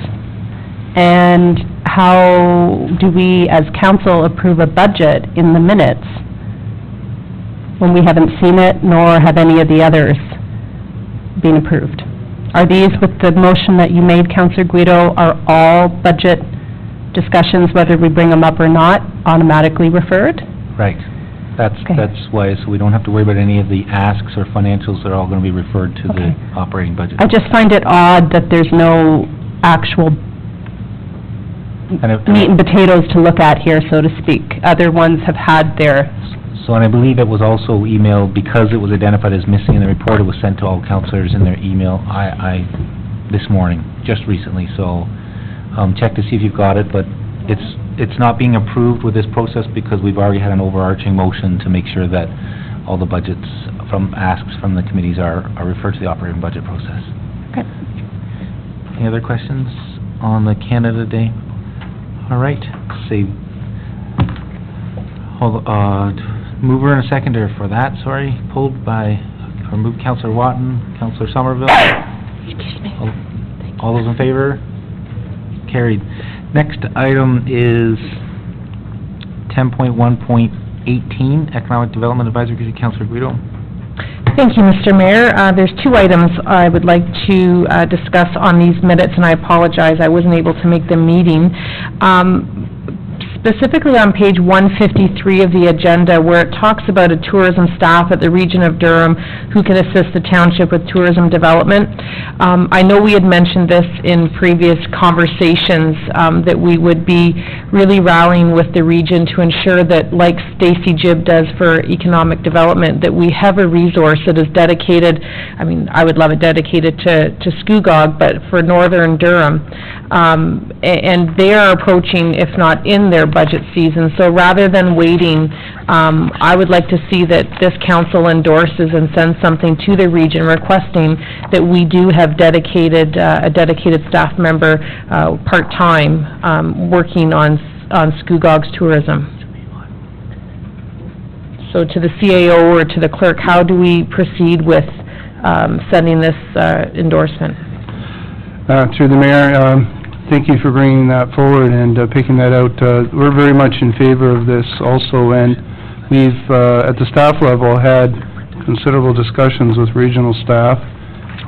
And how do we, as council, approve a budget in the minutes when we haven't seen it, nor have any of the others been approved? Are these, with the motion that you made, Councillor Guido, are all budget discussions, whether we bring them up or not, automatically referred? Right. That's why, so we don't have to worry about any of the asks or financials. They're all going to be referred to the operating budget. I just find it odd that there's no actual meat and potatoes to look at here, so to speak. Other ones have had their... So, and I believe it was also emailed, because it was identified as missing in the report, it was sent to all councillors in their email this morning, just recently, so check to see if you've got it, but it's not being approved with this process because we've already had an overarching motion to make sure that all the budgets from asks from the committees are referred to the operating budget process. Okay. Any other questions on the Canada Day? All right, mover and a seconder for that, sorry, moved Councillor Watton, Councillor Somerville. Excuse me. All those in favor? Carried. Next item is 10.1.18, Economic Development Advisory Committee, Councillor Guido. Thank you, Mr. Mayor. There's two items I would like to discuss on these minutes, and I apologize, I wasn't able to make the meeting. Specifically on page 153 of the agenda, where it talks about a tourism staff at the region of Durham who can assist the township with tourism development. I know we had mentioned this in previous conversations, that we would be really rallying with the region to ensure that, like Stacy Jibb does for economic development, that we have a resource that is dedicated, I mean, I would love it dedicated to Scugog, but for northern Durham. And they are approaching, if not in their budget season, so rather than waiting, I would like to see that this council endorses and sends something to the region requesting that we do have a dedicated staff member, part-time, working on Scugog's tourism. So to the CAO or to the clerk, how do we proceed with sending this endorsement? Through the mayor, thank you for bringing that forward and picking that out. We're very much in favor of this also, and we've, at the staff level, had considerable discussions with regional staff,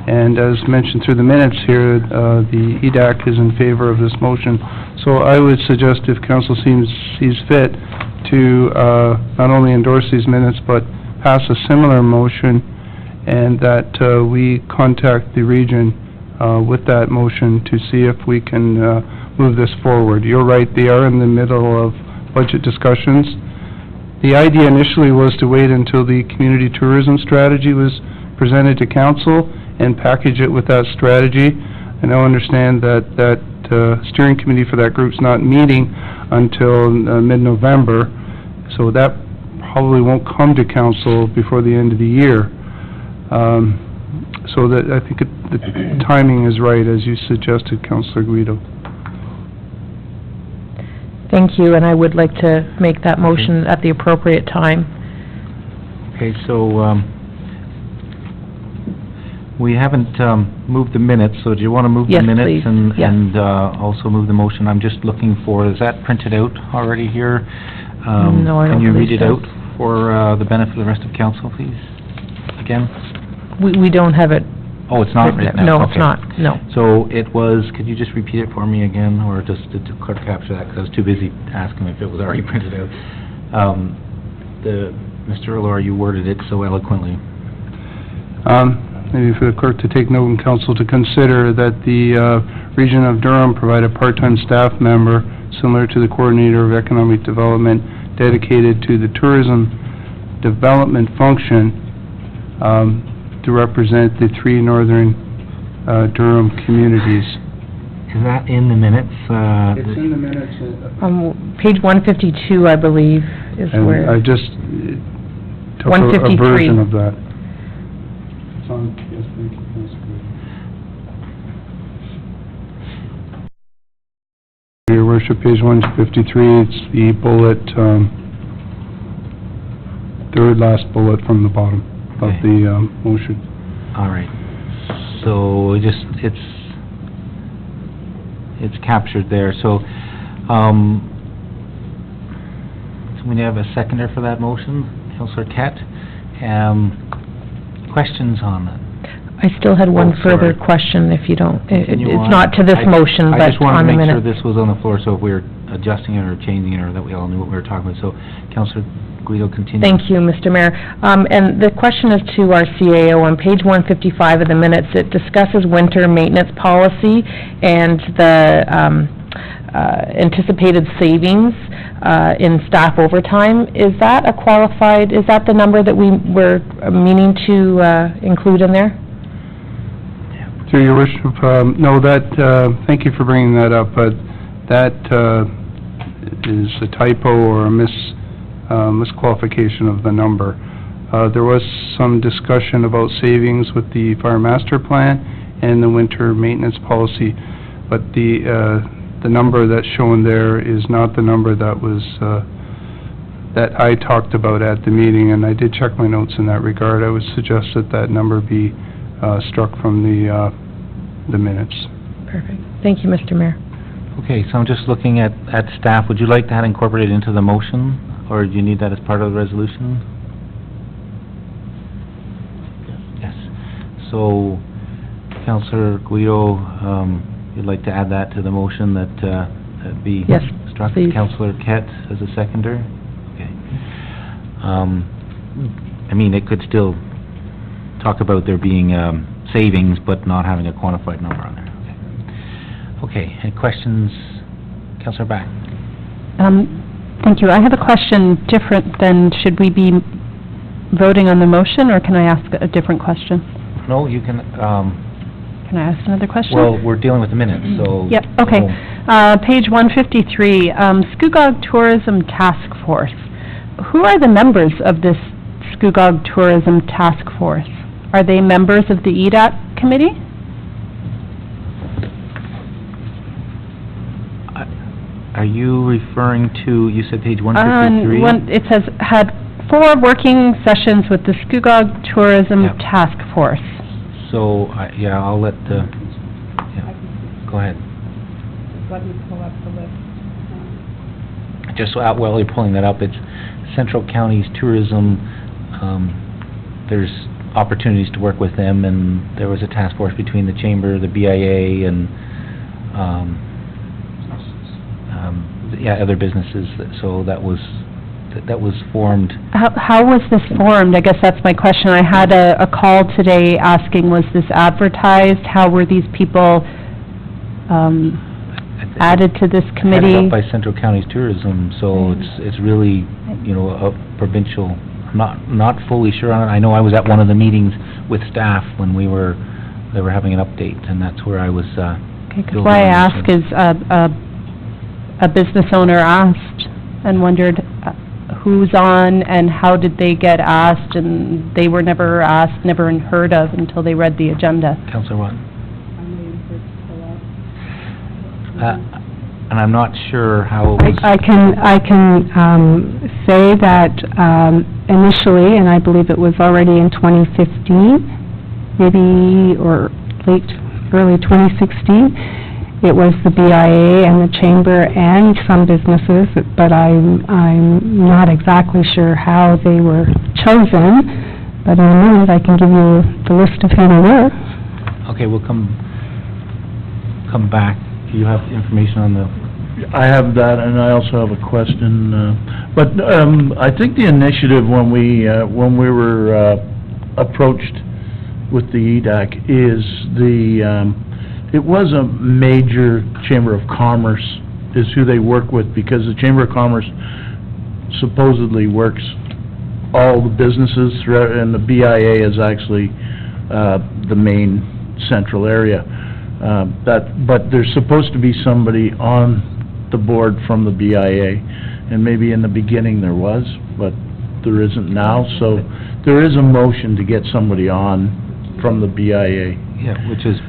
and as mentioned through the minutes here, the EDAC is in favor of this motion. So I would suggest, if council sees fit, to not only endorse these minutes, but pass a similar motion, and that we contact the region with that motion to see if we can move this forward. You're right, they are in the middle of budget discussions. The idea initially was to wait until the community tourism strategy was presented to council and package it with that strategy. I now understand that steering committee for that group's not meeting until mid-November, so that probably won't come to council before the end of the year. So that, I think the timing is right, as you suggested, Councillor Guido. Thank you, and I would like to make that motion at the appropriate time. Okay, so, we haven't, moved the minutes, so do you want to move the Yes, minutes? please. And, Yes. and, also move the motion? I'm just looking for, is that printed out already here? No, I don't Can you read believe it so. out for, the benefit of the rest of council, please? Again? We don't have it. Oh, it's not written out? No, it's Okay. not, no. So it was, could you just repeat it for me again, or just did the clerk capture that, because I was too busy asking if it was already printed out. Mr. Allure, you worded it so eloquently. Maybe for the clerk to take note and council to consider that the Region of Durham provide a part-time staff member similar to the Coordinator of Economic Development dedicated to the tourism development function to represent the 3 northern Durham communities. Is that in the minutes? It's in the minutes. Page 152, I believe, is And where... I just took a 153. version of that. It's on, yes, thank you, Councilor. Your Worship, page 153, it's the bullet, third last bullet from the bottom of Okay. the motion. All right. So it's captured there, so, so we have a seconder for that motion, Councillor Kett. Questions on it? I still had one Oh, further sorry. question, if you don't, Continue it's on. not to this motion, I but just wanted on to the make sure minute. this was on the floor, so if we were adjusting it or changing it, or that we all knew what we were talking about. So, Councillor Guido, continue. Thank you, Mr. Mayor. And the question is to our CAO. On page 155 of the minutes, it discusses winter maintenance policy and the anticipated savings in staff overtime. Is that the number that we were meaning to include in there? Through your worship, no, thank you for bringing that up, but that is a typo or a misqualification of the number. There was some discussion about savings with the fire master plan and the winter maintenance policy, but the number that's shown there is not the number that was, that I talked about at the meeting, and I did check my notes in that regard. I would suggest that number be struck from the minutes. Perfect. Thank you, Mr. Mayor. Okay, so I'm just looking at staff. Would you like that incorporated into the motion, or do you need that as part of the resolution? Yes. So, Councillor Guido, you'd like to add that to the motion, that be Yes, struck? please. Councillor Kett as a seconder? Okay. I mean, it could still talk about there being savings, but not having a quantified number on there. Okay, any questions? Councillor Back? Thank you. I have a question different than, should we be voting on the motion, or can I ask a different question? No, you can, Can I ask another question? well, we're dealing with the minutes, so... Yep, okay. Page 153, Scugog Tourism Task Force. Who are the members of this Scugog Tourism Task Force? Are they members of the EDAT committee? Are you referring to, you said page 153? It says, had 4 working sessions with the Scugog Tourism Yep. Task Force. So, yeah, I'll let, yeah, go ahead. Let me pull up the list. Just so, while you're pulling that up, it's Central Counties Tourism, there's opportunities to work with them, and there was a task force between the Chamber, the BIA, and, yeah, other businesses, so that was formed. How was this formed? I guess that's my question. I had a call today asking, was this advertised? How were these people, added to this Headed committee. up by Central Counties Tourism, so it's really, you know, a provincial, I'm not fully sure on it. I know I was at one of the meetings with staff when they were having an update, and that's where I was, Okay, 'cause why I ask is, a business owner asked and wondered who's on and how did they get asked, and they were never asked, never heard of until they read the agenda. Councillor Watt? And I'm not sure how it was... I can say that initially, and I believe it was already in 2015, maybe, or early 2016, it was the BIA and the Chamber and some businesses, but I'm not exactly sure how they were chosen, but in a minute I can give you the list of who they were. Okay, we'll come back. Do you have information on the... I have that, and I also have a question, but I think the initiative when we were approached with the EDAC is it was a major Chamber of Commerce is who they work with, because the Chamber of Commerce supposedly works all the businesses throughout, and the BIA is actually the main central area. But there's supposed to be somebody on the board from the BIA, and maybe in the beginning there was, but there isn't now, so there is a motion to get somebody on from the BIA. Yeah, which is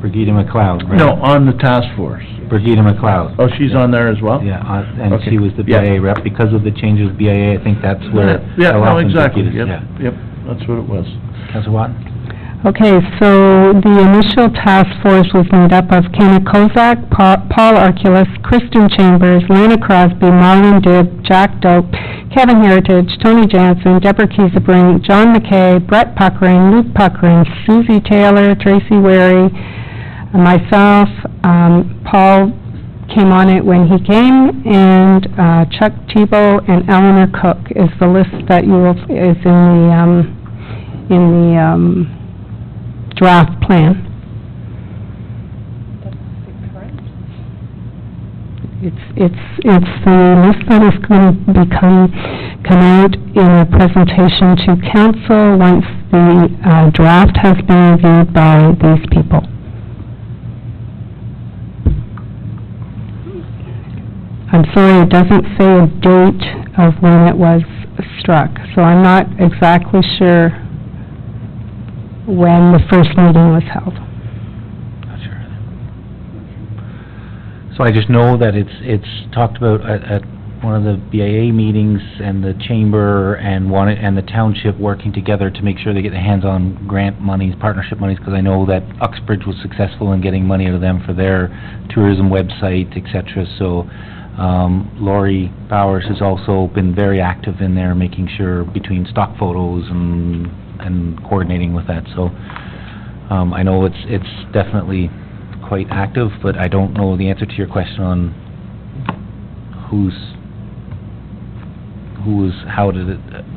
Brigida McLeod, right? No, on the task force. Brigida McLeod. Oh, she's on there as well? Yeah, and Okay. she was the BIA rep. Because of the changes of BIA, I think that's where... Yeah, how no, often exactly, Brigida- yep, that's what it was. Councillor Watt? Okay, so the initial task force was made up of Kenny Kozak, Paul Arculus, Kristen Chambers, Lana Crosby, Marlon Dibb, Jack Doak, Kevin Heritage, Tony Jansen, Deborah Kiesebrink, John McKay, Brett Puckering, Luke Puckering, Susie Taylor, Tracy Wary, myself, Paul came on it when he came, and Chuck Tebow and Eleanor Cook is the list that is in the draft plan. It's the list that is going to come out in a presentation to council once the draft has been reviewed by these people. I'm sorry, it doesn't say a date of when it was struck, so I'm not exactly sure when the first meeting was held. Not sure. So I just know that it's talked about at one of the BIA meetings, and the Chamber and the Township working together to make sure they get their hands on grant monies, partnership monies, because I know that Uxbridge was successful in getting money out of them for their tourism website, etc. So Laurie Bowers has also been very active in there, making sure between stock photos and coordinating with that, so I know it's definitely quite active, but I don't know the answer to your question on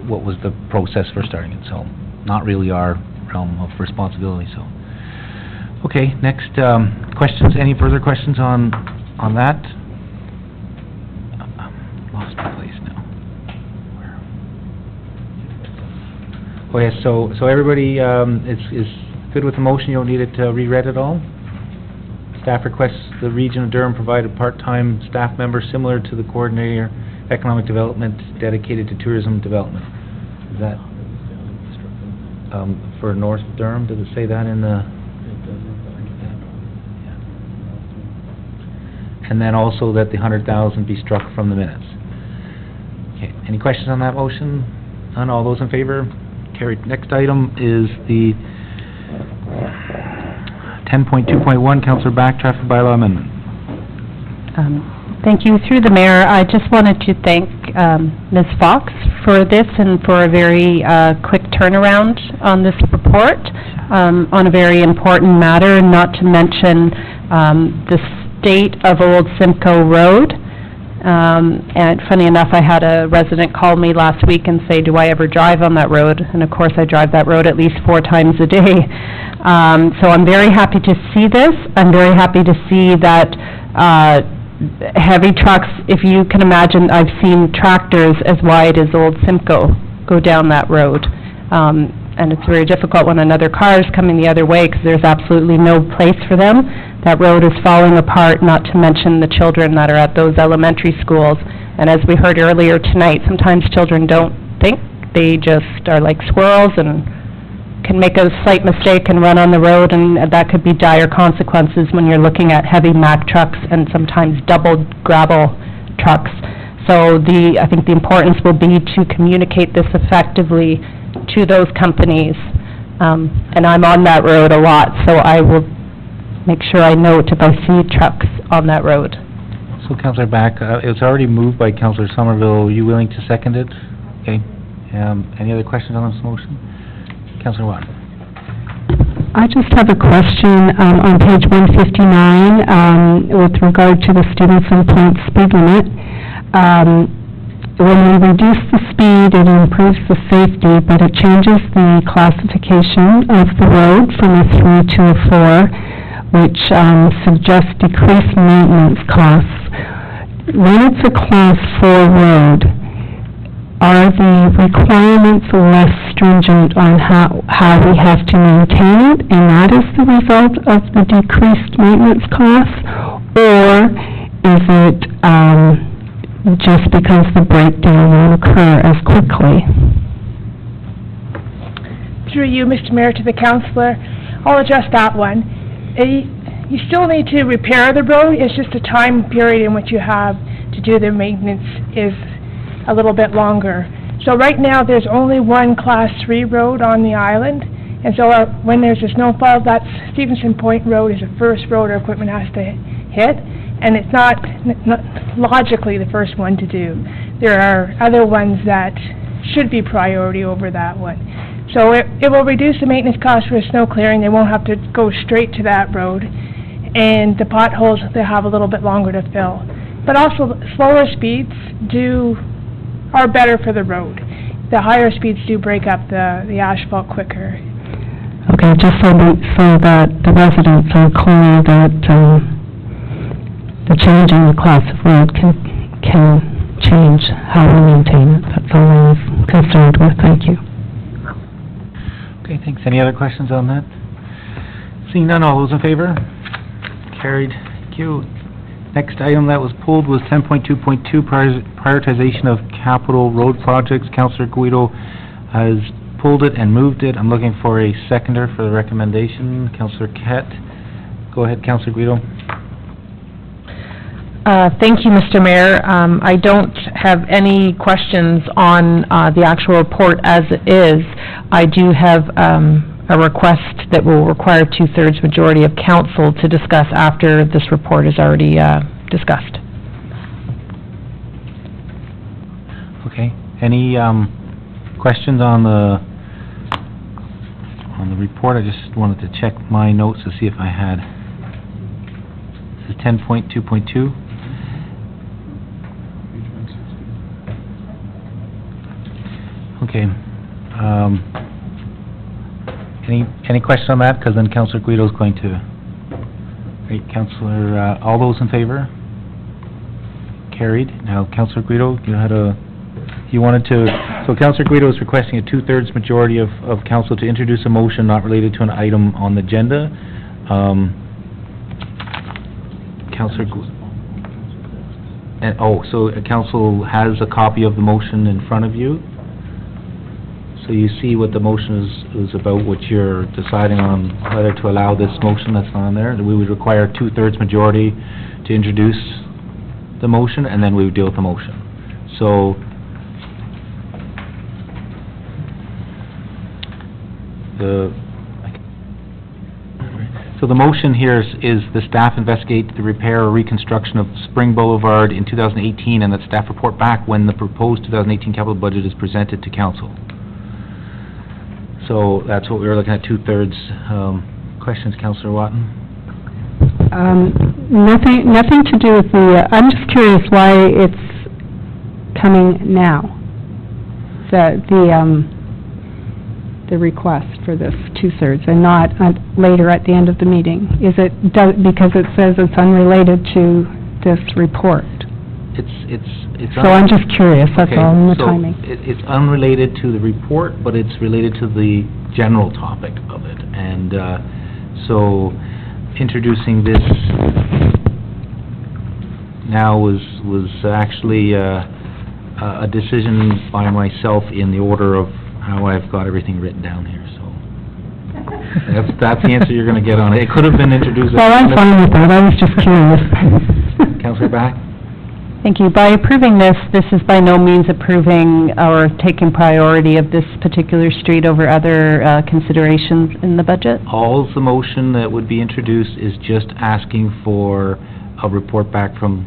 what was the process for starting it, so not really our realm of responsibility, so. Okay, next, questions, any further questions on that? Lost my place now. Oh, yes, so everybody, is good with the motion, you don't need it reread at all? Staff requests the Region of Durham provide a part-time staff member similar to the coordinator, economic development, dedicated to tourism development. Is that, for North Durham, does it say that in the? And then also that the 100,000 be struck from the minutes. Okay, any questions on that motion? None, all those in favor? Carried. Next item is the 10.2.1, Councillor Back, traffic bylaw amendment. Thank you. Through the mayor, I just wanted to thank Ms. Fox for this and for a very quick turnaround on this report on a very important matter, not to mention the state of Old Simcoe Road. And funny enough, I had a resident call me last week and say, do I ever drive on that road? And of course, I drive that road at least 4 times a day. So I'm very happy to see this. I'm very happy to see that heavy trucks, if you can imagine, I've seen tractors as wide as old Simcoe go down that road. And it's very difficult when another car is coming the other way because there's absolutely no place for them. That road is falling apart, not to mention the children that are at those elementary schools. And as we heard earlier tonight, sometimes children don't think. They just are like squirrels and can make a slight mistake and run on the road, and that could be dire consequences when you're looking at heavy Mack trucks and sometimes double gravel trucks. So I think the importance will be to communicate this effectively to those companies. And I'm on that road a lot, so I will make sure I note if I see trucks on that road. So, Councillor Back, it was already moved by Councillor Somerville. Are you willing to second it? Okay. Any other questions on this motion? Councillor Watt. I just have a question on page 159 with regard to the Stevenson Point speed limit. When we reduce the speed, it improves the safety, but it changes the classification of the road from a 3 to a 4, which suggests decreased maintenance costs. When it's a Class 4 road, are the requirements less stringent on how we have to maintain it, and that is the result of the decreased maintenance costs? Or is it just because the breakdown won't occur as quickly? Through you, Mr. Mayor, to the councillor, I'll address that one. You still need to repair the road, it's just the time period in which you have to do the maintenance is a little bit longer. So right now, there's only one Class 3 road on the island, and so when there's a snowfall, that Stevenson Point Road is the first road our equipment has to hit, and it's not logically the first one to do. There are other ones that should be priority over that one. So it will reduce the maintenance costs for snow clearing. They won't have to go straight to that road, and the potholes, they'll have a little bit longer to fill. But also, slower speeds are better for the road. The higher speeds do break up the asphalt quicker. Okay, just so that the residents are clear that the change in the class of road can change how we maintain it. That's all I was concerned with. Thank you. Okay, thanks. Any other questions on that? Seeing none, all those in favor? Carried. Thank you. Next item that was pulled was 10.2.2, prioritization of capital road projects. Councillor Guido has pulled it and moved it. I'm looking for a seconder for the recommendation. Councillor Kett. Go ahead, Councillor Guido. Thank you, Mr. Mayor. I don't have any questions on the actual report as it is. I do have a request that will require 2/3 majority of council to discuss after this report is already discussed. Okay. Any questions on the report? I just wanted to check my notes to see if I had. This is 10.2.2. Okay. Any questions on that? Because then Councillor Guido is going to. Great, Councillor. All those in favor? Carried. Now, Councillor Guido, you wanted to. So, Councillor Guido is requesting a 2/3 majority of council to introduce a motion not related to an item on the agenda. Councillor. So council has a copy of the motion in front of you. So you see what the motion is about, what you're deciding on whether to allow this motion that's on there. We would require 2/3 majority to introduce the motion, and then we would deal with the motion. So the motion here is the staff investigate the repair or reconstruction of Spring Boulevard in 2018, and that staff report back when the proposed 2018 capital budget is presented to council. So that's what we were looking at, 2/3. Questions, Councillor Watton? Nothing to do with I'm just curious why it's coming now, the request for this two-thirds, and not later at the end of the meeting. Is it, because it says it's unrelated to this report? It's. So I'm just curious, that's all, in the timing. So it's unrelated to the report, but it's related to the general topic of it. And so introducing this now was actually a decision by myself in the order of how I've got everything written down here, so. That's the answer you're gonna get on it. It could have been introduced. Well, I'm fine with that, I was just curious. Councillor Back? Thank you. By approving this, this is by no means approving or taking priority of this particular street over other considerations in the budget? All the motion that would be introduced is just asking for a report back from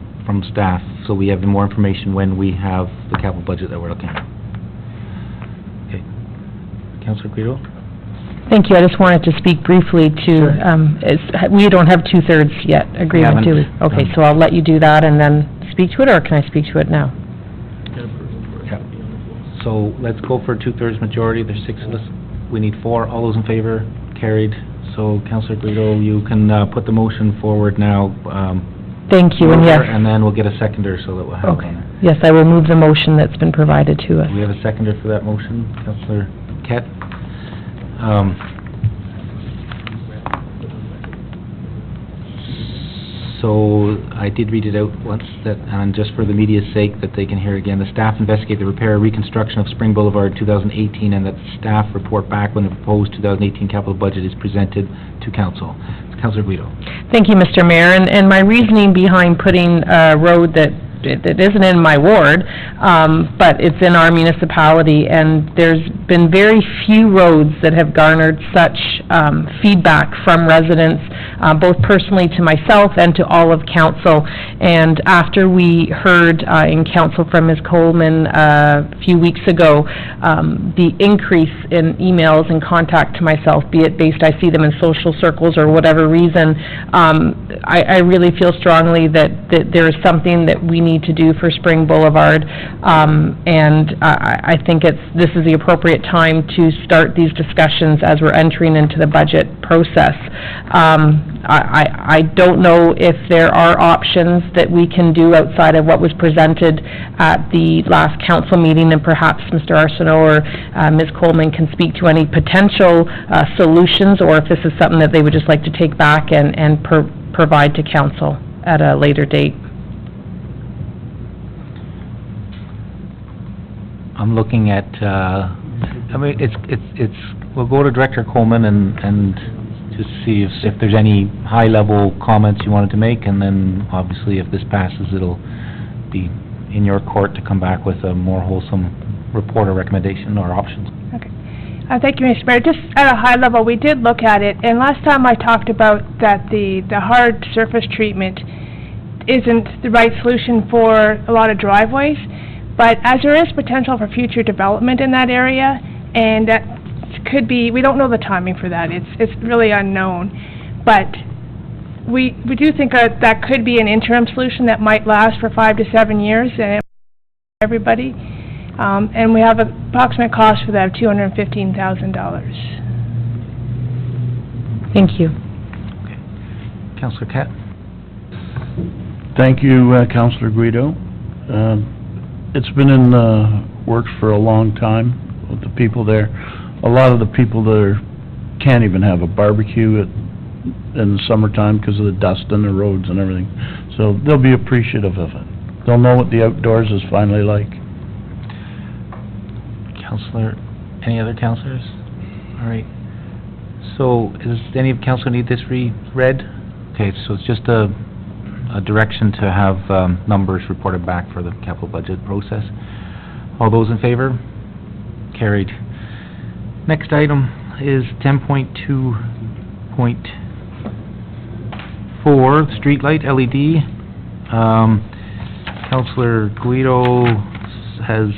staff, so we have more information when we have the capital budget that we're looking at. Okay. Councillor Guido? Thank you. I just wanted to speak briefly to, we don't have two-thirds yet agreement, do we? Okay, so I'll let you do that and then speak to it, or can I speak to it now? Yeah. So let's go for a two-thirds majority. There's 6 of us. We need 4. All those in favor? Carried. So Councillor Guido, you can put the motion forward now. Thank you, and yes. And then we'll get a seconder so that we'll have it on there. Yes, I will move the motion that's been provided to us. Do we have a seconder for that motion? Councillor Kett? So I did read it out once, that, and just for the media's sake, that they can hear again. The staff investigate the repair or reconstruction of Spring Boulevard 2018, and that the staff report back when the proposed 2018 capital budget is presented to council. Councillor Guido. Thank you, Mr. Mayor, and my reasoning behind putting a road that isn't in my ward, but it's in our municipality, and there's been very few roads that have garnered such feedback from residents, both personally to myself and to all of council. And after we heard in council from Ms. Coleman a few weeks ago, the increase in emails and contact to myself, be it based, I see them in social circles or whatever reason, I really feel strongly that there is something that we need to do for Spring Boulevard, and I think this is the appropriate time to start these discussions as we're entering into the budget process. I don't know if there are options that we can do outside of what was presented at the last council meeting, and perhaps Mr. Arsenault or Ms. Coleman can speak to any potential solutions, or if this is something that they would just like to take back and provide to council at a later date. I'm looking at, I mean, we'll go to Director Coleman and just see if there's any high-level comments you wanted to make, and then obviously if this passes, it'll be in your court to come back with a more wholesome report or recommendation or options. Okay. Thank you, Mr. Mayor. Just at a high level, we did look at it, and last time I talked about that the hard surface treatment isn't the right solution for a lot of driveways, but as there is potential for future development in that area, and that could be, we don't know the timing for that, it's really unknown, but we do think that could be an interim solution that might last for 5 to 7 years, and everybody, and we have an approximate cost for that of $215,000. Thank you. Okay. Councillor Kett? Thank you, Councillor Guido. It's been in the works for a long time with the people there. A lot of the people there can't even have a barbecue in the summertime because of the dust in the roads and everything. So they'll be appreciative of it. They'll know what the outdoors is finally like. Councillor, any other councillors? All right. So, does any of council need this reread? Okay, so it's just a direction to have numbers reported back for the capital budget process. All those in favor? Carried. Next item is 10.2.4, streetlight LED. Councillor Guido has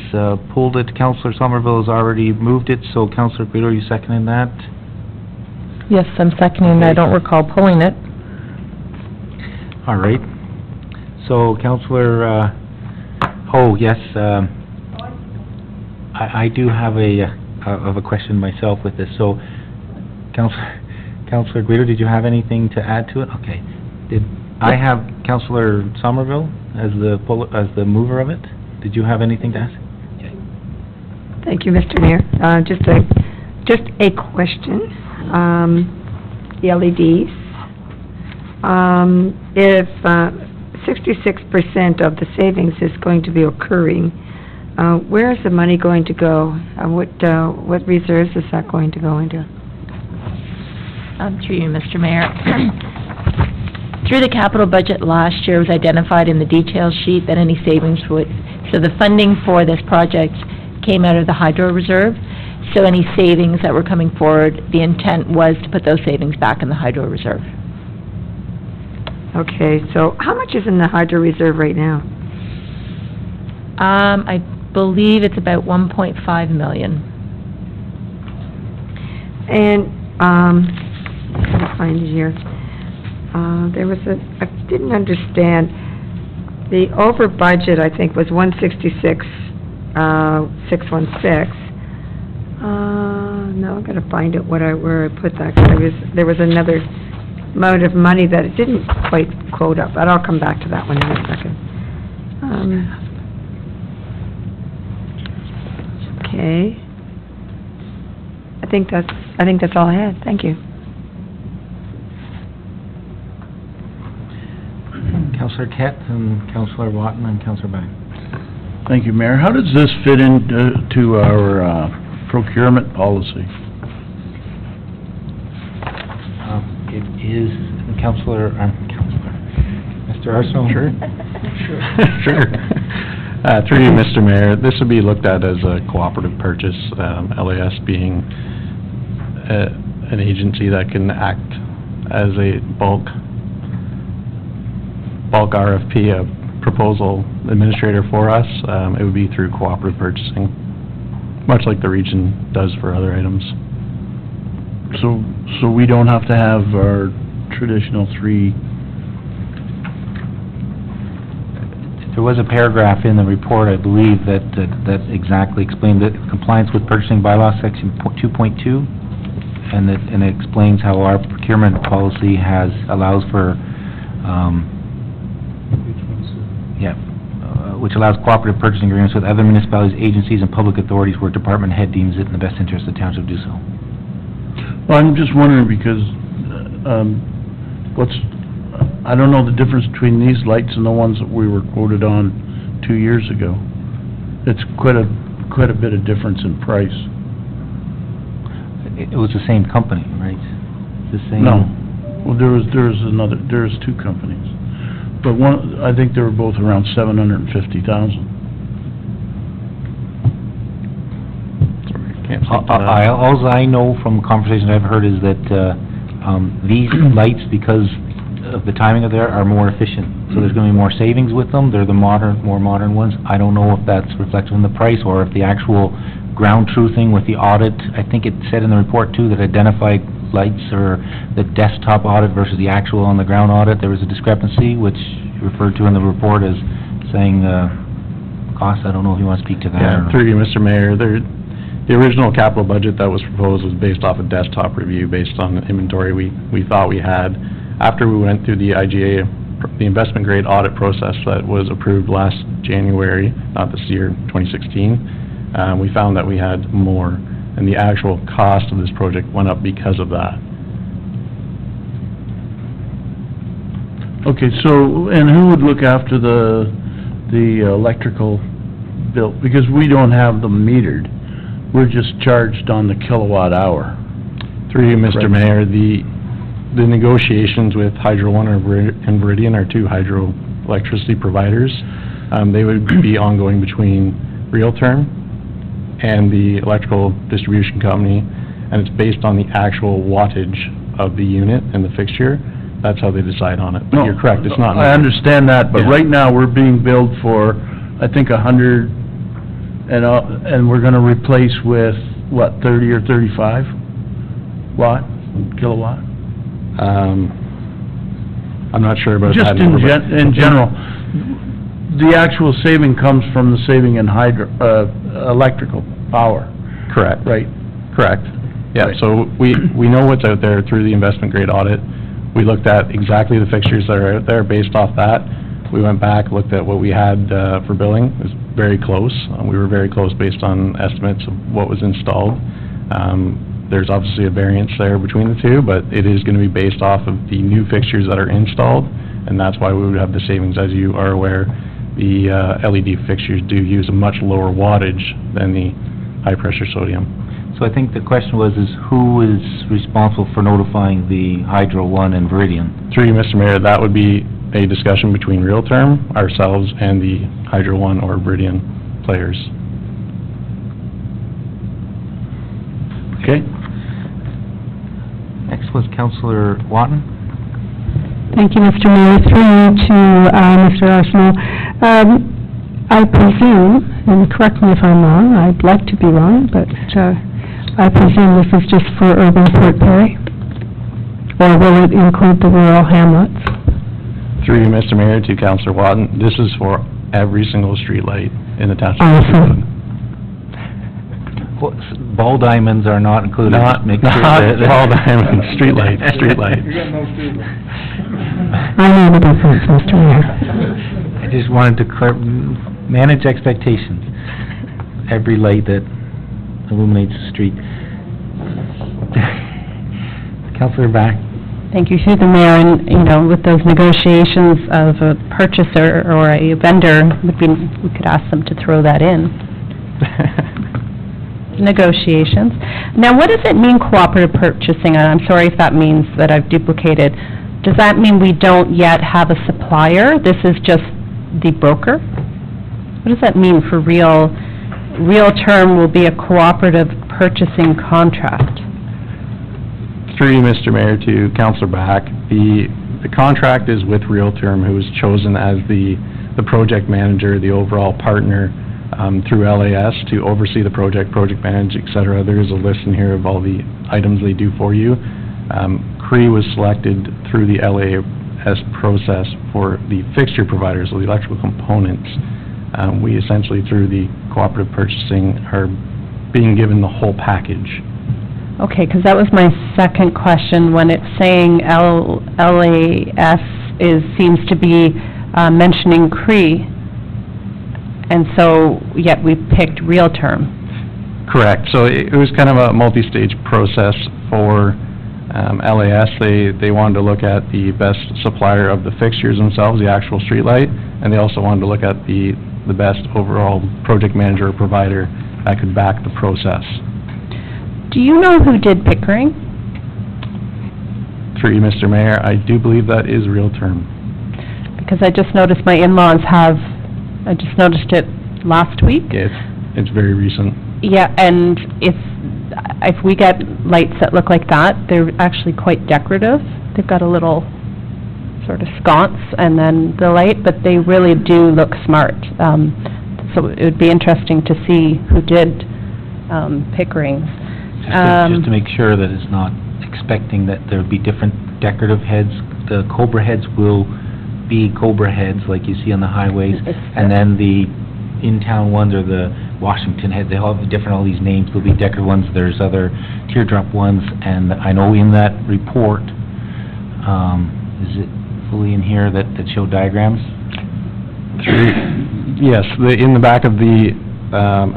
pulled it. Councillor Somerville has already moved it, so Councillor Guido, are you seconding that? Yes, I'm seconding. I don't recall pulling it. All right. So, Councillor, yes, I do have a question myself with this. So, Councillor Guido, did you have anything to add to it? Okay. I have Councillor Somerville as the mover of it. Did you have anything to ask? Thank you, Mr. Mayor. Just a question. The LEDs, if 66% of the savings is going to be occurring, where is the money going to go? What reserves is that going to go into? Through you, Mr. Mayor. Through the capital budget last year, it was identified in the detail sheet that any savings would, so the funding for this project came out of the hydro reserve. So any savings that were coming forward, the intent was to put those savings back in the hydro reserve. Okay, so how much is in the hydro reserve right now? I believe it's about 1.5 million. And, I'm trying to find it here. There was I didn't understand, the over budget, I think, was 166,616. No, I've got to find it where I put that, 'cause there was another amount of money that it didn't quite quote up, but I'll come back to that one in a second. Okay. I think that's all I had. Thank you. Councillor Kett and Councillor Watton and Councillor Bang. Thank you, Mayor. How does this fit into our procurement policy? It is, Councillor, Mr. Arsenault? Sure. Sure. Through you, Mr. Mayor, this would be looked at as a cooperative purchase, LAS being an agency that can act as a bulk RFP, a proposal administrator for us. It would be through cooperative purchasing, much like the region does for other items. So we don't have to have our traditional three. There was a paragraph in the report, I believe, that exactly explained that compliance with purchasing bylaw section 2.2, and it explains how our procurement policy allows for, which allows cooperative purchasing agreements with other municipalities, agencies, and public authorities where department head deems it in the best interest of the township to do so. Well, I'm just wondering because, I don't know the difference between these lights and the ones that we were quoted on 2 years ago. It's quite a bit of difference in price. It was the same company, right? The same. No. Well, there's two companies. But one, I think they were both around 750,000. All I know from conversations I've heard is that these lights, because of the timing of there, are more efficient. So there's going to be more savings with them. They're the more modern ones. I don't know if that's reflected in the price or if the actual ground truthing with the audit. I think it said in the report too that identified lights or the desktop audit versus the actual on the ground audit, there was a discrepancy, which referred to in the report as saying cost. I don't know if you want to speak to that. Yeah, through you, Mr. Mayor. The original capital budget that was proposed was based off a desktop review based on the inventory we thought we had. After we went through the IGA, the investment grade audit process that was approved last January, not this year, 2016, we found that we had more, and the actual cost of this project went up because of that. Okay, so, and who would look after the electrical bill? Because we don't have them metered. We're just charged on the kilowatt hour. Through you, Mr. Mayor, the negotiations with Hydro One and Viridian are two hydro electricity providers. They would be ongoing between Realterm and the electrical distribution company, and it's based on the actual wattage of the unit and the fixture. That's how they decide on it. But you're correct, it's not. I understand that, but right now, we're being billed for, I think, 100, and we're gonna replace with, what, 30 or kilowatt? I'm not sure about Just that in number, but- in general, the actual saving comes from the saving in electrical power. Correct. Right. Correct. Yeah, Right. so we know what's out there through the investment grade audit. We looked at exactly the fixtures that are out there. Based off that, we went back, looked at what we had for billing. It was very close. We were very close based on estimates of what was installed. There's obviously a variance there between the two, but it is going to be based off of the new fixtures that are installed, and that's why we would have the savings. As you are aware, the LED fixtures do use a much lower wattage than the high-pressure sodium. So I think the question was, is who is responsible for notifying the Hydro One and Veridian? Through you, Mr. Mayor, that would be a discussion between Real Term, ourselves, and the Hydro One or Veridian players. Okay. Next was Councillor Watton. Thank you, Mr. Mayor. Through you to Mr. Arsenault. I presume, and correct me if I'm wrong, I'd like to be wrong, but I presume this is just for urban Port Perry? Or will it include the rural hamlets? Through you, Mr. Mayor, to Councillor Watton, this is for every single street light in the township. Awesome. Well, ball diamonds are not included. Not, Just make sure not that- all diamonds, street light, street light. I know the difference, Mr. Mayor. I just wanted to manage expectations. Every light that illuminates the street. Councillor Back. Thank you, through the mayor, and, you know, with those negotiations of a purchaser or a vendor, we could ask them to throw that in. Negotiations. Now, what does it mean cooperative purchasing? And I'm sorry if that means that I've duplicated. Does that mean we don't yet have a supplier? This is just the broker? What does that mean for Real Term will be a cooperative purchasing contract? Through you, Mr. Mayor, to Councillor Back, the contract is with Real Term, who was chosen as the project manager, the overall partner through LAS to oversee the project manage, et cetera. There is a list in here of all the items they do for you. Cree was selected through the LAS process for the fixture providers, so the electrical components. We essentially, through the cooperative purchasing, are being given the whole package. Okay, because that was my second question, when it's saying LAS seems to be mentioning Cree, and so, yet we picked Real Term. Correct. So it was kind of a multi-stage process for LAS. They wanted to look at the best supplier of the fixtures themselves, the actual streetlight, and they also wanted to look at the best overall project manager or provider that could back the process. Do you know who did Pickering? Through you, Mr. Mayor, I do believe that is Real Term. Because I just noticed my in-laws have, I just noticed it last week. Yeah, it's very recent. Yeah, and if we get lights that look like that, they're actually quite decorative. They've got a little sort of sconce and then the light, but they really do look smart. So it would be interesting to see who did Pickering's. Just to make sure that it's not expecting that there would be different decorative heads. The Cobra heads will be Cobra heads like you see on the highways, and then the in-town ones are the Washington heads. They all have all these names. There'll be decorative ones, there's other teardrop ones, and I know in that report, is it fully in here that show diagrams? Yes, in the back of the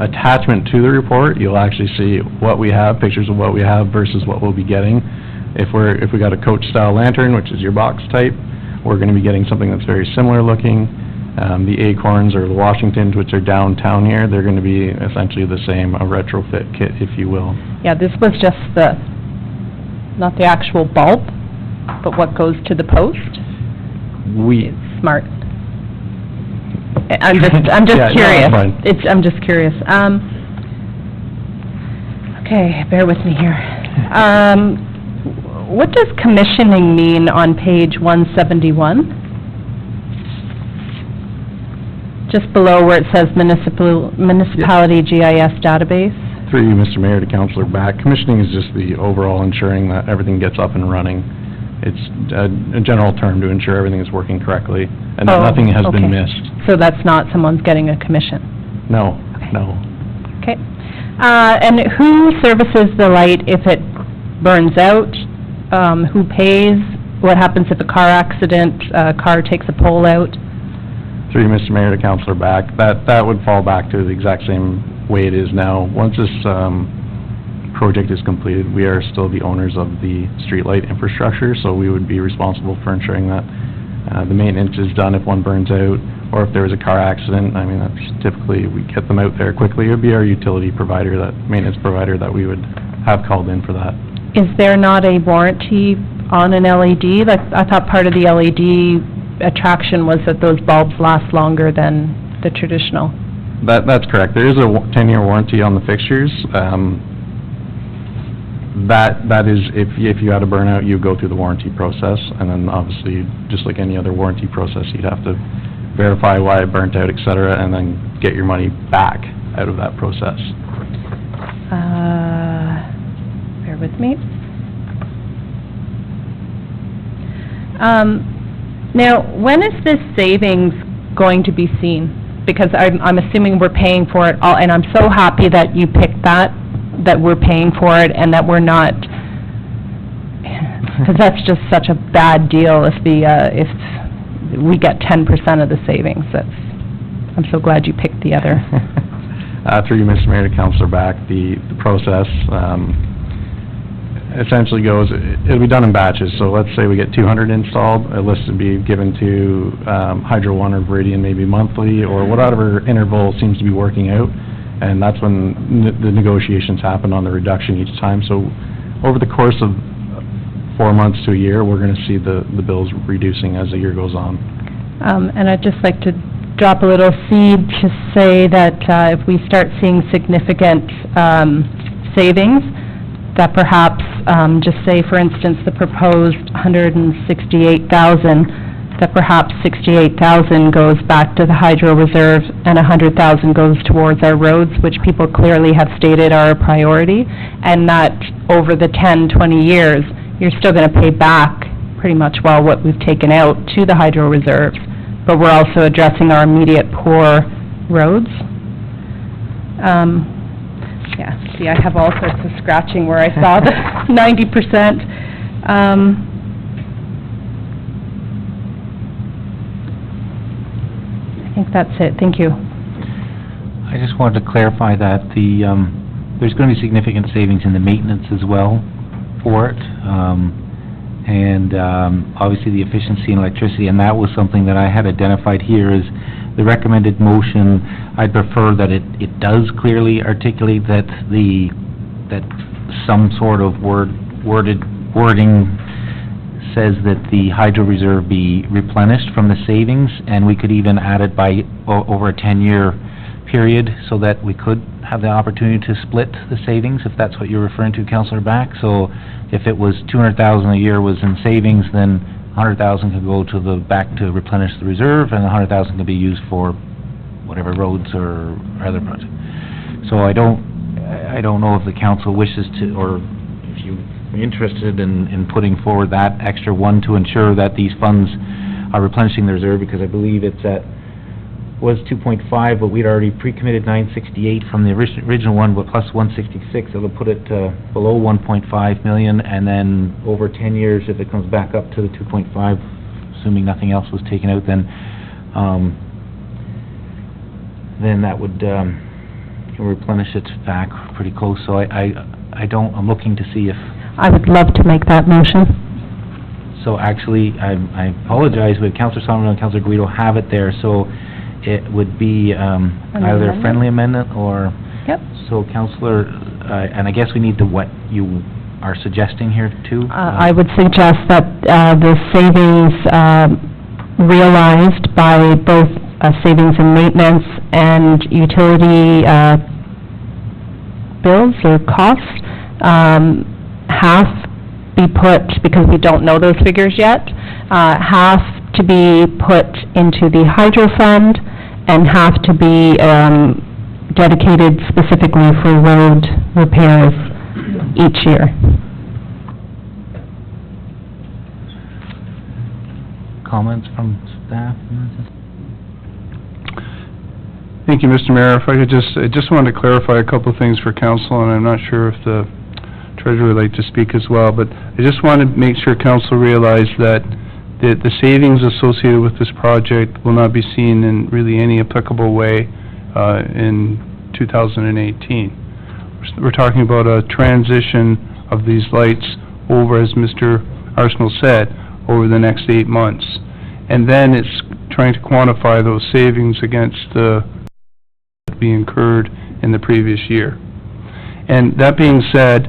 attachment to the report, you'll actually see what we have, pictures of what we have versus what we'll be getting. If we got a coach-style lantern, which is your box type, we're going to be getting something that's very similar looking. The Acorns or the Washingtons, which are downtown here, they're going to be essentially the same, a retrofit kit, if you will. Yeah, this was just not the actual bulb, but what goes to the post. It's smart. I'm just Yeah, curious. no, that's fine. I'm just curious. Okay, bear with me here. What does commissioning mean on page 171? Just below where it says municipality GIS database. Through you, Mr. Mayor, to Councillor Back, commissioning is just the overall ensuring that everything gets up and running. It's a general term to ensure everything is working correctly and that Oh, nothing has okay. been missed. So that's not someone's getting a commission? No, no. Okay. And who services the light if it burns out? Who pays? What happens if a car accident, a car takes a pole out? Through you, Mr. Mayor, to Councillor Back, that would fall back to the exact same way it is now. Once this project is completed, we are still the owners of the streetlight infrastructure, so we would be responsible for ensuring that the maintenance is done if one burns out, or if there was a car accident. I mean, that's typically, we get them out there quickly. It would be our utility provider, that maintenance provider, that we would have called in for that. Is there not a warranty on an LED? Like, I thought part of the LED attraction was that those bulbs last longer than the traditional. That's correct. There is a 10-year warranty on the fixtures. That is, if you had a burnout, you go through the warranty process, and then obviously, just like any other warranty process, you'd have to verify why it burnt out, et cetera, and then get your money back out of that process. Bear with me. Now, when is this savings going to be seen? Because I'm assuming we're paying for it all, and I'm so happy that you picked that we're paying for it and that we're not, because that's just such a bad deal if we get 10% of the savings. I'm so glad you picked the other. Through you, Mr. Mayor, to Councillor Back, the process essentially goes, it'll be done in batches. So let's say we get 200 installed, a list would be given to Hydro One or Veridian maybe monthly, or whatever interval seems to be working out, and that's when the negotiations happen on the reduction each time. So over the course of 4 months to a year, we're going to see the bills reducing as the year goes on. And I'd just like to drop a little seed to say that if we start seeing significant savings, that perhaps, just say, for instance, the proposed $168,000, that perhaps $68,000 goes back to the hydro reserve and $100,000 goes towards our roads, which people clearly have stated are a priority, and that over the 10, 20 years, you're still going to pay back pretty much, well, what we've taken out to the hydro reserves, but we're also addressing our immediate poor roads. Yeah, see, I have all sorts of scratching where I saw the 90%. I think that's it. Thank you. I just wanted to clarify that there's going to be significant savings in the maintenance as well for it, and obviously the efficiency in electricity, and that was something that I had identified here as the recommended motion. I'd prefer that it does clearly articulate that some sort of wording says that the hydro reserve be replenished from the savings, and we could even add it by over a 10-year period, so that we could have the opportunity to split the savings, if that's what you're referring to, Councillor Back. So if it was $200,000 a year was in savings, then $100,000 could go to back to replenish the reserve, and $100,000 could be used for whatever roads or other projects. So I don't know if the council wishes to, or if you're interested in putting forward that extra one to ensure that these funds are replenishing the reserve, because I believe it's was 2.5, but we'd already pre-committed 968 from the original one, but plus 166, it'll put it below 1.5 million, and then over 10 years, if it comes back up to the 2.5, assuming nothing else was taken out, then that would replenish it back pretty close. So I'm looking to see if... I would love to make that motion. So actually, I apologize, but Councillor Somerville and Councillor Guido have it there, so it would be either a friendly amendment or... Yep. So Councillor, and I guess we need what you are suggesting here too? I would suggest that the savings realized by both savings in maintenance and utility bills or costs, half be put, because we don't know those figures yet, half to be put into the hydro fund, and half to be dedicated specifically for road repairs each year. comments from staff? Thank you, Mr. Mayor. If I could I just wanted to clarify a couple of things for council, and I'm not sure if the treasurer would like to speak as well, but I just want to make sure council realize that the savings associated with this project will not be seen in really any applicable way in 2018. We're talking about a transition of these lights over, as Mr. Arsenault said, over the next 8 months. And then it's trying to quantify those savings against the be incurred in the previous year. And that being said,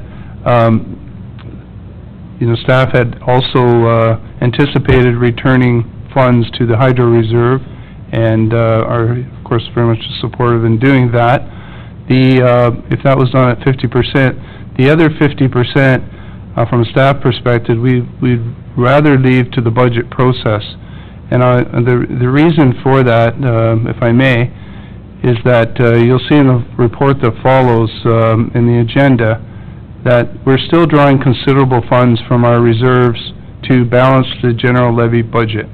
staff had also anticipated returning funds to the hydro reserve, and are, of course, very much supportive in doing that. If that was done at 50%, the other 50%, from a staff perspective, we'd rather leave to the budget process. And the reason for that, if I may, is that you'll see in the report that follows in the agenda that we're still drawing considerable funds from our reserves to balance the general levy budget.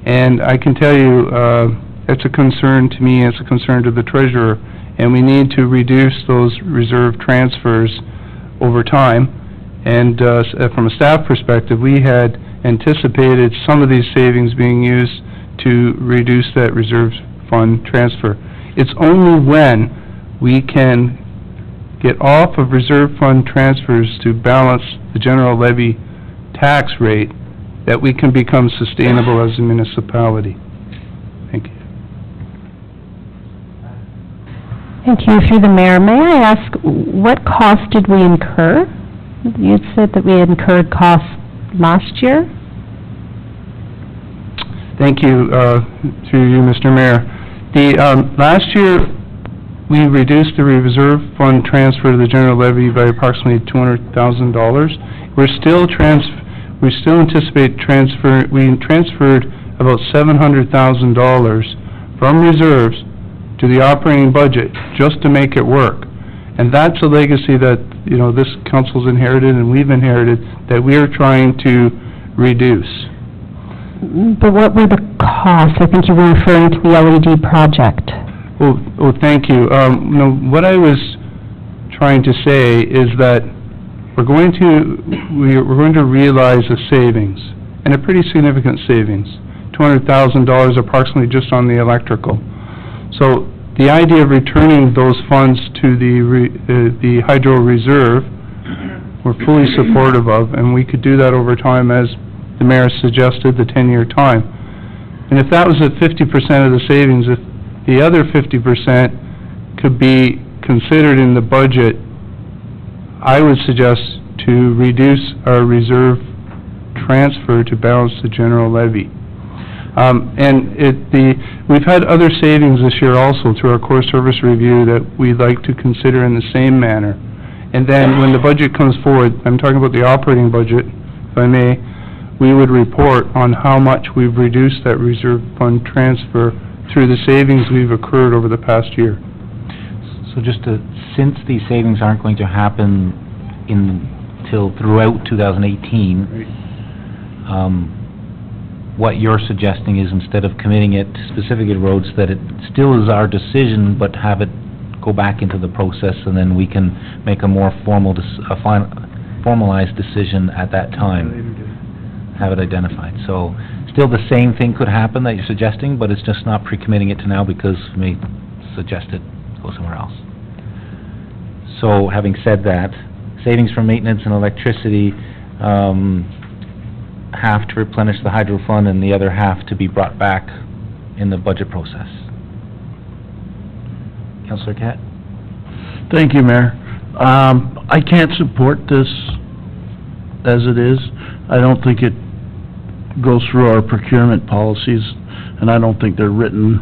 And I can tell you, it's a concern to me, it's a concern to the treasurer, and we need to reduce those reserve transfers over time. And from a staff perspective, we had anticipated some of these savings being used to reduce that reserve fund transfer. It's only when we can get off of reserve fund transfers to balance the general levy tax rate that we can become sustainable as a municipality. Thank you. Thank you. Through the mayor, may I ask, what cost did we incur? You said that we had incurred costs last year? Thank you, through you, Mr. Mayor. Last year, we reduced the reserve fund transfer to the general levy by approximately $200,000. We still anticipate we transferred about $700,000 from reserves to the operating budget just to make it work. And that's a legacy that, this council's inherited and we've inherited, that we are trying to reduce. But what were the costs? I think you were referring to the LED project. Oh, thank you. What I was trying to say is that we're going to realize a savings, and a pretty significant savings, $200,000 approximately just on the electrical. So the idea of returning those funds to the hydro reserve, we're fully supportive of, and we could do that over time, as the mayor suggested, the 10-year time. And if that was at 50% of the savings, if the other 50% could be considered in the budget, I would suggest to reduce our reserve transfer to balance the general levy. We've had other savings this year also through our core service review that we'd like to consider in the same manner. And then when the budget comes forward, I'm talking about the operating budget, if I may, we would report on how much we've reduced that reserve fund transfer through the savings we've occurred over the past year. So since these savings aren't going to happen till throughout 2018, what you're suggesting is, instead of committing it specifically to roads, that it still is our decision, but have it go back into the process, and then we can make a more formalized decision at that time. Have it identified. So still the same thing could happen that you're suggesting, but it's just not pre-committing it to now because we may suggest it go somewhere else. So having said that, savings from maintenance and electricity half to replenish the hydro fund and the other half to be brought back in the budget process. Councillor Catt? Thank you, Mayor. I can't support this as it is. I don't think it goes through our procurement policies, and I don't think they're written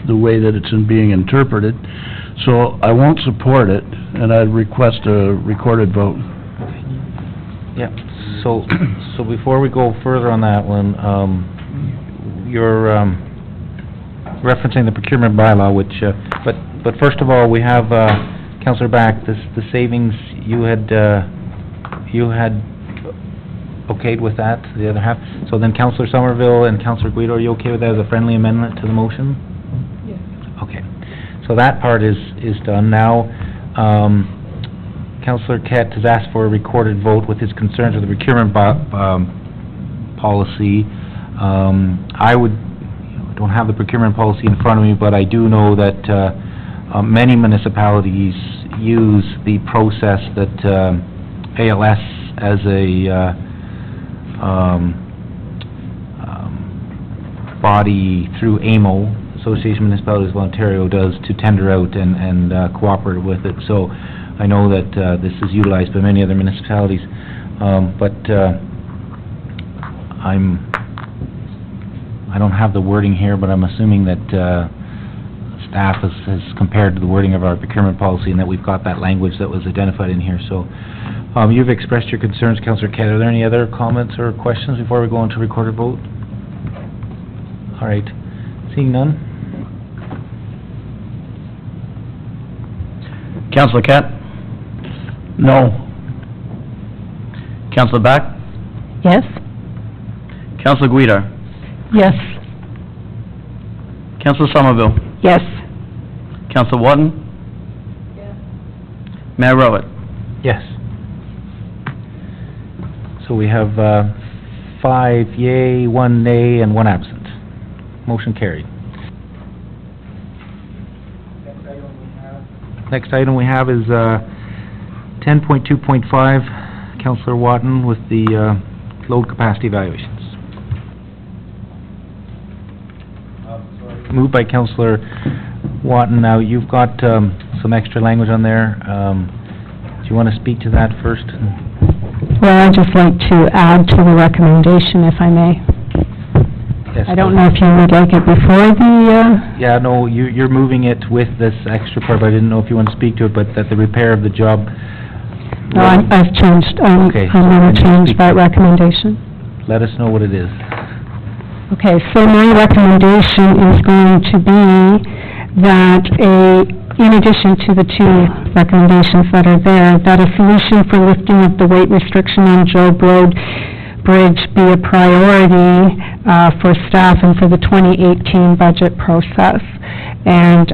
the way that it's being interpreted. So I won't support it, and I'd request a recorded vote. Yeah, so before we go further on that one, you're referencing the procurement bylaw, which, but first of all, we have, Councillor Back, the savings you had okayed with that, the other half? So then Councillor Somerville and Councillor Guido, are you okay with that as a friendly amendment to the motion? Yes. Okay. So that part is done. Now, Councillor Kett has asked for a recorded vote with his concerns with the procurement policy. I don't have the procurement policy in front of me, but I do know that many municipalities use the process that ALS as a body through AMO, Association of Municipalities of Ontario, does to tender out and cooperate with it. So I know that this is utilized by many other municipalities, but I don't have the wording here, but I'm assuming that staff has compared to the wording of our procurement policy and that we've got that language that was identified in here. So you've expressed your concerns, Councillor Kett. Are there any other comments or questions before we go into recorded vote? All right. Seeing none? Councillor Kett? No. Councillor Back? Yes? Councillor Guido? Yes. Councillor Somerville? Yes. Councillor Wharton? Yes. Mayor Rowett? Yes. So we have 5 yea, 1 nay, and 1 absent. Motion carried. Next item we have is 10.2.5, Councillor Wharton with the load capacity evaluations. Moved by Councillor Wharton. Now, you've got some extra language on there. Do you want to speak to that first? Well, I'd just like to add to the recommendation, if I may. Yes, I don't know if you would like it before the, Yeah, no, you're moving it with this extra part, but I didn't know if you want to speak to it, but that the repair of the job... No, I've changed, Okay. I'm going to change that recommendation. Let us know what it is. Okay, so my recommendation is going to be that in addition to the 2 recommendations that are there, that a solution for lifting of the weight restriction on Job Road Bridge be a priority for staff and for the 2018 budget process. And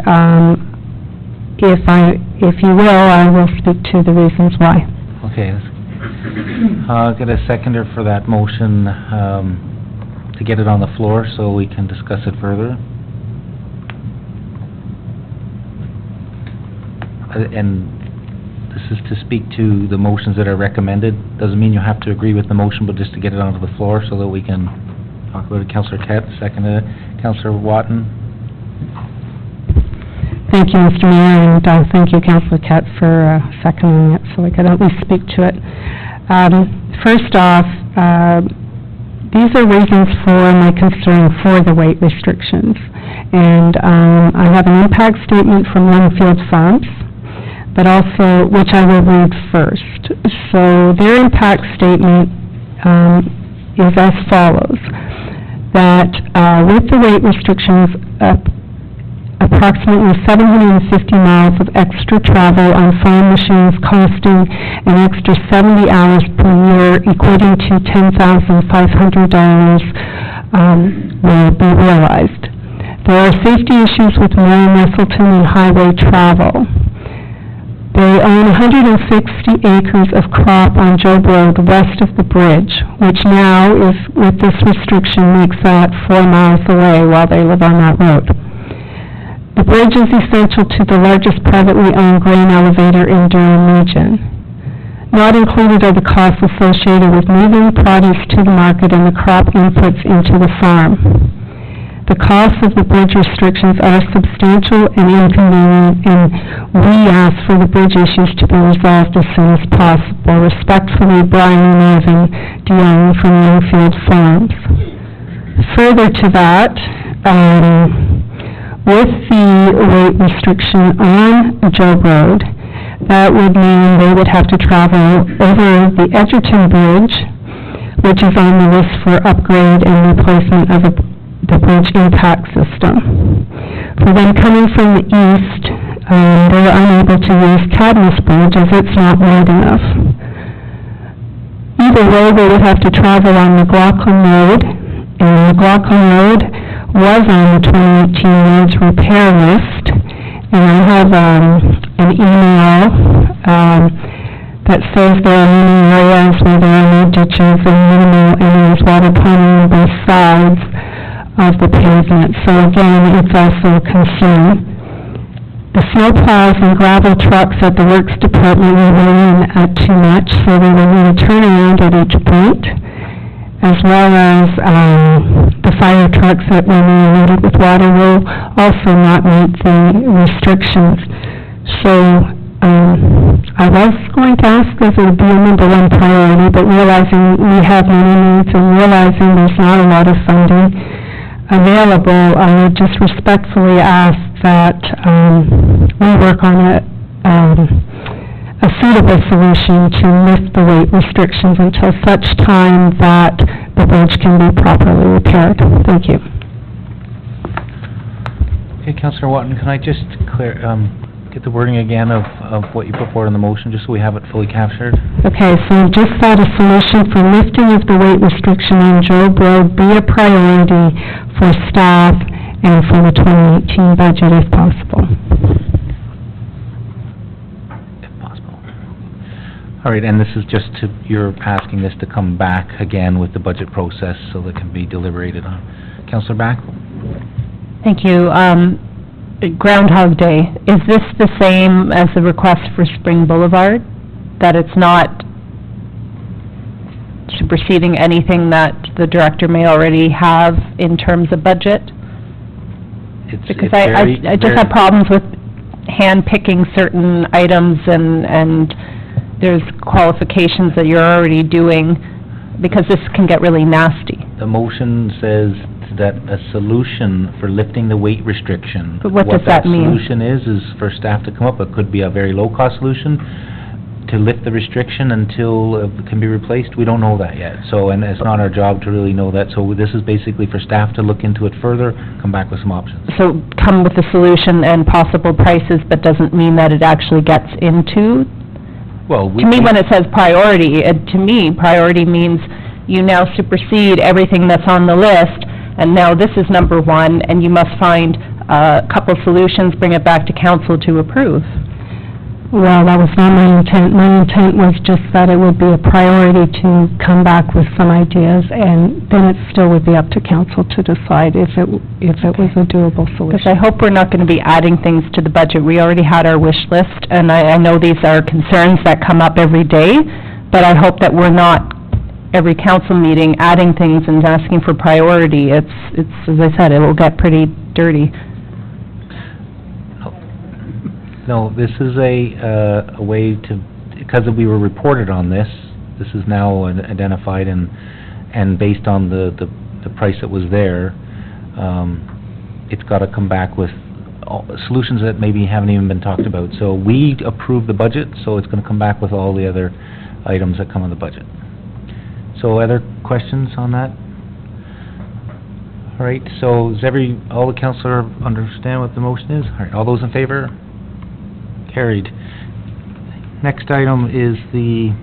if you will, I will speak to the reasons why. Okay. Get a seconder for that motion to get it on the floor so we can discuss it further. And this is to speak to the motions that are recommended. Doesn't mean you have to agree with the motion, but just to get it onto the floor so that we can talk about it. Councillor Kett, seconded it. Councillor Wharton. Thank you, Mr. Mayor, and thank you, Councillor Kett, for seconding it so I could at least speak to it. First off, these are reasons for my concern for the weight restrictions. And I have an impact statement from Longfield Farms, but also, which I will read first. So their impact statement is as follows, that with the weight restrictions, approximately 750 miles of extra travel on farm machines costing an extra 70 hours per year, equating to $10,500 will be realized. There are safety issues with Mary Messelton and highway travel. They own 160 acres of crop on Job Road west of the bridge, which now, with this restriction, makes that 4 miles away while they live on that road. The bridge is essential to the largest privately owned grain elevator in Durham region. Not included are the costs associated with moving produce to the market and the crop inputs into the farm. The costs of the bridge restrictions are substantial and inconvenient, and we ask for the bridge issues to be resolved as soon as possible. Respectfully, Brian Marvin DeYoung from Longfield Farms. Further to that, with the weight restriction on Job Road, that would mean they would have to travel over the Edgerton Bridge, which is on the list for upgrade and replacement of the bridge impact system. For them coming from the east, they are unable to use Cadmus Bridge as it's not wide enough. Even the way, they would have to travel on McLaughlin Road, and McLaughlin Road was on the 2018 roads repair list, and I have an email that says there are many areas where there are no ditches and minimal areas water ponding on both sides of the pavement. So again, it's also a concern. The snow plows and gravel trucks at the Works Department were running at too much, so they were going to turn around at each point, as well as the fire trucks that were loaded with water will also not meet the restrictions. So I was going to ask if it would be a number one priority, but realizing we have many needs and realizing there's not a lot of funding available, I would just respectfully ask that we work on a suitable solution to lift the weight restrictions until such time that the bridge can be properly repaired. Thank you. Okay, Councillor Watton, can I just get the wording again of what you put forward in the motion, just so we have it fully captured? Okay, so just that a solution for lifting of the weight restriction on Job Road be a priority for staff and for the 2018 budget if possible. If possible. All right, and this is just to, you're asking this to come back again with the budget process so that can be deliberated on. Councillor Back? Thank you. Groundhog Day, is this the same as the request for Spring Boulevard? That it's not superseding anything that the director may already have in terms of budget? Because I just have problems with hand-picking certain items and there's qualifications that you're already doing, because this can get really nasty. The motion says that a solution for lifting the weight restriction. But what does that mean? What that solution is for staff to come up, it could be a very low-cost solution to lift the restriction until it can be replaced. We don't know that yet, so, and it's not our job to really know that, so this is basically for staff to look into it further, come back with some options. So come with a solution and possible prices, but doesn't mean that it actually gets into? Well, to me, when it says priority, to me, priority means you now supersede everything that's on the list, and now this is number one, and you must find a couple solutions, bring it back to council to approve. Well, that was not my intent. My intent was just that it would be a priority to come back with some ideas, and then it still would be up to council to decide if it was a doable solution. Because I hope we're not going to be adding things to the budget. We already had our wish list, and I know these are concerns that come up every day, but I hope that we're not, every council meeting, adding things and asking for priority. It's as I said, it will get pretty dirty. No, this is a way to, because we were reported on this, this is now identified and based on the price that was there, it's got to come back with solutions that maybe haven't even been talked about. So we approve the budget, so it's going to come back with all the other items that come in the budget. So other questions on that? All right, so does all the councillor understand what the motion is? All right, all those in favor? Carried. Next item is the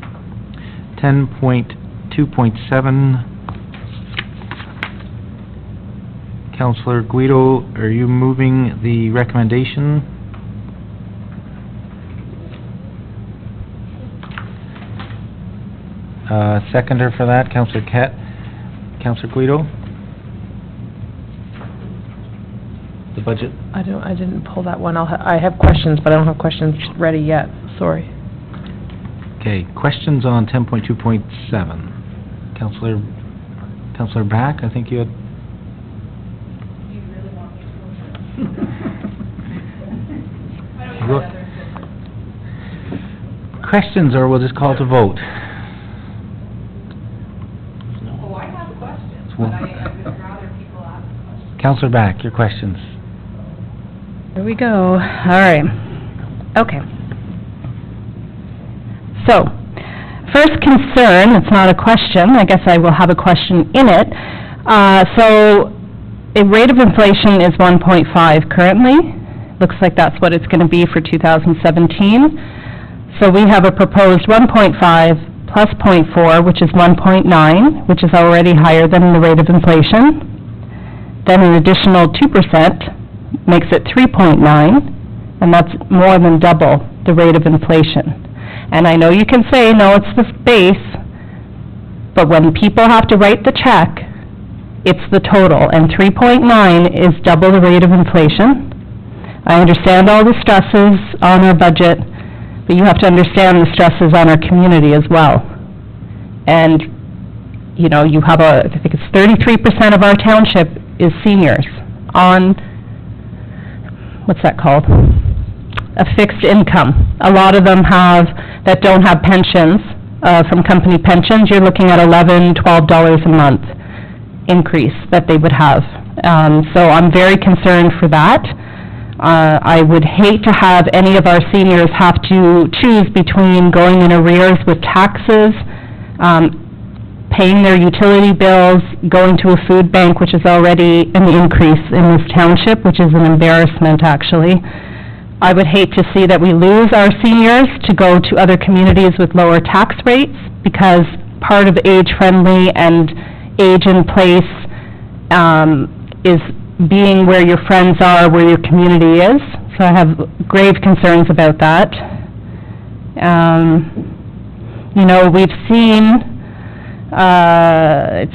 10.2.7. Councillor Guido, are you moving the recommendation? Seconder for that, Councillor Kett. Councillor Guido? The budget? I didn't pull that one. I have questions, but I don't have questions ready yet. Sorry. Okay, questions on 10.2.7. Councillor Back, I think you had... Questions, or we'll just call to vote? Oh, I have questions, but I would rather people ask questions. Councillor Back, your questions. Here we go. All right. Okay. So, first concern, it's not a question, I guess I will have a question in it. So, a rate of inflation is 1.5 currently. Looks like that's what it's going to be for 2017. So we have a proposed 1.5 plus .4, which is 1.9, which is already higher than the rate of inflation. Then an additional 2% makes it 3.9, and that's more than double the rate of inflation. And I know you can say, no, it's the base, but when people have to write the check, it's the total, and 3.9 is double the rate of inflation. I understand all the stresses on our budget, but you have to understand the stresses on our community as well. And, you know, you have I think it's 33% of our township is seniors on, what's that called? A fixed income. A lot of them that don't have pensions, from company pensions. You're looking at $11, $12 a month increase that they would have. So I'm very concerned for that. I would hate to have any of our seniors have to choose between going in arrears with taxes, paying their utility bills, going to a food bank, which is already an increase in this township, which is an embarrassment, actually. I would hate to see that we lose our seniors to go to other communities with lower tax rates, because part of age-friendly and age-in-place is being where your friends are, where your community is. So I have grave concerns about that. You know, we've seen, I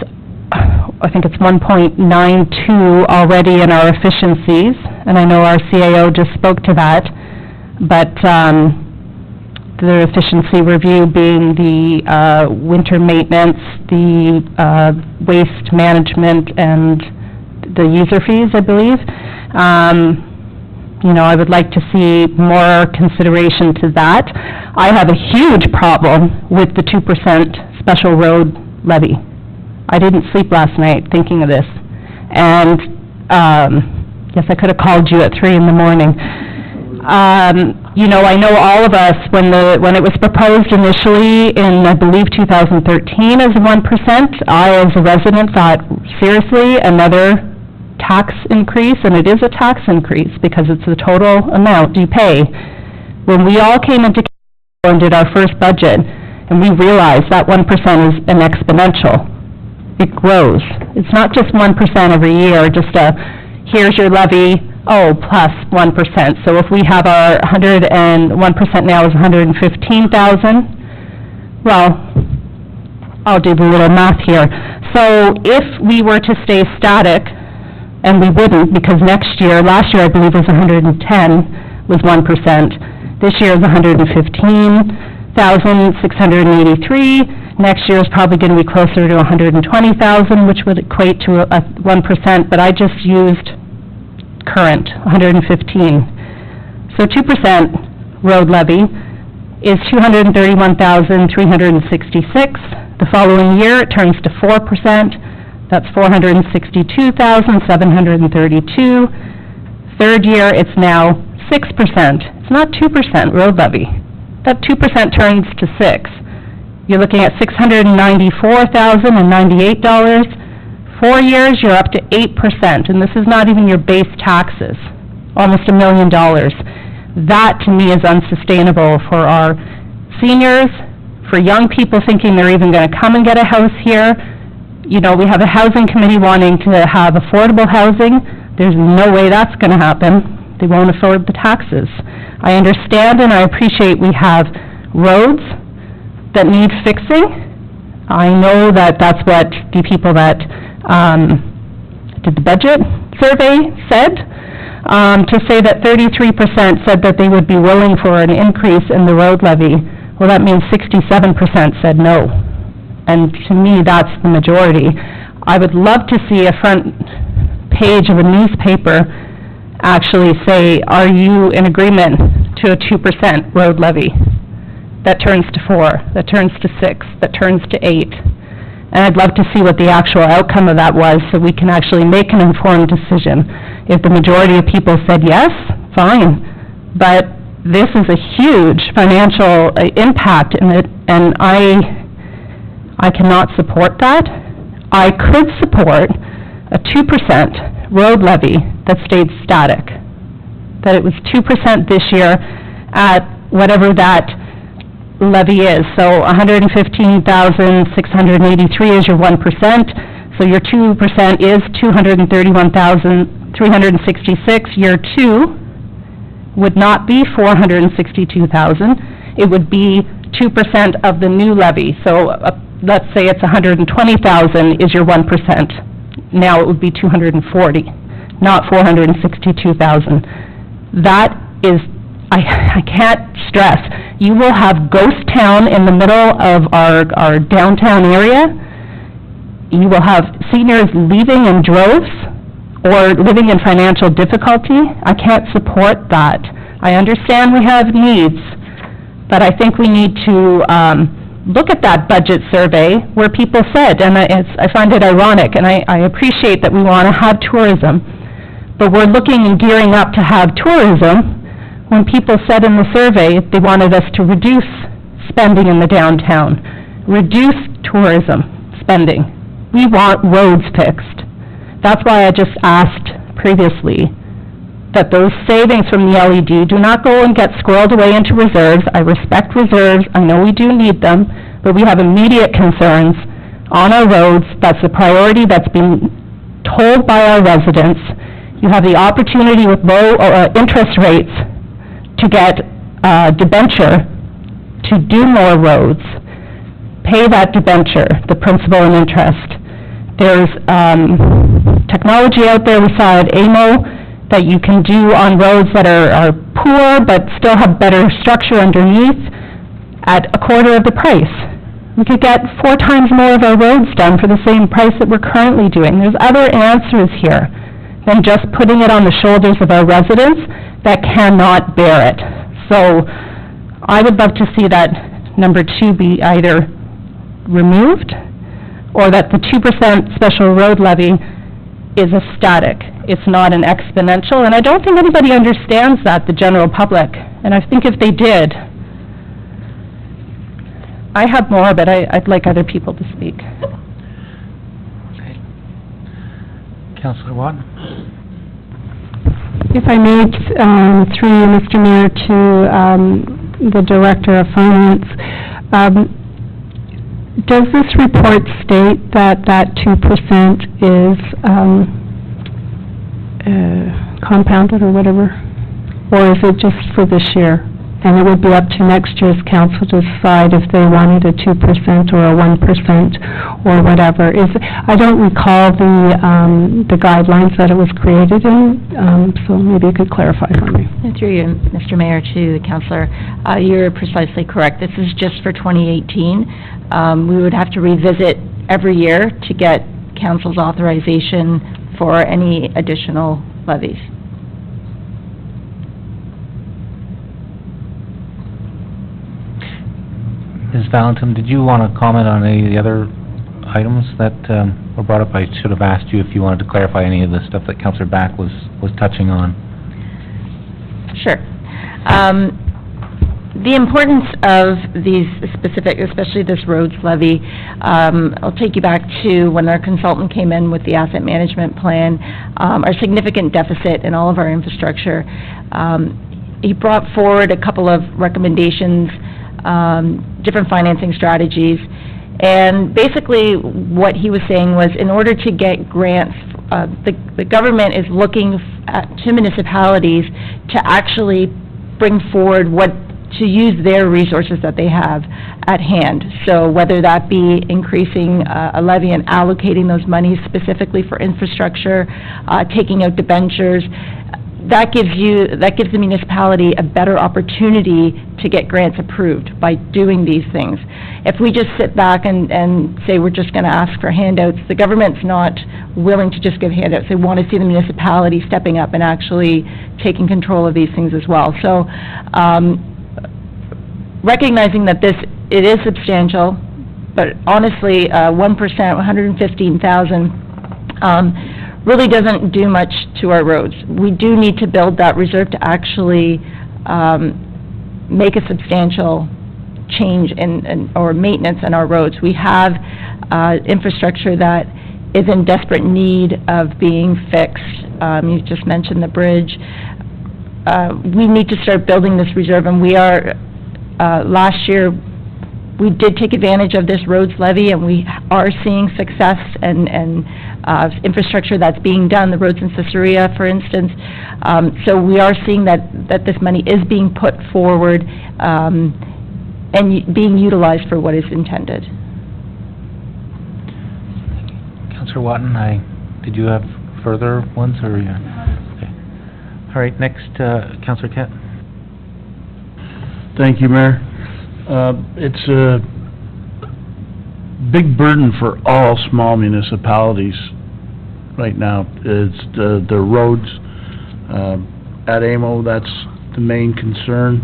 think it's 1.92 already in our efficiencies, and I know our CAO just spoke to that, but the efficiency review being the winter maintenance, the waste management, and the user fees, I believe. You know, I would like to see more consideration to that. I have a huge problem with the 2% special road levy. I didn't sleep last night thinking of this. And, yes, I could have called you at 3 in the morning. You know, I know all of us, when it was proposed initially in, I believe, 2013 as 1%, I, as a resident, thought, seriously, another tax increase? And it is a tax increase because it's the total amount you pay. When we all came into council and did our first budget, and we realized that 1% is an exponential. It grows. It's not just 1% every year, just here's your levy, plus 1%. So if we have our 1% now is 115,000, well, I'll do the little math here. So if we were to stay static, and we wouldn't, because last year I believe was 110, was 1%. This year is 115,683. Next year is probably going to be closer to 120,000, which would equate to a 1%, but I just used current, 115. So 2% road levy is 231,366. The following year, it turns to 4%. That's 462,732. Third year, it's now 6%. It's not 2% road levy. That 2% turns to 6. You're looking at $694,098. 4 years, you're up to 8%, and this is not even your base taxes, almost $1 million. That, to me, is unsustainable for our seniors, for young people thinking they're even going to come and get a house here. You know, we have a housing committee wanting to have affordable housing. There's no way that's going to happen. They won't afford the taxes. I understand and I appreciate we have roads that need fixing. I know that that's what the people that did the budget survey said. To say that 33% said that they would be willing for an increase in the road levy, well, that means 67% said no. And to me, that's the majority. I would love to see a front page of a newspaper actually say, are you in agreement to a 2% road levy? That turns to 4, that turns to 6, that turns to 8. And I'd love to see what the actual outcome of that was so we can actually make an informed decision. If the majority of people said yes, fine. But this is a huge financial impact in it, and I cannot support that. I could support a 2% road levy that stayed static. That it was 2% this year at whatever that levy is. So 115,683 is your 1%, so your 2% is 231,366. Year 2 would not be 462,000, it would be 2% of the new levy. So let's say it's 120,000 is your 1%. Now it would be 240, not 462,000. That is, I can't stress, you will have ghost town in the middle of our downtown area. You will have seniors leaving in droves or living in financial difficulty. I can't support that. I understand we have needs, but I think we need to look at that budget survey where people said, and I find it ironic, and I appreciate that we want to have tourism, but we're looking and gearing up to have tourism when people said in the survey they wanted us to reduce spending in the downtown, reduce tourism spending. We want roads fixed. That's why I just asked previously that those savings from the LED do not go and get squirreled away into reserves. I respect reserves, I know we do need them, but we have immediate concerns on our roads. That's a priority that's been told by our residents. You have the opportunity with low interest rates to get debenture to do more roads. Pay that debenture, the principal and interest. There's technology out there, we saw at AMO, that you can do on roads that are poor but still have better structure underneath at a quarter of the price. We could get 4 times more of our roads done for the same price that we're currently doing. There's other answers here than just putting it on the shoulders of our residents that cannot bear it. So I would love to see that number 2 be either removed or that the 2% special road levy is a static. It's not an exponential, and I don't think anybody understands that, the general public. And I think if they did, I have more, but I'd like other people to speak. Councillor Watt? If I may, through you, Mr. Mayor, to the Director of Finance, does this report state that that 2% is compounded or whatever? Or is it just for this year? And it would be up to next year's council to decide if they wanted a 2% or a 1% or whatever. I don't recall the guidelines that it was created in, so maybe you could clarify for me. And through you, Mr. Mayor, to the councillor, you're precisely correct. This is just for 2018. We would have to revisit every year to get council's authorization for any additional levies. Ms. Valentin, did you want to comment on any of the other items that were brought up? I should have asked you if you wanted to clarify any of the stuff that Councillor Back was touching on. Sure. The importance of these specific, especially this roads levy, I'll take you back to when our consultant came in with the asset management plan, our significant deficit in all of our infrastructure. He brought forward a couple of recommendations, different financing strategies, and basically what he was saying was in order to get grants, the government is looking to municipalities to actually bring forward to use their resources that they have at hand. So whether that be increasing a levy and allocating those monies specifically for infrastructure, taking out debentures, that gives the municipality a better opportunity to get grants approved by doing these things. If we just sit back and say we're just going to ask for handouts, the government's not willing to just give handouts. They want to see the municipality stepping up and actually taking control of these things as well. So recognizing that it is substantial, but honestly, 1%, 115,000, really doesn't do much to our roads. We do need to build that reserve to actually make a substantial change or maintenance in our roads. We have infrastructure that is in desperate need of being fixed. You just mentioned the bridge. We need to start building this reserve, and we are, last year, we did take advantage of this roads levy, and we are seeing success and infrastructure that's being done, the roads in Caesarea, for instance. So we are seeing that this money is being put forward and being utilized for what is intended. Councillor Watton, did you have further ones, or? Okay. All right, next, Councillor Kent. Thank you, Mayor. It's a big burden for all small municipalities right now. It's the roads. At AMO, that's the main concern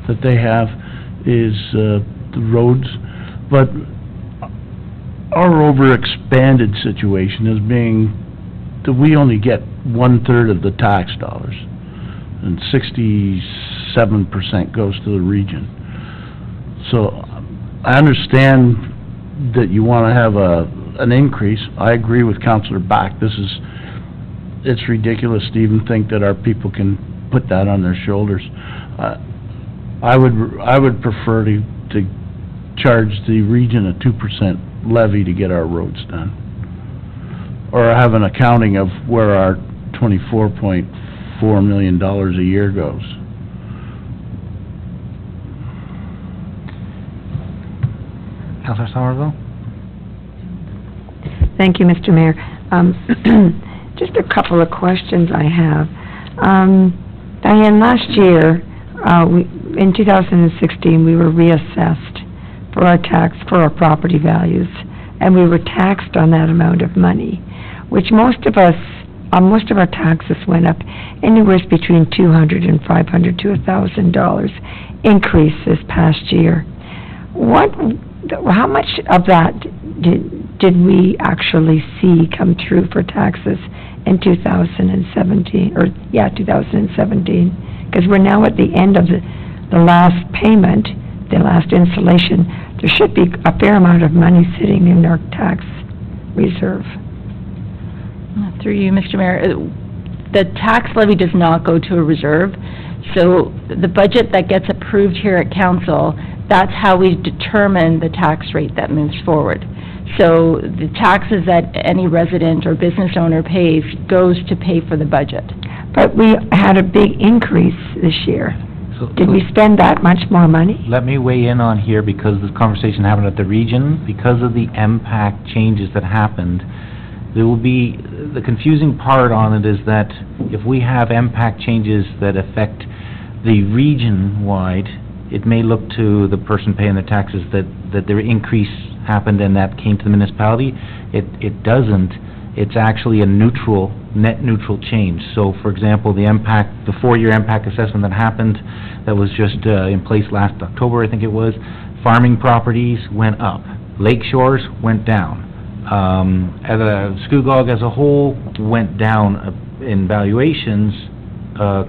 that they have, is the roads. But our overexpanded situation is being that we only get 1/3 of the tax dollars, and 67% goes to the region. So I understand that you want to have an increase. I agree with Councillor Back. It's ridiculous to even think that our people can put that on their shoulders. I would prefer to charge the region a 2% levy to get our roads done, or have an accounting of where our $24.4 million a year goes. Councillor Somerville? Thank you, Mr. Mayor. Just a couple of questions I have. Diane, last year, in 2016, we were reassessed for our tax, for our property values, and we were taxed on that amount of money, which most of our taxes went up anywhere between $200 and $500 to $1,000 increase this past year. How much of that did we actually see come through for taxes in 2017, 2017? Because we're now at the end of the last payment, the last installation. There should be a fair amount of money sitting in our tax reserve. Through you, Mr. Mayor, the tax levy does not go to a reserve, so the budget that gets approved here at council, that's how we determine the tax rate that moves forward. So the taxes that any resident or business owner pays goes to pay for the budget. But we had a big increase this year. Did we spend that much more money? Let me weigh in on here, because this conversation happened at the region. Because of the impact changes that happened, there will be, the confusing part on it is that if we have impact changes that affect the region-wide, it may look to the person paying the taxes that their increase happened and that came to the municipality. It doesn't. It's actually a neutral, net neutral change. So, for example, the 4-year impact assessment that happened, that was just in place last October, I think it was, farming properties went up. Lake shores went down. Scugog as a whole went down in valuations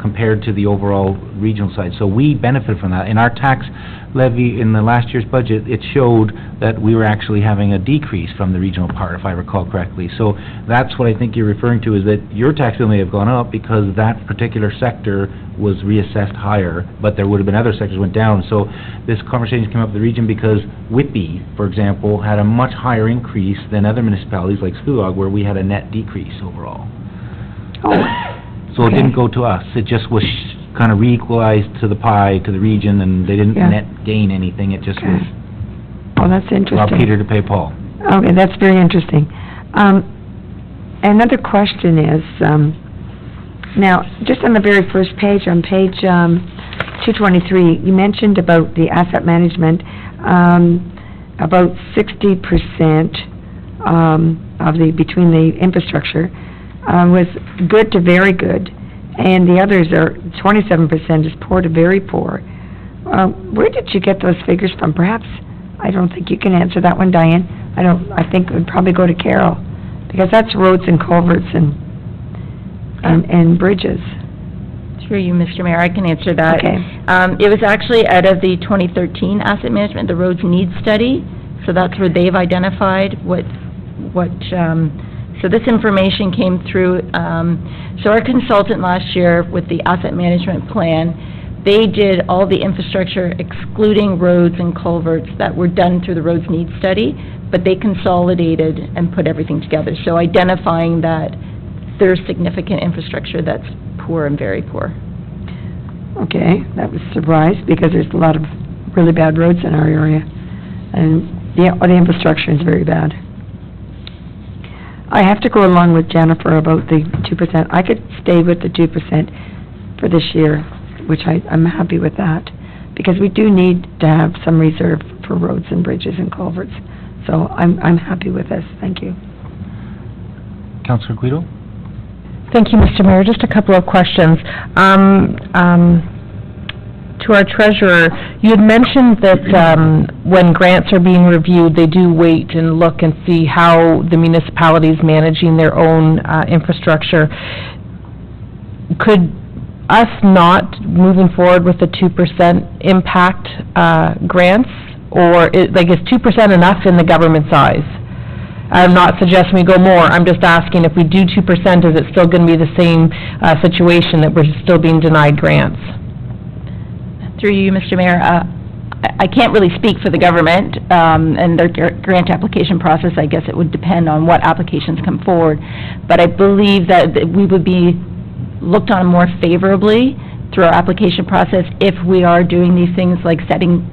compared to the overall regional side. So we benefit from that. In our tax levy in the last year's budget, it showed that we were actually having a decrease from the regional part, if I recall correctly. So that's what I think you're referring to, is that your tax bill may have gone up because that particular sector was reassessed higher, but there would have been other sectors went down. So this conversation came up with the region because Whitby, for example, had a much higher increase than other municipalities like Scugog, where we had a net decrease overall. So it didn't go to us. It just was kind of re-equalized to the pie, to the region, and they didn't net gain anything. It just was... Oh, that's interesting. Rob Peter to pay Paul. Okay, that's very interesting. Another question is, now, just on the very first page, on page 223, you mentioned about the asset management, about 60% of between the infrastructure was good to very good, and the others are 27% is poor to very poor. Where did you get those figures from? Perhaps, I don't think you can answer that one, Diane. I think it would probably go to Carol, because that's roads and culverts and bridges. Through you, Mr. Mayor, I can answer that. Okay. It was actually out of the 2013 asset management, the roads needs study, so that's where they've identified so this information came through, so our consultant last year with the asset management plan They did all the infrastructure excluding roads and culverts that were done through the roads needs study, but they consolidated and put everything together. So identifying that there's significant infrastructure that's poor and very poor. Okay, that was a surprise, because there's a lot of really bad roads in our area, and the infrastructure is very bad. I have to go along with Jennifer about the 2%. I could stay with the 2% for this year, which I'm happy with that, because we do need to have some reserve for roads and bridges and culverts. So I'm happy with this. Thank you. Councillor Guido? Thank you, Mr. Mayor. Just a couple of questions. To our treasurer, you had mentioned that when grants are being reviewed, they do wait and look and see how the municipality is managing their own infrastructure. Could us not moving forward with the 2% impact grants, or is 2% enough in the government's eyes? I'm not suggesting we go more. I'm just asking, if we do 2%, is it still going to be the same situation that we're still being denied grants? Through you, Mr. Mayor, I can't really speak for the government and their grant application process. I guess it would depend on what applications come forward. But I believe that we would be looked on more favorably through our application process if we are doing these things like setting,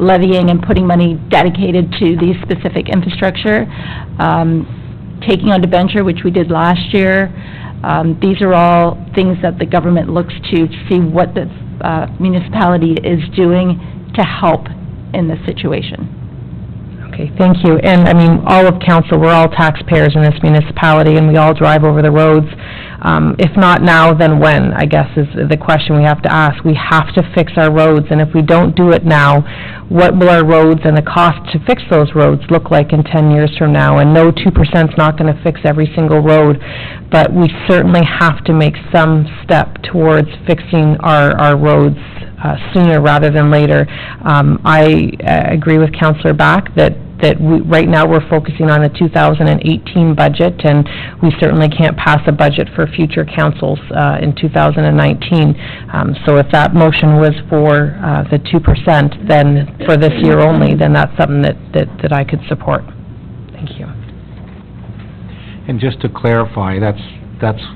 levying and putting money dedicated to these specific infrastructure, taking on debenture, which we did last year. These are all things that the government looks to see what the municipality is doing to help in this situation. Okay, thank you. And, all of council, we're all taxpayers in this municipality, and we all drive over the roads. If not now, then when, I guess, is the question we have to ask. We have to fix our roads, and if we don't do it now, what will our roads and the cost to fix those roads look like in 10 years from now? And no, 2% is not going to fix every single road, but we certainly have to make some step towards fixing our roads sooner rather than later. I agree with Councillor Back that right now we're focusing on a 2018 budget, and we certainly can't pass a budget for future councils in 2019. So if that motion was for the 2%, then for this year only, then that's something that I could support. Thank you. And just to clarify, that's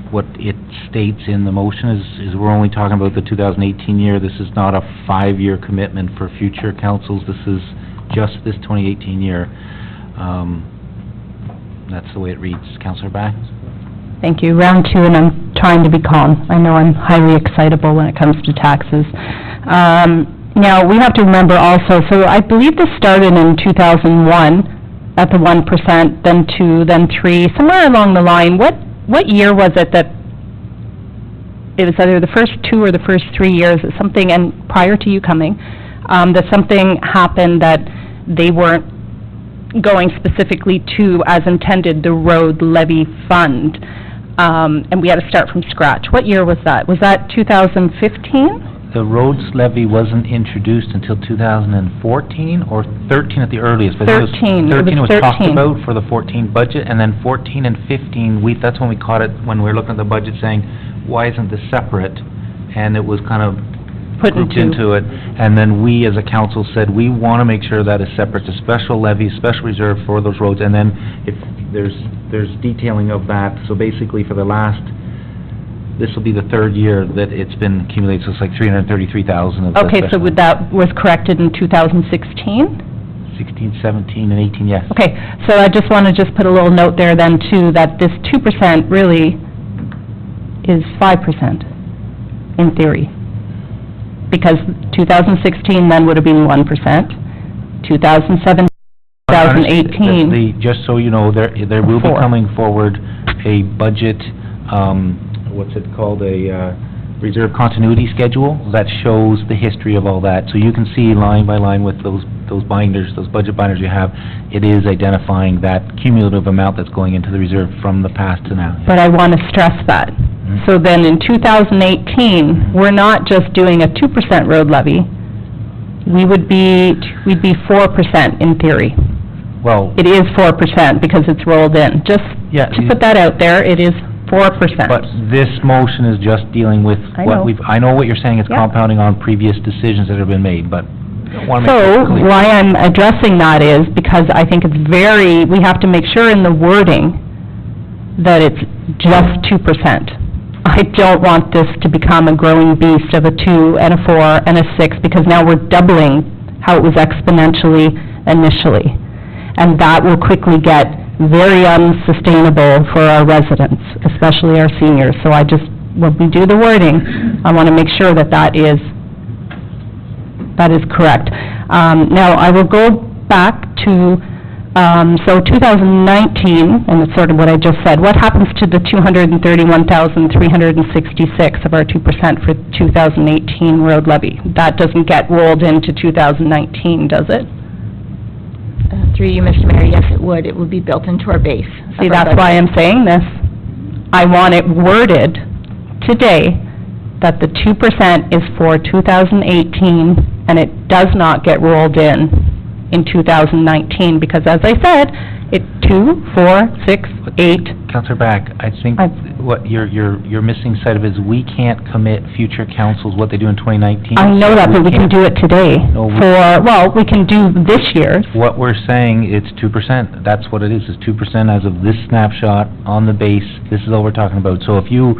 what it states in the motion, is we're only talking about the 2018 year. This is not a 5-year commitment for future councils. This is just this 2018 year. That's the way it reads. Councillor Back? Thank you. Round 2, and I'm trying to be calm. I know I'm highly excitable when it comes to taxes. Now, we have to remember also, so I believe this started in 2001 at the 1%, then 2, then 3, somewhere along the line. What year was it that it was either the first 2 or the first 3 years, something, and prior to you coming, that something happened that they weren't going specifically to, as intended, the road levy fund, and we had to start from scratch. What year was that? Was that 2015? The roads levy wasn't introduced until 2014 or 13 at the earliest. But 13. 13 was talked about for the 14 budget, and then 14 and 15, that's when we caught it, when we were looking at the budget, saying, why isn't this separate? And it was kind of put into it, and then we as a council said, we want to make sure that is separate, a special levy, special reserve for those roads, and then if there's detailing of that. So basically for the last, this will be the 3rd year that it's been accumulated, so it's like 333,000 of the Okay, so that was corrected in 2016? 16, 17, and 18, yes. Okay, so I just want to put a little note there then too, that this 2% really is 5% in theory. Because 2016 then would have been 1%, 2017, 2018. Just so you know, there will be coming forward a budget, what's it called, a reserve continuity schedule that shows the history of all that. So you can see line by line with those binders, those budget binders you have, it is identifying that cumulative amount that's going into the reserve from the past to now. But I want to stress that. So then in 2018, we're not just doing a 2% road levy. We'd be 4% in theory. Well, it is 4% because it's rolled in. Just to put that out there, it is 4%. But this motion is just dealing with I know. I know what you're saying, it's Yeah. compounding on previous decisions that have been made, but I want to make So, it clear. why I'm addressing that is because I think it's we have to make sure in the wording that it's just 2%. I don't want this to become a growing beast of a 2 and a 4 and a 6, because now we're doubling how it was exponentially initially. And that will quickly get very unsustainable for our residents, especially our seniors. So when we do the wording, I want to make sure that that is correct. Now, I will go back to, 2019, and it's sort of what I just said. What happens to the 231,366 of our 2% for 2018 road levy? That doesn't get rolled into 2019, does it? Through you, Mr. Mayor, yes, it would. It would be built into our base. See, that's why I'm saying this. I want it worded today that the 2% is for 2018, and it does not get rolled in 2019, because as I said, it's 2, 4, 6, 8. Councillor Back, I think what you're missing sight of is we can't commit future councils what they do in 2019. I know that, but we can do it today. No, we can do this year's. What we're saying, it's 2%. That's what it is 2% as of this snapshot on the base. This is all we're talking about. So if you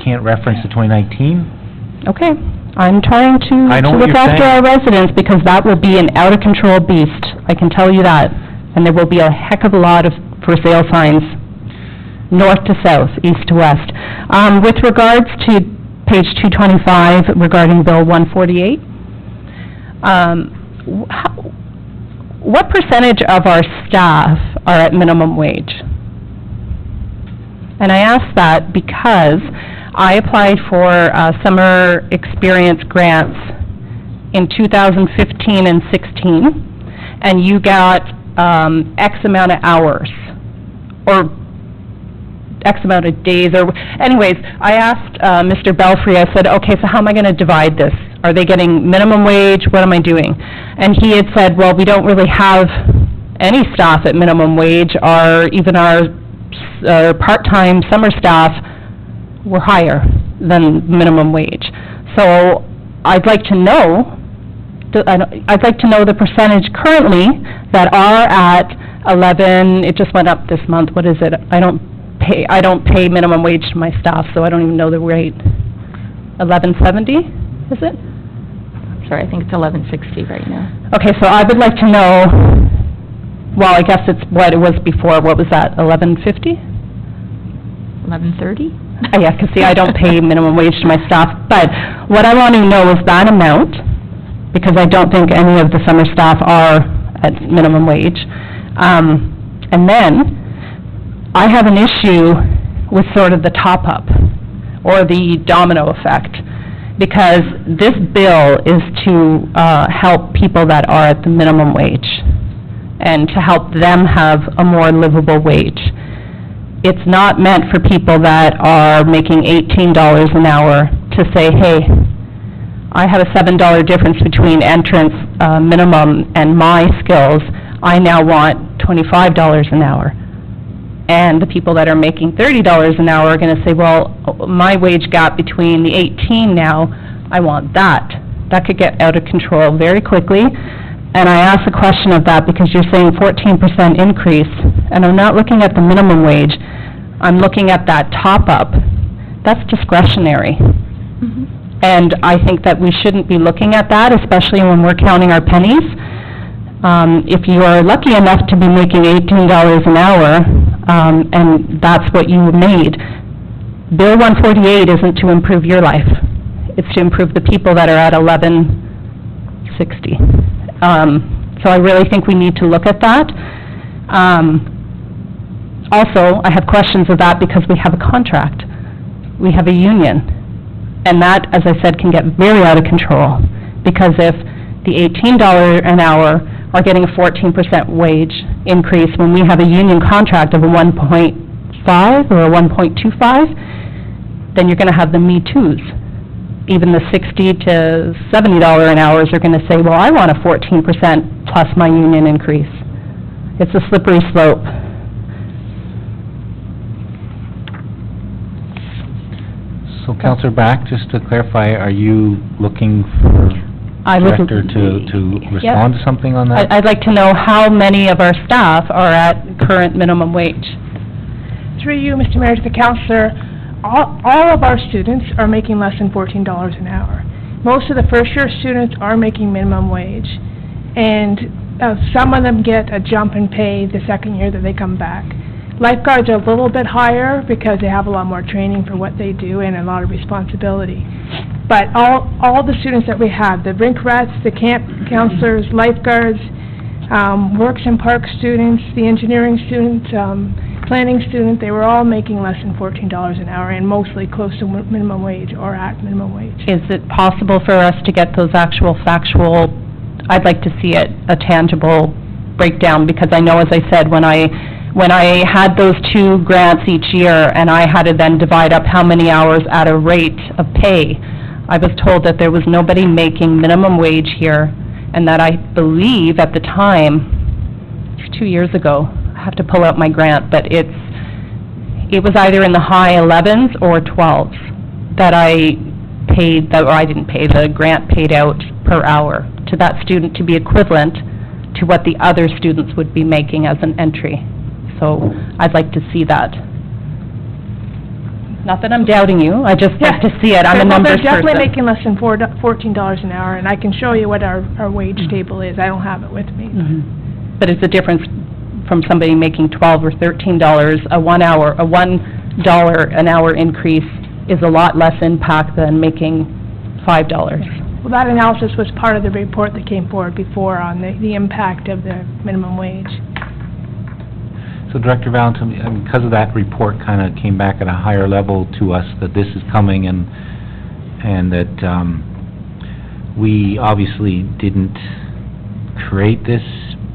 can't reference the 2019? Okay. I'm trying to look after our residents, because that will be an out-of-control beast. I can tell you that. And there will be a heck of a lot of for sale signs, north to south, east to west. With regards to page 225 regarding Bill 148, what percentage of our staff are at minimum wage? And I ask that because I applied for summer experience grants in 2015 and 16, and you got X amount of hours, or X amount of days, or anyways, I asked Mr. Belfry, I said, okay, so how am I going to divide this? Are they getting minimum wage? What am I doing? And he had said, well, we don't really have any staff at minimum wage, even our part-time summer staff were higher than minimum wage. So I'd like to know the percentage currently that are at 11, it just went up this month, what is it? I don't pay minimum wage to my staff, so I don't even know the rate. 1170, is it? Sorry, I think it's 1160 right now. Okay, so I would like to know, well, I guess it's what it was before, what was that, 1150? 1130? Yeah, because see, I don't pay minimum wage to my staff, but what I want to know is that amount, because I don't think any of the summer staff are at minimum wage. And then, I have an issue with sort of the top-up, or the domino effect, because this bill is to help people that are at the minimum wage, and to help them have a more livable wage. It's not meant for people that are making $18 an hour to say, hey, I have a $7 difference between entrance minimum and my skills. I now want $25 an hour. And the people that are making $30 an hour are going to say, well, my wage gap between the 18 now, I want that. That could get out of control very quickly. And I ask a question of that because you're saying 14% increase, and I'm not looking at the minimum wage. I'm looking at that top-up. That's discretionary. Mm-hmm. And I think that we shouldn't be looking at that, especially when we're counting our pennies. If you are lucky enough to be making $18 an hour, and that's what you made, Bill 148 isn't to improve your life. It's to improve the people that are at 1160. So I really think we need to look at that. Also, I have questions of that because we have a contract. We have a union. And that, as I said, can get very out of control. Because if the $18 an hour are getting a 14% wage increase when we have a union contract of a 1.5 or a 1.25, then you're going to have the Me Too's. Even the $60 to $70 an hours are going to say, well, I want a 14% plus my union increase. It's a slippery slope. So Counselor Back, just to clarify, are you looking for I would- Director to respond to something on that? I'd like to know how many of our staff are at current minimum wage. Through you, Mr. Mayor, to the counselor, all of our students are making less than $14 an hour. Most of the first-year students are making minimum wage, and some of them get a jump in pay the second year that they come back. Lifeguards are a little bit higher because they have a lot more training for what they do and a lot of responsibility. But all the students that we have, the rink rats, the camp counselors, lifeguards, Works and Parks students, the engineering students, planning student, they were all making less than $14 an hour and mostly close to minimum wage or at minimum wage. Is it possible for us to get those actual factual, I'd like to see it, a tangible breakdown, because I know, as I said, when I had those 2 grants each year and I had to then divide up how many hours at a rate of pay, I was told that there was nobody making minimum wage here, and that I believe at the time, 2 years ago, I have to pull out my grant, but it was either in the high 11s or 12s that I paid, or I didn't pay, the grant paid out per hour to that student to be equivalent to what the other students would be making as an entry. So I'd like to see that. Not that I'm doubting you, I just like to see it, I'm a numbers person. They're definitely making less than $14 an hour, and I can show you what our wage table is. I don't have it with me. But it's a difference from somebody making $12 or $13, a $1 an hour increase is a lot less impact than making $5. Well, that analysis was part of the report that came forward before on the impact of the minimum wage. So Director Valentin, because of that report kind of came back at a higher level to us that this is coming and that we obviously didn't create this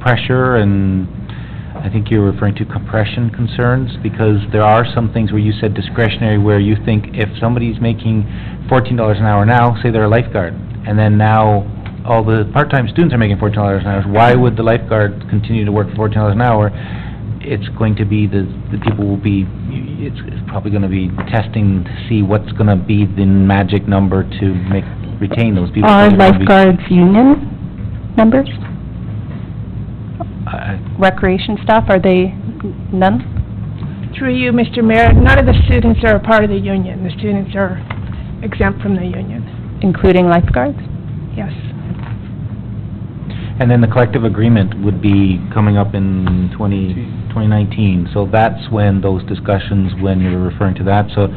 pressure, and I think you're referring to compression concerns, because there are some things where you said discretionary, where you think if somebody's making $14 an hour now, say they're a lifeguard, and then now all the part-time students are making $14 an hour, why would the lifeguard continue to work for $14 an hour? It's going to be the people will be, it's probably going to be testing to see what's going to be the magic number to retain those people. Are lifeguards union members? Recreation staff, are they none? Through you, Mr. Mayor, none of the students are a part of the union. The students are exempt from the union. Including lifeguards? Yes. And then the collective agreement would be coming up in 2019. So that's when those discussions, when you're referring to that, so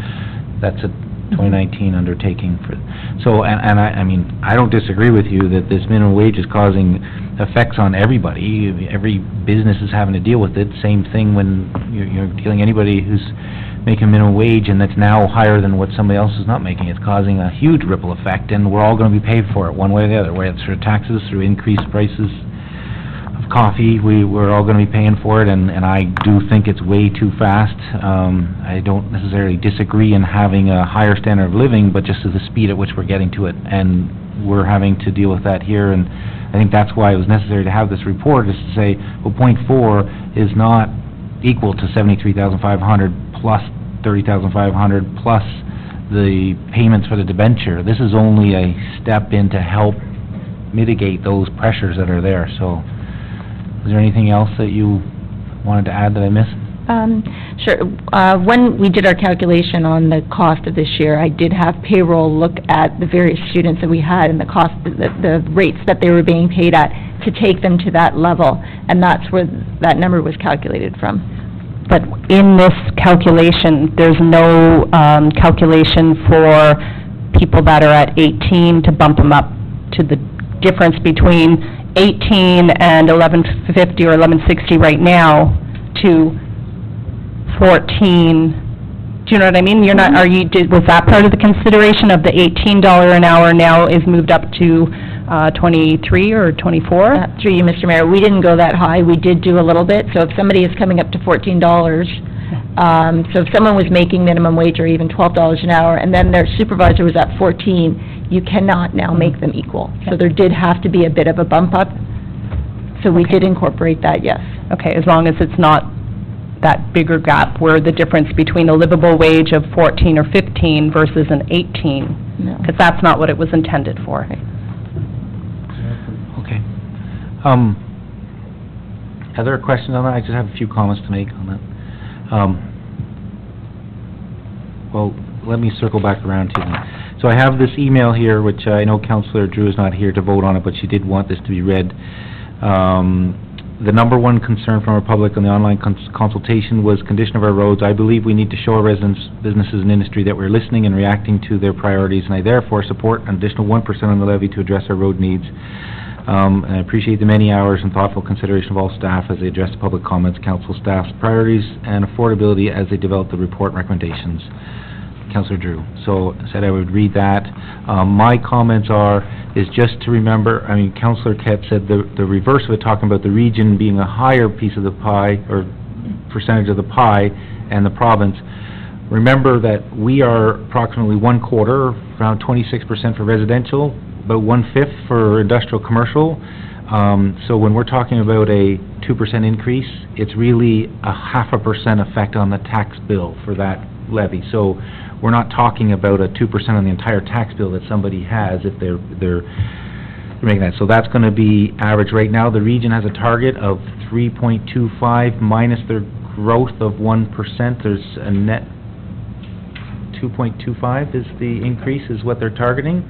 that's a 2019 undertaking for, so, and I mean, I don't disagree with you that this minimum wage is causing effects on everybody. Every business is having to deal with it. Same thing when you're dealing anybody who's making minimum wage and that's now higher than what somebody else is not making. It's causing a huge ripple effect, and we're all going to be paid for it one way or the other, whether it's through taxes, through increased prices of coffee. We're all going to be paying for it, and I do think it's way too fast. I don't necessarily disagree in having a higher standard of living, but just at the speed at which we're getting to it, and we're having to deal with that here, and I think that's why it was necessary to have this report, is to say, well, .4 is not equal to 73,500 plus 30,500 plus the payments for the debenture. This is only a step in to help mitigate those pressures that are there. So, is there anything else that you wanted to add that I missed? Sure. When we did our calculation on the cost of this year, I did have payroll look at the various students that we had and the cost, the rates that they were being paid at to take them to that level, and that's where that number was calculated from. But in this calculation, there's no calculation for people that are at 18 to bump them up to the difference between 18 and 1150 or 1160 right now to 14. Do you know what I mean? You're not, was that part of the consideration of the $18 an hour now is moved up to 23 or 24? Through you, Mr. Mayor, we didn't go that high. We did do a little bit. So if somebody is coming up to $14, so if someone was making minimum wage or even $12 an hour, and then their supervisor was at 14, you cannot now make them equal. So there did have to be a bit of a bump up. So we did incorporate that, yes. Okay, as long as it's not that bigger gap where the difference between a livable wage of 14 or 15 versus an 18. No. Because that's not what it was intended for. Okay. Are there questions on that? I just have a few comments to make on that. Well, let me circle back around to them. So I have this email here, which I know Councillor Drew is not here to vote on it, but she did want this to be read. The number one concern from our public on the online consultation was condition of our roads. I believe we need to show our residents, businesses, and industry that we're listening and reacting to their priorities, and I therefore support an additional 1% on the levy to address our road needs. And I appreciate the many hours and thoughtful consideration of all staff as they address the public comments, council staff's priorities, and affordability as they develop the report and recommendations. Councillor Drew. So I said I would read that. My comments is just to remember, I mean, Councillor Kett said the reverse of it, talking about the region being a higher piece of the pie, or percentage of the pie, and the province. Remember that we are approximately 1/4, around 26% for residential, about 1/5 for industrial commercial. So when we're talking about a 2% increase, it's really a 0.5% effect on the tax bill for that levy. So we're not talking about a 2% on the entire tax bill that somebody has if they're making that. So that's going to be average. Right now, the region has a target of 3.25 minus their growth of 1%. There's a net 2.25 is the increase, is what they're targeting.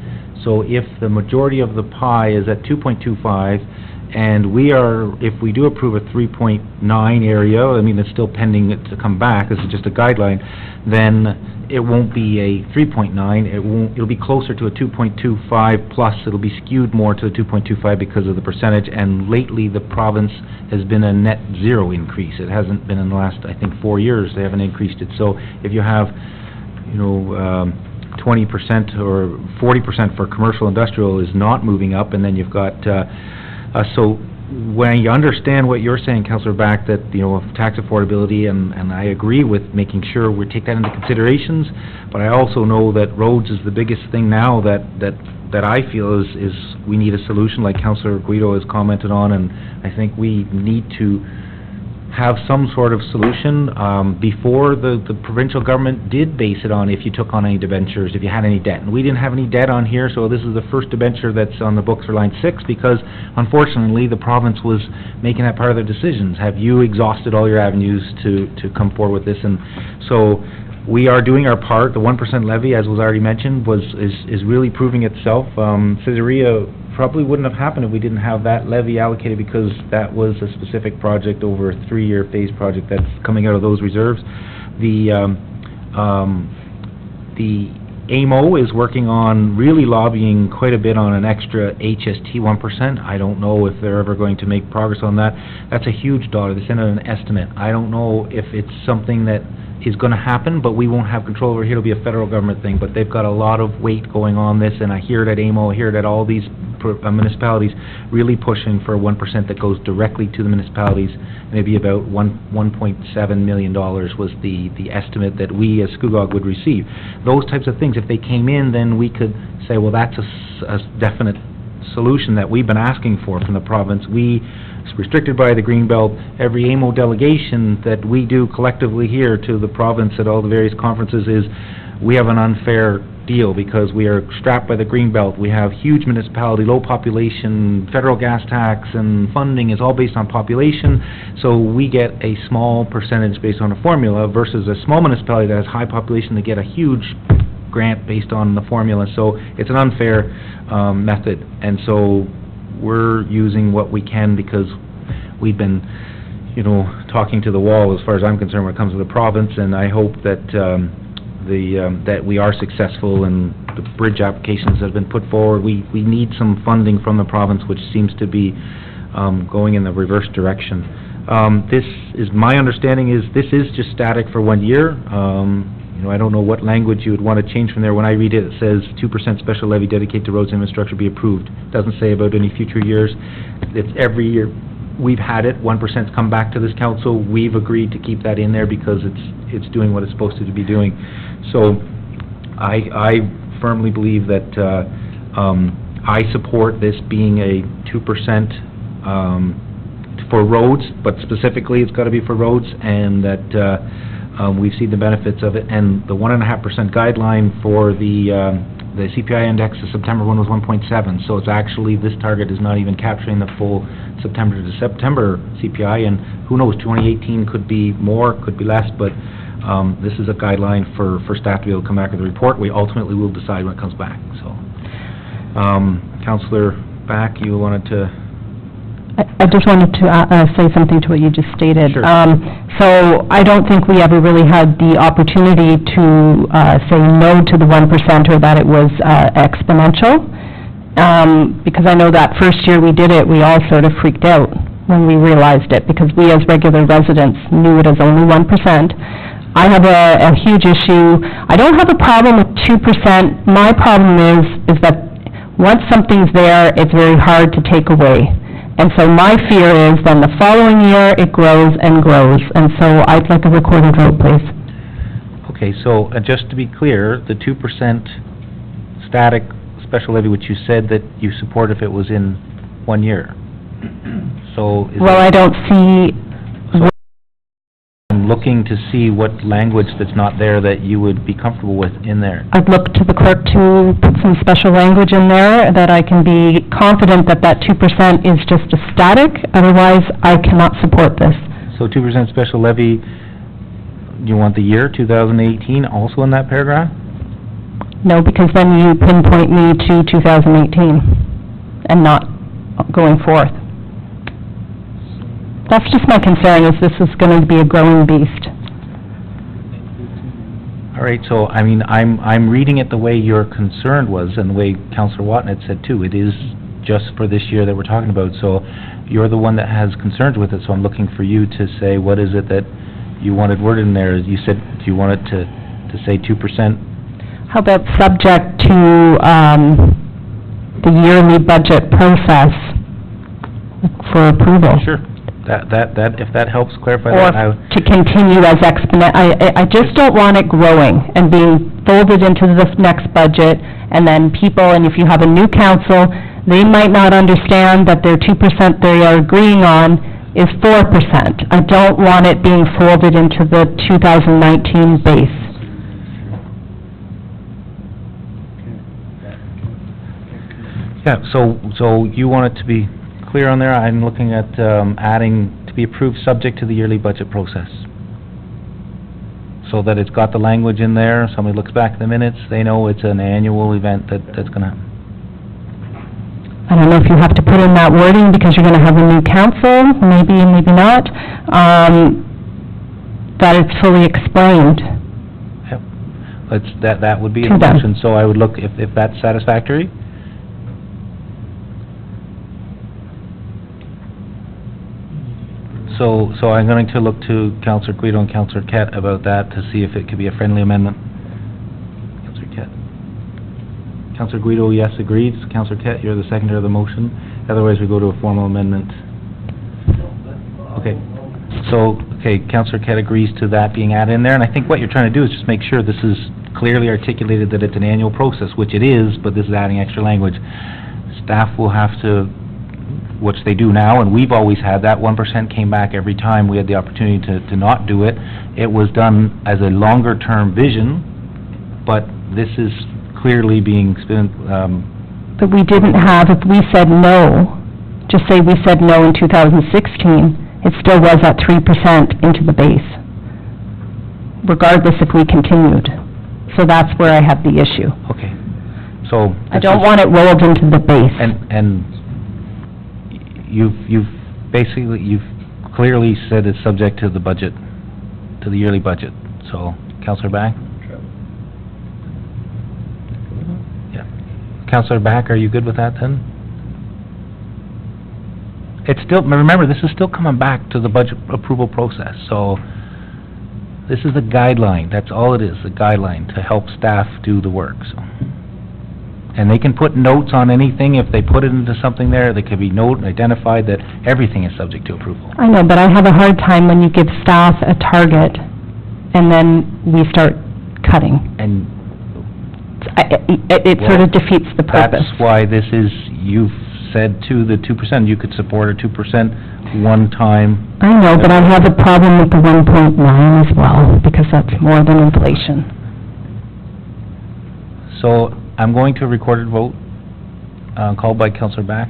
So if the majority of the pie is at 2.25, and we are, if we do approve a 3.9 area, I mean, it's still pending it to come back, this is just a guideline, then it won't be a 3.9, it'll be closer to a 2.25 plus, it'll be skewed more to the 2.25 because of the percentage, and lately the province has been a net zero increase. It hasn't been in the last, I think, 4 years, they haven't increased it. So if you have, 20% or 40% for commercial industrial is not moving up, and then you've got, so when you understand what you're saying, Councillor Back, that, tax affordability, and I agree with making sure we take that into considerations, but I also know that roads is the biggest thing now that I feel is we need a solution, like Councillor Guido has commented on, and I think we need to have some sort of solution. Before, the provincial government did base it on if you took on any debentures, if you had any debt. And we didn't have any debt on here, so this is the first debenture that's on the books for Line 6, because unfortunately the province was making that part of their decisions. Have you exhausted all your avenues to come forward with this? And so we are doing our part. The 1% levy, as was already mentioned, is really proving itself. Caesarea probably wouldn't have happened if we didn't have that levy allocated, because that was a specific project over a 3-year phase project that's coming out of those reserves. The AMO is working on really lobbying quite a bit on an extra HST 1%. I don't know if they're ever going to make progress on that. That's a huge dollar. They sent out an estimate. I don't know if it's something that is going to happen, but we won't have control over it. It'll be a federal government thing, but they've got a lot of weight going on this, and I hear it at AMO, I hear it at all these municipalities really pushing for 1% that goes directly to the municipalities. Maybe about $1.7 million was the estimate that we as Scugog would receive. Those types of things, if they came in, then we could say, well, that's a definite solution that we've been asking for from the province. It's restricted by the Greenbelt. Every AMO delegation that we do collectively here to the province at all the various conferences is, we have an unfair deal because we are strapped by the Greenbelt. We have huge municipality, low population, federal gas tax, and funding is all based on population, so we get a small percentage based on a formula versus a small municipality that has high population. They get a huge grant based on the formula, so it's an unfair method, and so we're using what we can because we've been, talking to the wall as far as I'm concerned when it comes to the province, and I hope that that we are successful in the bridge applications that have been put forward. We need some funding from the province, which seems to be going in the reverse direction. This is, my understanding is, this is just static for 1 year. I don't know what language you would want to change from there. When I read it, it says 2% special levy dedicated to roads and infrastructure be approved. It doesn't say about any future years. It's every year we've had it, 1%'s come back to this council. We've agreed to keep that in there because it's doing what it's supposed to be doing. So I firmly believe that I support this being a 2% for roads, but specifically it's gotta be for roads, and that, we've seen the benefits of it, and the 1.5% guideline for the CPI index, the September one was 1.7, so it's actually, this target is not even capturing the full September to September CPI, and who knows, 2018 could be more, could be less, but, this is a guideline for staff to be able to come back with a report. We ultimately will decide when it comes back, so. Councillor Back, you wanted to... I just wanted to say something to what you just stated. Sure. So I don't think we ever really had the opportunity to say no to the 1% or that it was exponential. Because I know that first year we did it, we all sort of freaked out when we realized it, because we as regular residents knew it as only 1%. I have a huge issue. I don't have a problem with 2%. My problem is that once something's there, it's very hard to take away. And so my fear is then the following year, it grows and grows. And so I'd like a recorded vote, please. Okay, so just to be clear, the 2% static special levy, which you said that you support if it was in 1 year. So is Well, I don't see... I'm looking to see what language that's not there that you would be comfortable with in there. I'd look to the clerk to put some special language in there that I can be confident that that 2% is just a static, otherwise I cannot support this. So 2% special levy, you want the year, 2018, also in that paragraph? No, because then you pinpoint me to 2018 and not going forth. That's just my concern, is this is going to be a growing beast. All right, so, I mean, I'm reading it the way your concern was, and the way Councillor Watton had said too. It is just for this year that we're talking about, so you're the one that has concerns with it, so I'm looking for you to say, what is it that you wanted worded in there? You said, do you want it to say 2%? How about subject to the yearly budget process for approval? Sure. That, if that helps clarify Or that, to continue as I just don't want it growing and being folded into the next budget, and then people, and if you have a new council, they might not understand that their 2% they are agreeing on is 4%. I don't want it being folded into the 2019 base. Yeah, so you want it to be clear on there. I'm looking at adding to be approved subject to the yearly budget process. So that it's got the language in there, somebody looks back at the minutes, they know it's an annual event that's gonna happen. I don't know if you have to put in that wording because you're going to have a new council, maybe, maybe not, that it's fully explained. Yep. That would be a To them. motion, so I would look, if that's satisfactory. So I'm going to look to Councillor Guido and Councillor Kett about that to see if it could be a friendly amendment. Councillor Kett. Councillor Guido, yes, agreed. Councillor Kett, you're the seconder of the motion. Otherwise, we go to a formal amendment. Okay. So, Councillor Kett agrees to that being added in there, and I think what you're trying to do is just make sure this is clearly articulated that it's an annual process, which it is, but this is adding extra language. Staff will have to, which they do now, and we've always had that, 1% came back every time we had the opportunity to not do it. It was done as a longer-term vision, but this is clearly being spent, But we didn't have, if we said no, just say we said no in 2016, it still was at 3% into the base, regardless if we continued. So that's where I have the issue. okay. So... I don't want it rolled into the base. And you've basically, you've clearly said it's subject to the budget, to the yearly budget. So, Councillor Back? Yeah. Councillor Back, are you good with that then? It's still, remember, this is still coming back to the budget approval process, so this is the guideline, that's all it is, the guideline to help staff do the work, so. And they can put notes on anything, if they put it into something there, they could be identified that everything is subject to approval. I know, but I have a hard time when you give staff a target and then we start cutting. And It sort of defeats the purpose. that's why this is, you've said to the 2%, you could support a 2% one-time. I know, but I have a problem with the 1.9 as well, because that's more than inflation. So I'm going to a recorded vote, called by Councillor Back.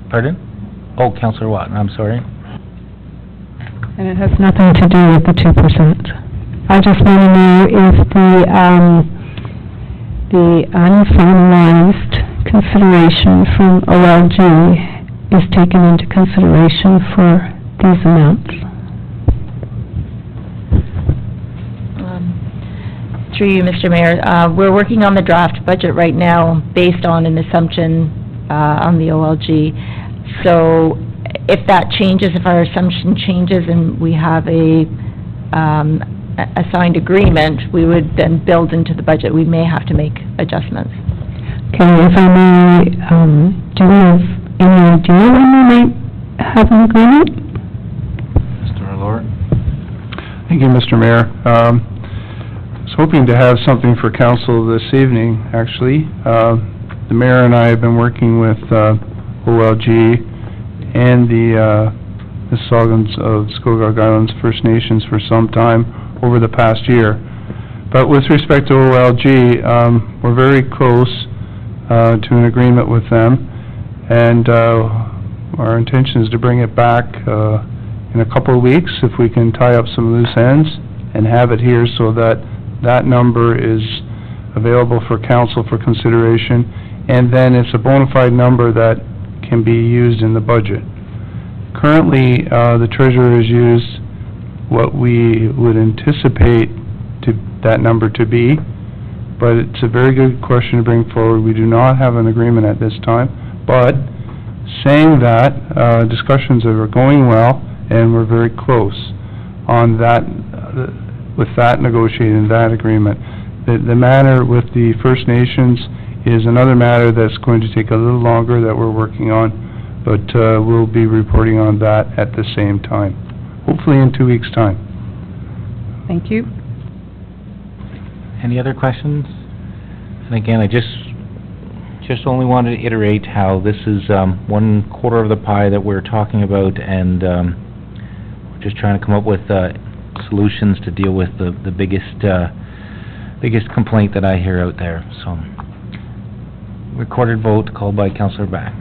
Pardon? Oh, Councillor Watton, I'm sorry. And it has nothing to do with the 2%. I just want to know if the unfinalized consideration from OLG is taken into consideration for these amounts. Through you, Mr. Mayor, we're working on the draft budget right now based on an assumption on the OLG. So if that changes, if our assumption changes and we have a signed agreement, we would then build into the budget. We may have to make adjustments. Okay, if I may, do we have any idea when we might have an agreement? Mr. O'Loughlin? Thank you, Mr. Mayor. I was hoping to have something for council this evening, actually. The mayor and I have been working with OLG and the Mississaugas of Scugog Islands First Nations for some time over the past year. But with respect to OLG, we're very close to an agreement with them, and our intention is to bring it back in a couple of weeks if we can tie up some loose ends and have it here so that that number is available for council for consideration, and then it's a bona fide number that can be used in the budget. Currently, the treasurer has used what we would anticipate that number to be, but it's a very good question to bring forward. We do not have an agreement at this time, but saying that, discussions are going well, and we're very close on that, with that negotiating that agreement. The matter with the First Nations is another matter that's going to take a little longer that we're working on, but we'll be reporting on that at the same time, hopefully in 2 weeks' time. Thank you. Any other questions? And again, I just only wanted to iterate how this is 1/4 of the pie that we're talking about, and we're just trying to come up with solutions to deal with the biggest complaint that I hear out there. So, recorded vote called by Councillor Back.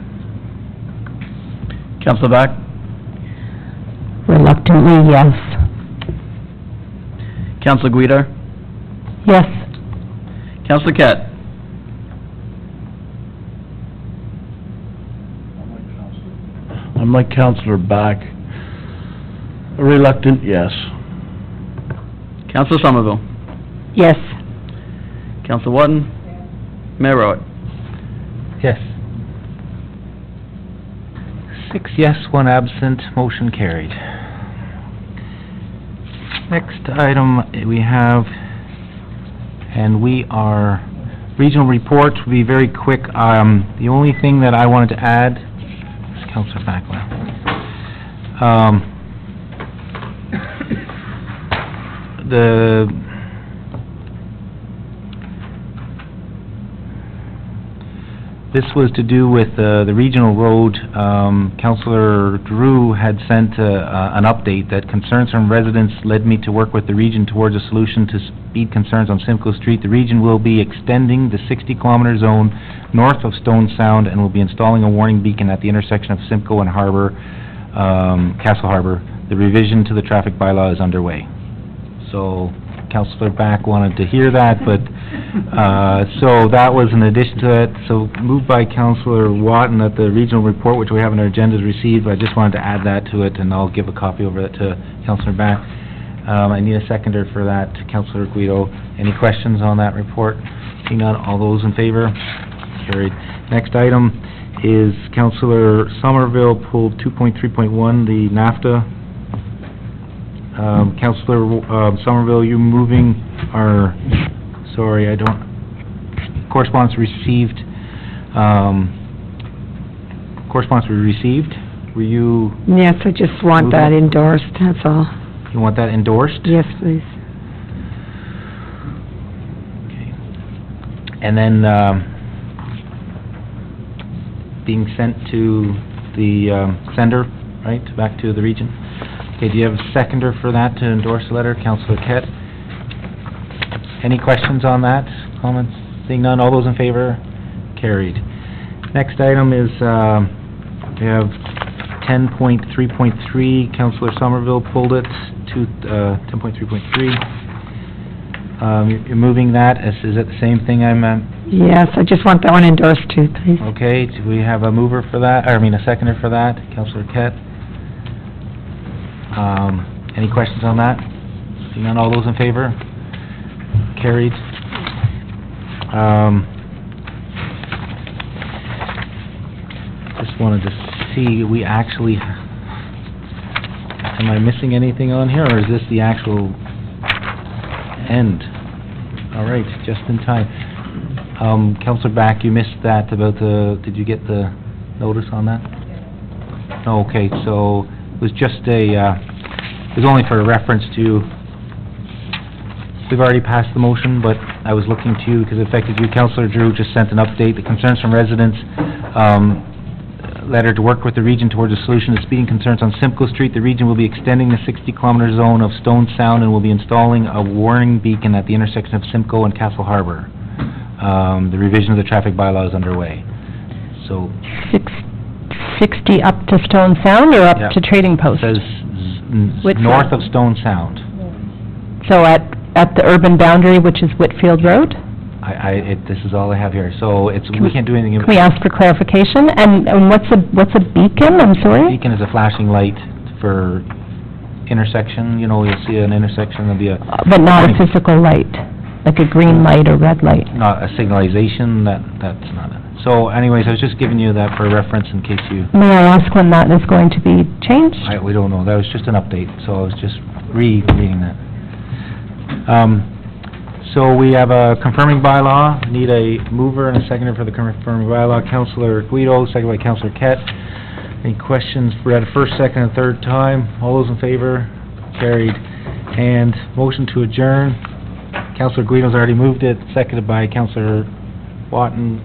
Councillor Back? Reluctantly, yes. Councillor Guida? Yes. Councillor Kett? I'm like Councillor Back. A reluctant yes. Councillor Somerville? Yes. Councillor Watton? Mayor Rowett? Yes. 6 yes, 1 absent, motion carried. Next item we have, and we are, regional reports will be very quick. The only thing that I wanted to add, is Councillor Backwell. This was to do with the regional road. Councillor Drew had sent an update that concerns from residents led me to work with the region towards a solution to speed concerns on Simcoe Street. The region will be extending the 60-kilometer zone north of Stone Sound and will be installing a warning beacon at the intersection of Simcoe and Harbour, Castle Harbour. The revision to the traffic bylaw is underway. So Councillor Back wanted to hear that, but so that was in addition to it. So moved by Councillor Watton that the regional report, which we have on our agenda, is received. I just wanted to add that to it, and I'll give a copy over that to Councillor Back. I need a seconder for that, Councillor Guido. Any questions on that report? Seeing none, all those in favor? Carried. Next item is Councillor Somerville pulled 2.3.1, the NAFTA. Councillor Somerville, you moving our, sorry, I don't, correspondence received, correspondence we received, were you? Yes, I just want that endorsed, that's all. You want that endorsed? Yes, please. Okay. And then, being sent to the sender, right, back to the region. Okay, do you have a seconder for that to endorse the letter? Councillor Kett? Any questions on that? Comments? Seeing none, all those in favor? Carried. Next item is, we have 10.3.3, Councillor Somerville pulled it to 10.3.3. You're moving that, is it the same thing I'm... Yes, I just want that one endorsed too, please. Okay, do we have a mover for that, a seconder for that? Councillor Kett? Any questions on that? Seeing none, all those in favor? Carried. Just wanted to see, we actually, am I missing anything on here, or is this the actual end? All right, just in time. Councillor Back, you missed that about did you get the notice on that? No, okay, so it was just it was only for a reference to, we've already passed the motion, but I was looking to you because it affected you. Councillor Drew just sent an update. The concerns from residents, letter to work with the region towards a solution to speeding concerns on Simcoe Street. The region will be extending the 60-kilometer zone of Stone Sound and will be installing a warning beacon at the intersection of Simcoe and Castle Harbor. The revision of the traffic bylaw is underway. So 60 up to Stone Sound or up to Trading Post? It says north of Stone Sound. So at the urban boundary, which is Whitfield Road? This is all I have here, so we can't do anything. Can we ask for clarification? And what's a beacon, I'm sorry? Beacon is a flashing light for intersection, you know, you'll see an intersection, there'll be a... But not a physical light, like a green light or red light? Not a signalization, that's not it. So anyways, I was just giving you that for reference in case you... May I ask when that is going to be changed? We don't know, that was just an update, so I was just reading that. So we have a confirming bylaw, need a mover and a seconder for the confirming bylaw. Councillor Guido, second by Councillor Kett. Any questions? We're at a first, second, and third time. All those in favor? Carried. And motion to adjourn. Councillor Guido's already moved it, seconded by Councillor Watton.